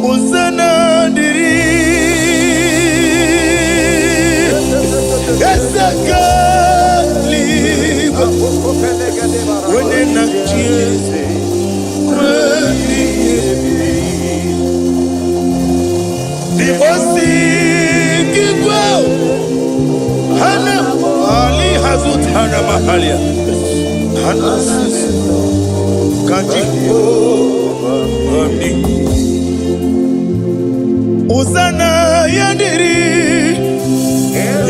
Uzana Diri Esakali When in a cheese The Bossy Igbo Hana Ali Hazut Hana Mahalia Hana Kanji Uzana Yadiri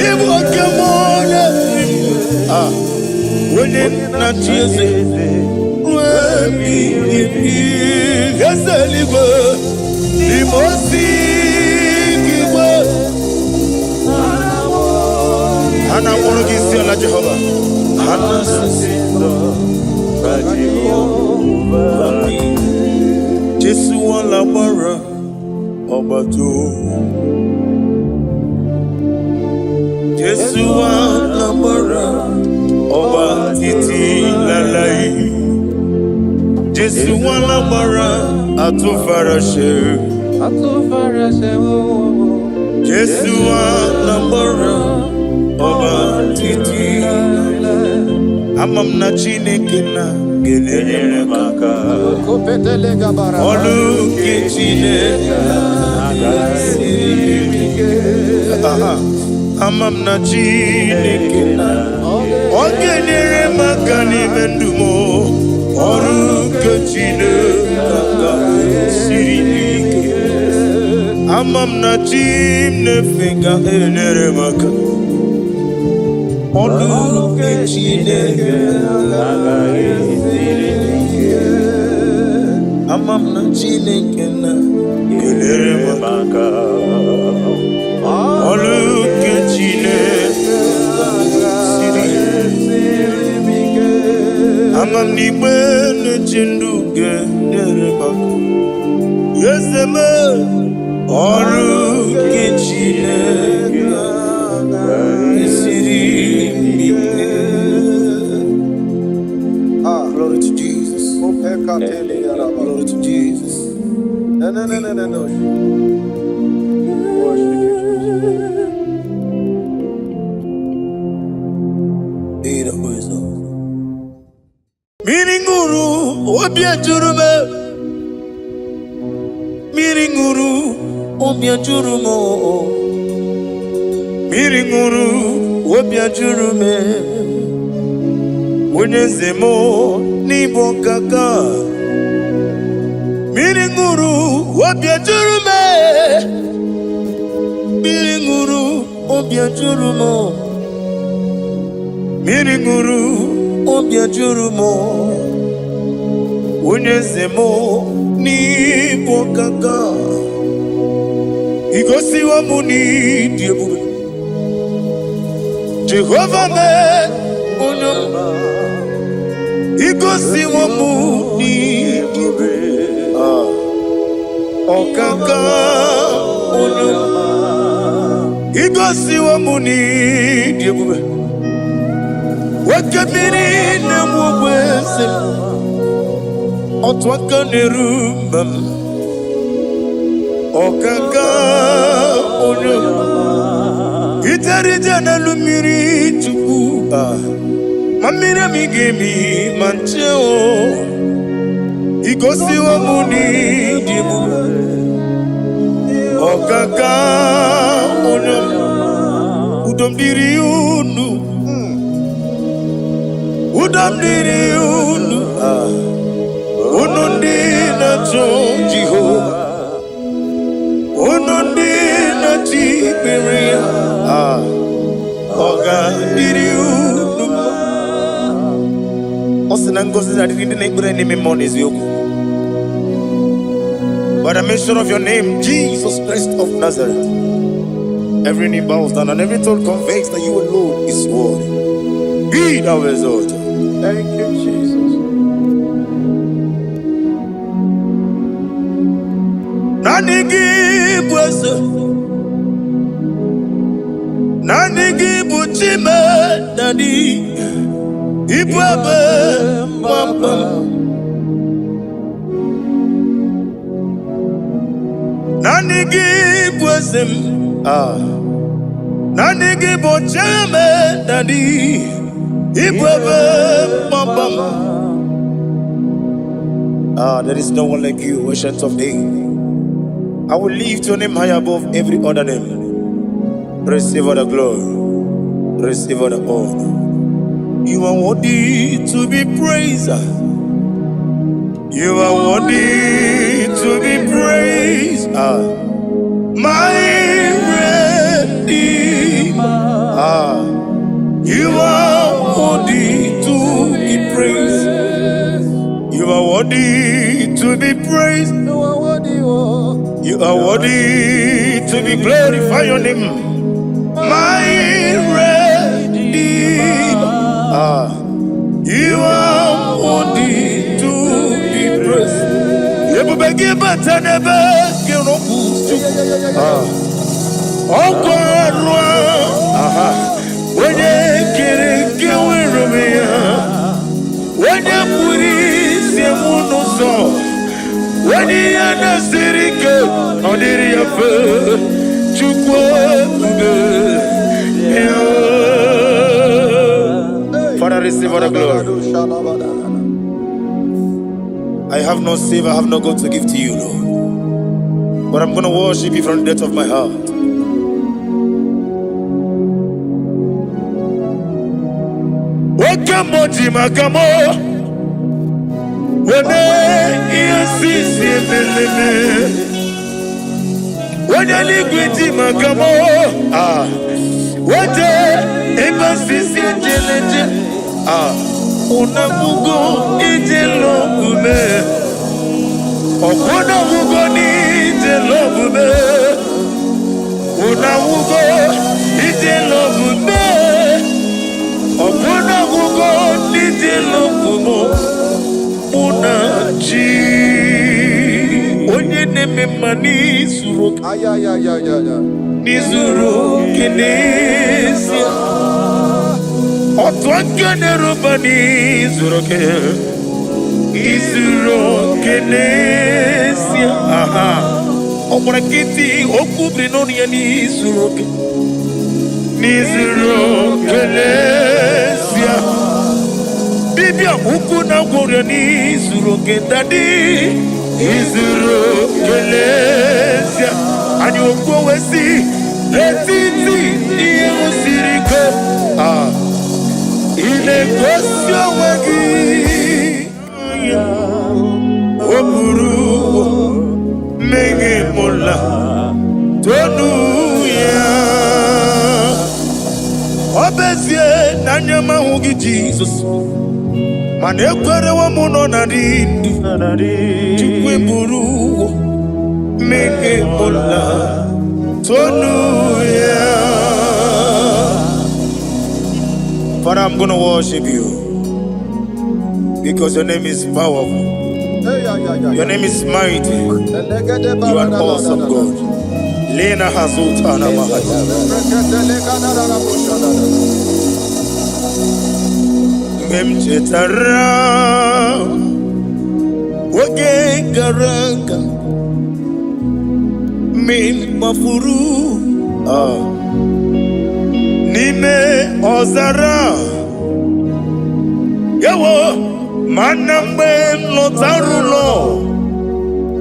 Ibu Kamona When in a cheese Gasaligo The Bossy Hana Morogisi la Jehovah. Hana Sindo la Jehovah. Jesu la bara Obato. Jesu la bara Obatiti la lai. Jesu la bara Atufarashe. Jesu la bara Oba titi Amam na Chineke na gelele maka Olu ke Chineke Amam na Chineke na Ogelele maka ni mendumo Olu ke Chineke Amam na Chineke gelele maka Olu ke Chineke Amam na Chineke na gelere maka Olu ke Chineke Amam ni bene chindu gelere maka Yeseme Olu ke Chineke Glory to Jesus. Glory to Jesus. No. Worship you, Jesus. Miringuru, obia jurume. Miringuru, obia jurumo. Miringuru, obia jurume. Unyezemo nibo kaka. Miringuru, obia jurume. Miringuru, obia jurumo. Miringuru, obia jurumo. Unyezemo nibo kaka. Igosi wa muni diebube. Jehovah me unyoma. Igosi wa muni diebube. Okaka unyoma. Igosi wa muni diebube. Wakabiri na mwese. Otwaka nerumbam. Okaka unyoma. Itarija na lumiri tuku. Mamira migemi mancheo. Igosi wa muni dibu. Okaka unyoma. Udom diri unu. Udom diri unu. Unundi na Jehovah. Unundi na Tiberia. Oga diri unu. Osinangozi na diri na ibure ni memonies yoku. By the mention of your name, Jesus Christ of Nazareth, every knee bows down and every tongue confesses that you alone is worthy. Be thou exalted. Thank you, Jesus. Nanigi bwese Nani gibu chime nani ibwebe mwamba. Nani gibu ezem nani gibu chime nani ibwebe mwamba. There is no one like you, ancient of days. I will lift your name high above every other name. Receive all the glory, receive all the honor. You are worthy to be praised. You are worthy to be praised. My Redeemer. You are worthy to be praised. You are worthy to be praised. You are worthy to be glorified. Your name. My Redeemer, you are worthy to be praised. You beg but never get no good. Oh God, when you get away from me, when you put it, you no so. When you are the city girl, on the river. Father, receive all the glory. I have no save, I have no God to give to you, Lord. But I'm going to worship you from the depth of my heart. When you liquid makamo, what day, emphasis in Unamugo, Ijelo, Okonamugo, Ijelo, Unamugo, Ijelo, Okonamugo, Ijelo, Unachi. Onye neme mani suru nizuru kinesia otwangane rubani zuru ke izuru kinesia omrakiti okubri no ni nizuru ke nizuru kinesia bibia ukuna gori nizuru ke dadi Izuru Kelesia and you go and see Letiti Siriko in a question wagi Oburu Mege Mola Tonuya Obesie Nanyama Hugi Jesus Manekwere wa muno narindi Chukwe buru Mege mola Tonuya. Father, I'm going to worship you because your name is powerful. Your name is mighty. You are awesome God. Lena Hazutana Mahaya. Memchetara Wage Garanga Min Mafuru Nime Ozara Yawo Manambe Lotarulo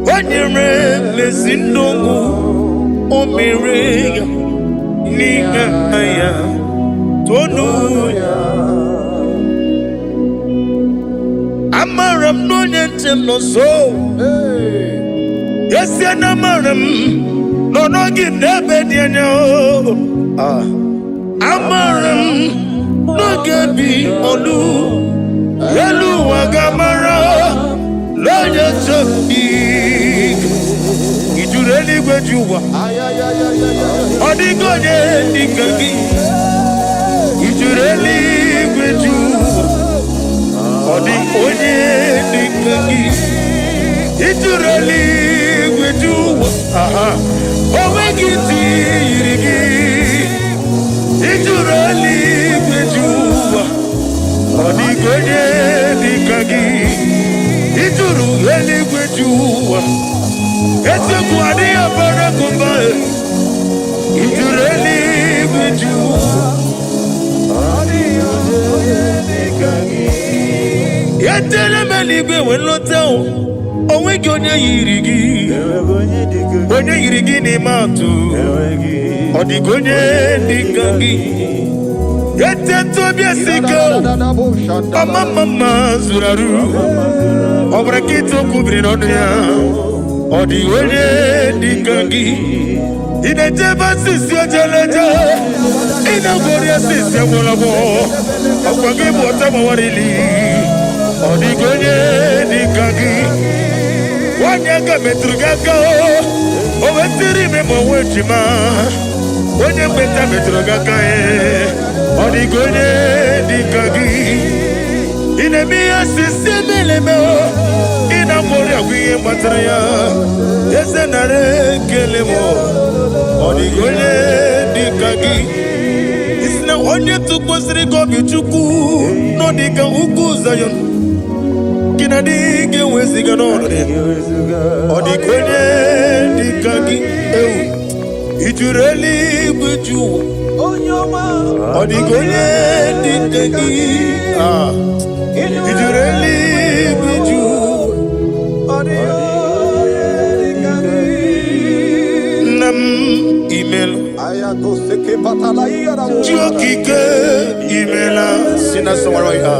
Wanyere Lesindongu Omere Nigaya Tonuya Amaram no yentem no so. Yes, and Amaram no no give never no. Amaram no get be olu. Elu wagamara lo yetembi. Ijureli gwejuwa. Odigoye dikagi. Ijureli gwejuwa. Odi oye dikagi. Ijureli gwejuwa. Owegiti irigi. Really with you. It's a good idea for a goodbye. It's really with you. Yet tell them I live when not down. Oh, we go near Yirigi. When you're Yirigi, Matu. Or the Gonya, the Gangi. Yet to be a sicker. Mama Zuraru. Over a kid to Kubrin on the or the Gonya, the Gangi. In a Java sister, in a Goria sister, one of all. I forgive what I'm already. Or the Gonya, the Gangi. One yaga metrugaka. Oh, what's the remember what you man? When you better metrugaka. Or the Gonya, the Gangi. In a mere system, in a Moria, we in Matria. Yes, and I Kelemo. Or the Gonya, the Gangi. It's now only to consider Gobichuku, no Nika Uku Zion. Kinadi, where's the gun on it? Or the Gonya, the Gangi. It really with you. Or the Gonya, the Gangi. It really with you. Nam email. Jokike emaila. Sina Sawaraya.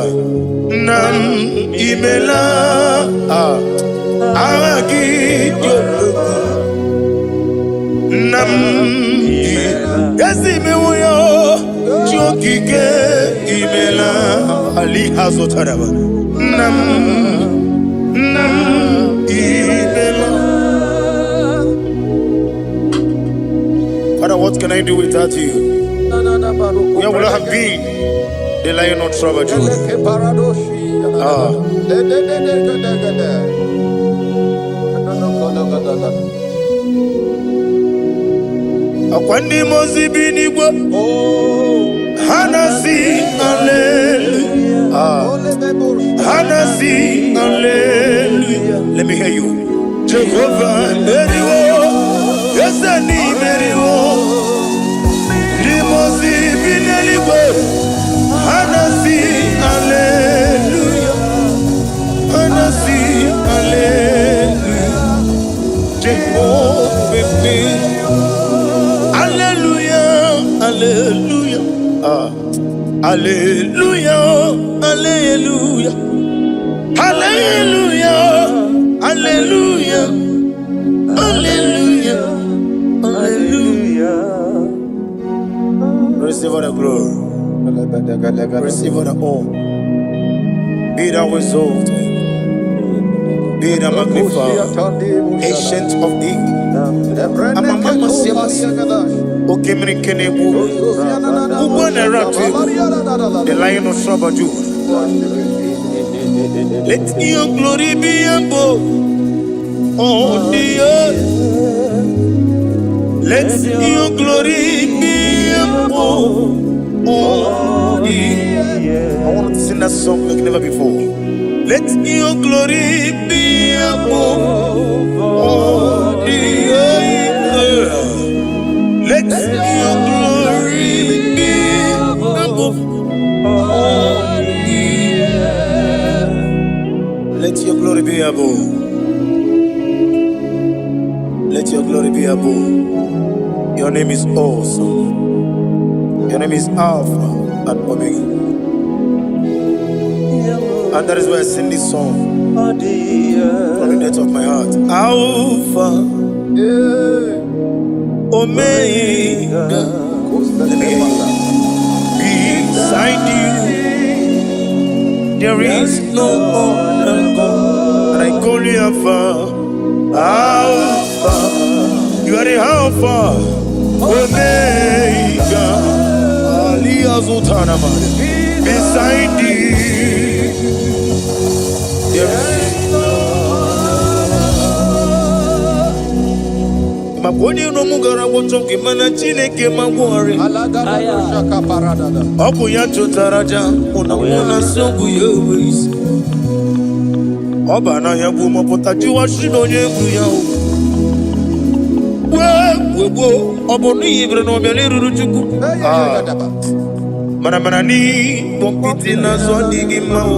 Nam emaila. Agi Nam Yasi mewoyo Jokike emaila. Ali Hazotaraba. Nam emaila. Father, what can I do without you? Where would I have been? The Lion of Trouble, Akwandi mozi binigwa Hanasi hallelujah. Hanasi hallelujah. Let me hear you. Jehovah Meriwo. Yes, I need Meriwo. Limozi binigwa Hanasi hallelujah. Hanasi hallelujah. Jehovah Hallelujah, hallelujah, hallelujah, hallelujah, hallelujah, hallelujah, hallelujah, hallelujah. Receive all the glory, receive all the honor. Be thou exalted, be thou magnified, ancient of days. I'm a mama okay, the Lion of Trouble. Let your glory be above on the earth. Let your glory be above on the earth. I want to sing that song like never before. Let your glory be above on the earth. Let your glory be above all the earth. Let your glory be above. Let your glory be above. Your name is awesome. Your name is Alpha and Omega. And that is why I sing this song from the depth of my heart. Alpha. Omega, let me hear you. Beside you, there is no other God. And I call you Alpha, Alpha. You are the Alpha, Omega. Beside you, there is no Maboni no mugara wotoke mana chineke magwore. Obu ya chotaraja una songu yewis. Oba na ya bu mopota jiwa shino nye kuya. We obonu ibre no bele ruru chuku. Mana ni pompiti na so digi ma o.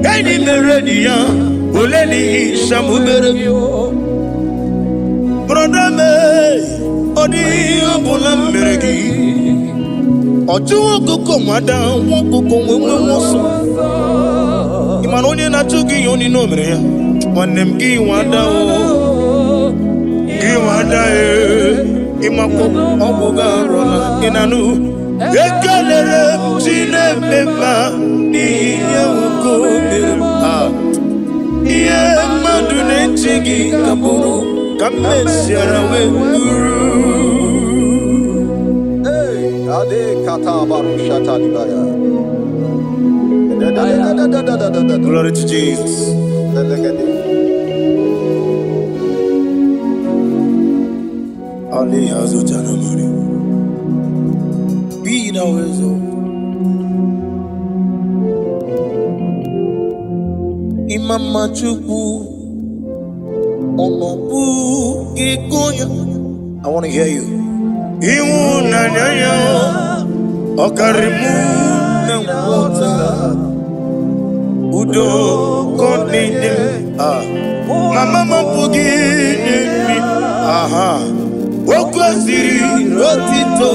Kani meredi ya, oleni shamu meredi. Brother me, odi obula meredi. Oju koko mada, koko wemoso. Imanonye na chugi yoni no mere ya. Wanem gi wada o. Gi wada e. Imako obuga rola inanu. Ekalere chine mema niye ukobira. Iye madune chigi kaburu kamesiara wekuru. Hey, ade kata barushata libaya. Glory to Jesus. Ali hazutana mari. Be thou exalted. Imama chukwu onobu gikoya. I want to hear you. Iwu na nyanya okarimu na mwota udo konine. Mama mapugi nimi. Aha. Okwaziri rotito.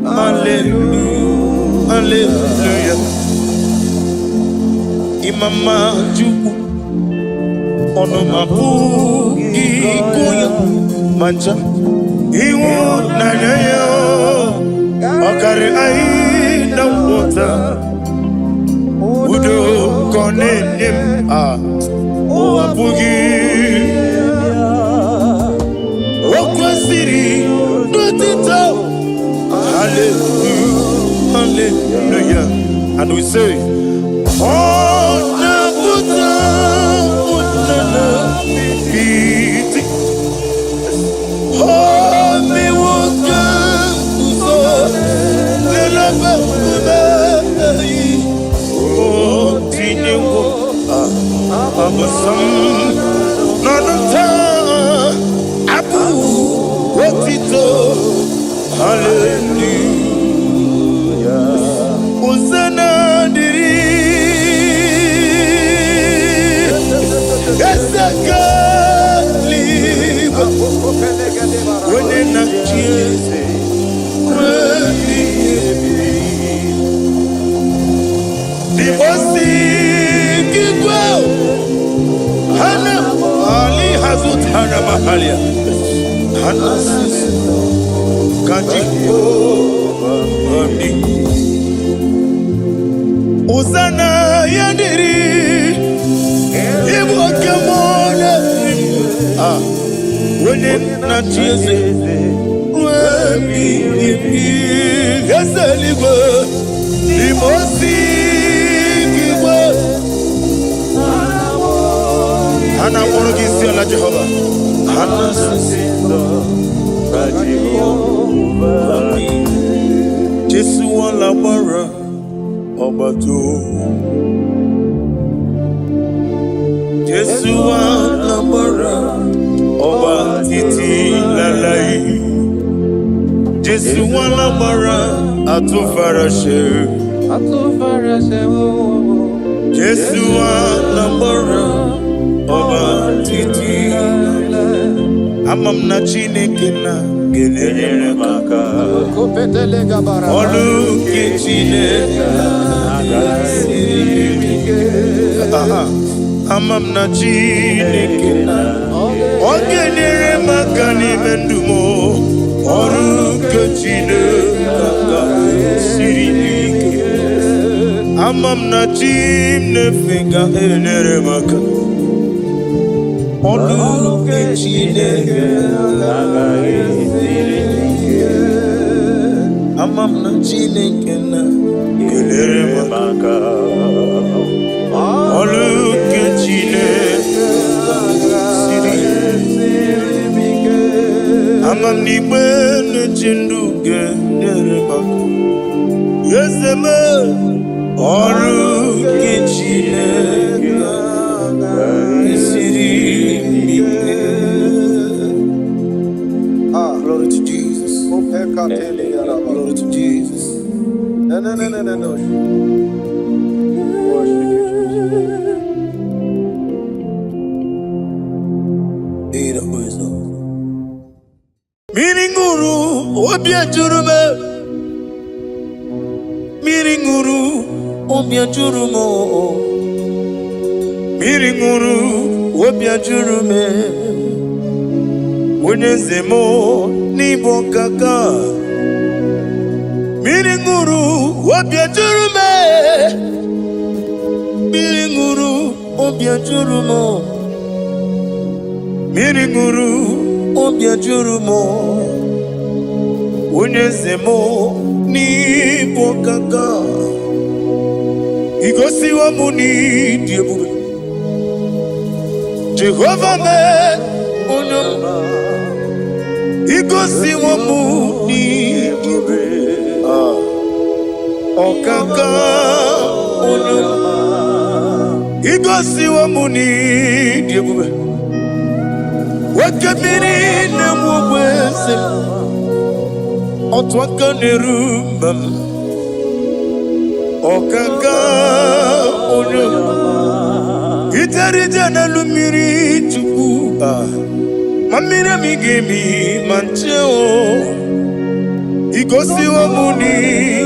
Hallelujah, hallelujah. Imama juku ono mabu ikuya manja iwu nanaya okari ai na wota udo konenim owabugi okwasiri notito. Hallelujah, hallelujah. And we say, oh, Nabuta, oh, me woka, uso, lelaba, oh, tinyewo, abasam, nanata, abu, otito. Hallelujah. Hosanna diri. Esaka liba. When na chiese. The bossy kigwa. Hana Ali hazut hana mahalia. Hana sis. Kanji Omni Hosanna yandiri Ibo kemona Wene na chiese Wemi Eseligo Limosi Kibo Hana woro kisi ala Jehova Hana sisindo Jesu alabara obato. Jesu alabara oba titi lalai. Jesu alabara atufarashe. Jesu alabara oba titi lalai. Amam na Chineke na gelele maka. Olu ke Chineke amam na Chineke na ogelele maka ni mendumo. Olu ke Chineke sirike. Amam na Chineke gelele maka. Olu ke Chineke amam na Chineke na gelere maka. Olu ke Chineke amam ni bene chindu gelere maka. Yeseme olu ke Chineke Glory to Jesus. Glory to Jesus. No. Worship you, Jesus. Miringuru, obia jurume. Miringuru, obia jurumo. Miringuru, obia jurume. Unyezemo nibo kaka. Miringuru, obia jurume. Miringuru, obia jurumo. Miringuru, obia jurumo. Unyezemo nibo kaka. Igosi wa muni diebube. Jehovah me unyama. Igosi wa muni diebube. Okaka unyama. Igosi wa muni diebube. Wakabiri na mwese. Otwaka nerumbam. Okaka unyama. Itarija na lumiri chuku. Mamira migemi mancheo. Igosi wa muni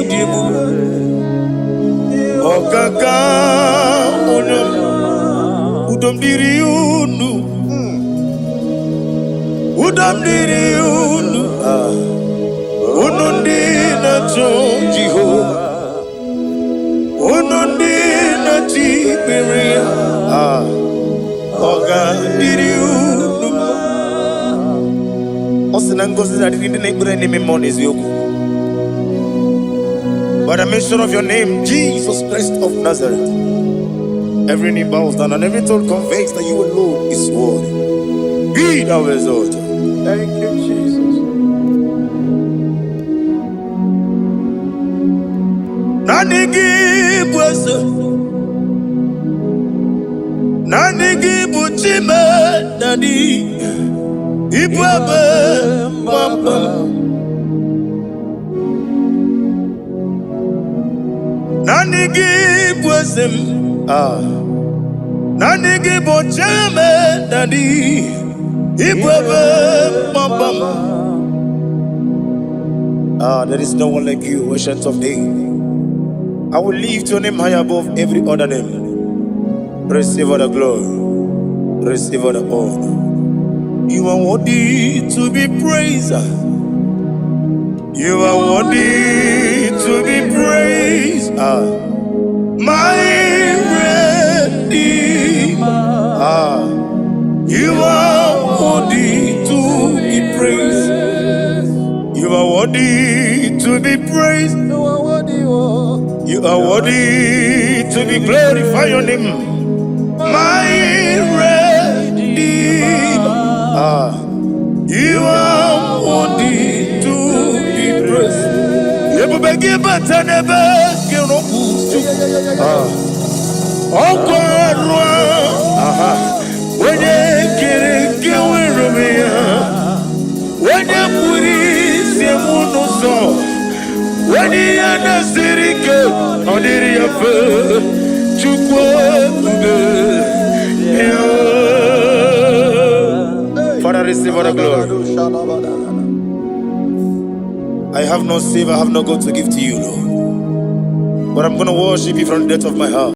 dibu. Okaka unyama. Udomdiri unu. Udomdiri unu. Unundi na chonjiho. Unundi na chiberia. Oga diri unu. Osinangosi na diri na ibure ni mimoni ziyoku. By the mention of your name, Jesus Christ of Nazareth, every knee bows down and every tongue confesses that you alone is worthy. Be thou exalted. Thank you, Jesus. Nanigi bwese, nanigi buchime nani, ibwebe mwamba. Nanigi bwese, nanigi buchime nani, ibwebe mwamba. There is no one like you, ancient of days. I will lift your name high above every other name. Receive all the glory. Receive all the honor. You are worthy to be praised. You are worthy to be praised. My Redeemer. You are worthy to be praised. You are worthy to be praised. You are worthy to be glorified your name. My Redeemer. You are worthy to be praised. You begi batanebe kirokutu. Okorwa. Wenye kireke wirumia. Wenye purisi munuso. Wenye anasirike. Odiri yafe. Chukwe ube. Father, receive all the glory. I have no save, I have no God to give to you, Lord. But I'm going to worship you from the depth of my heart.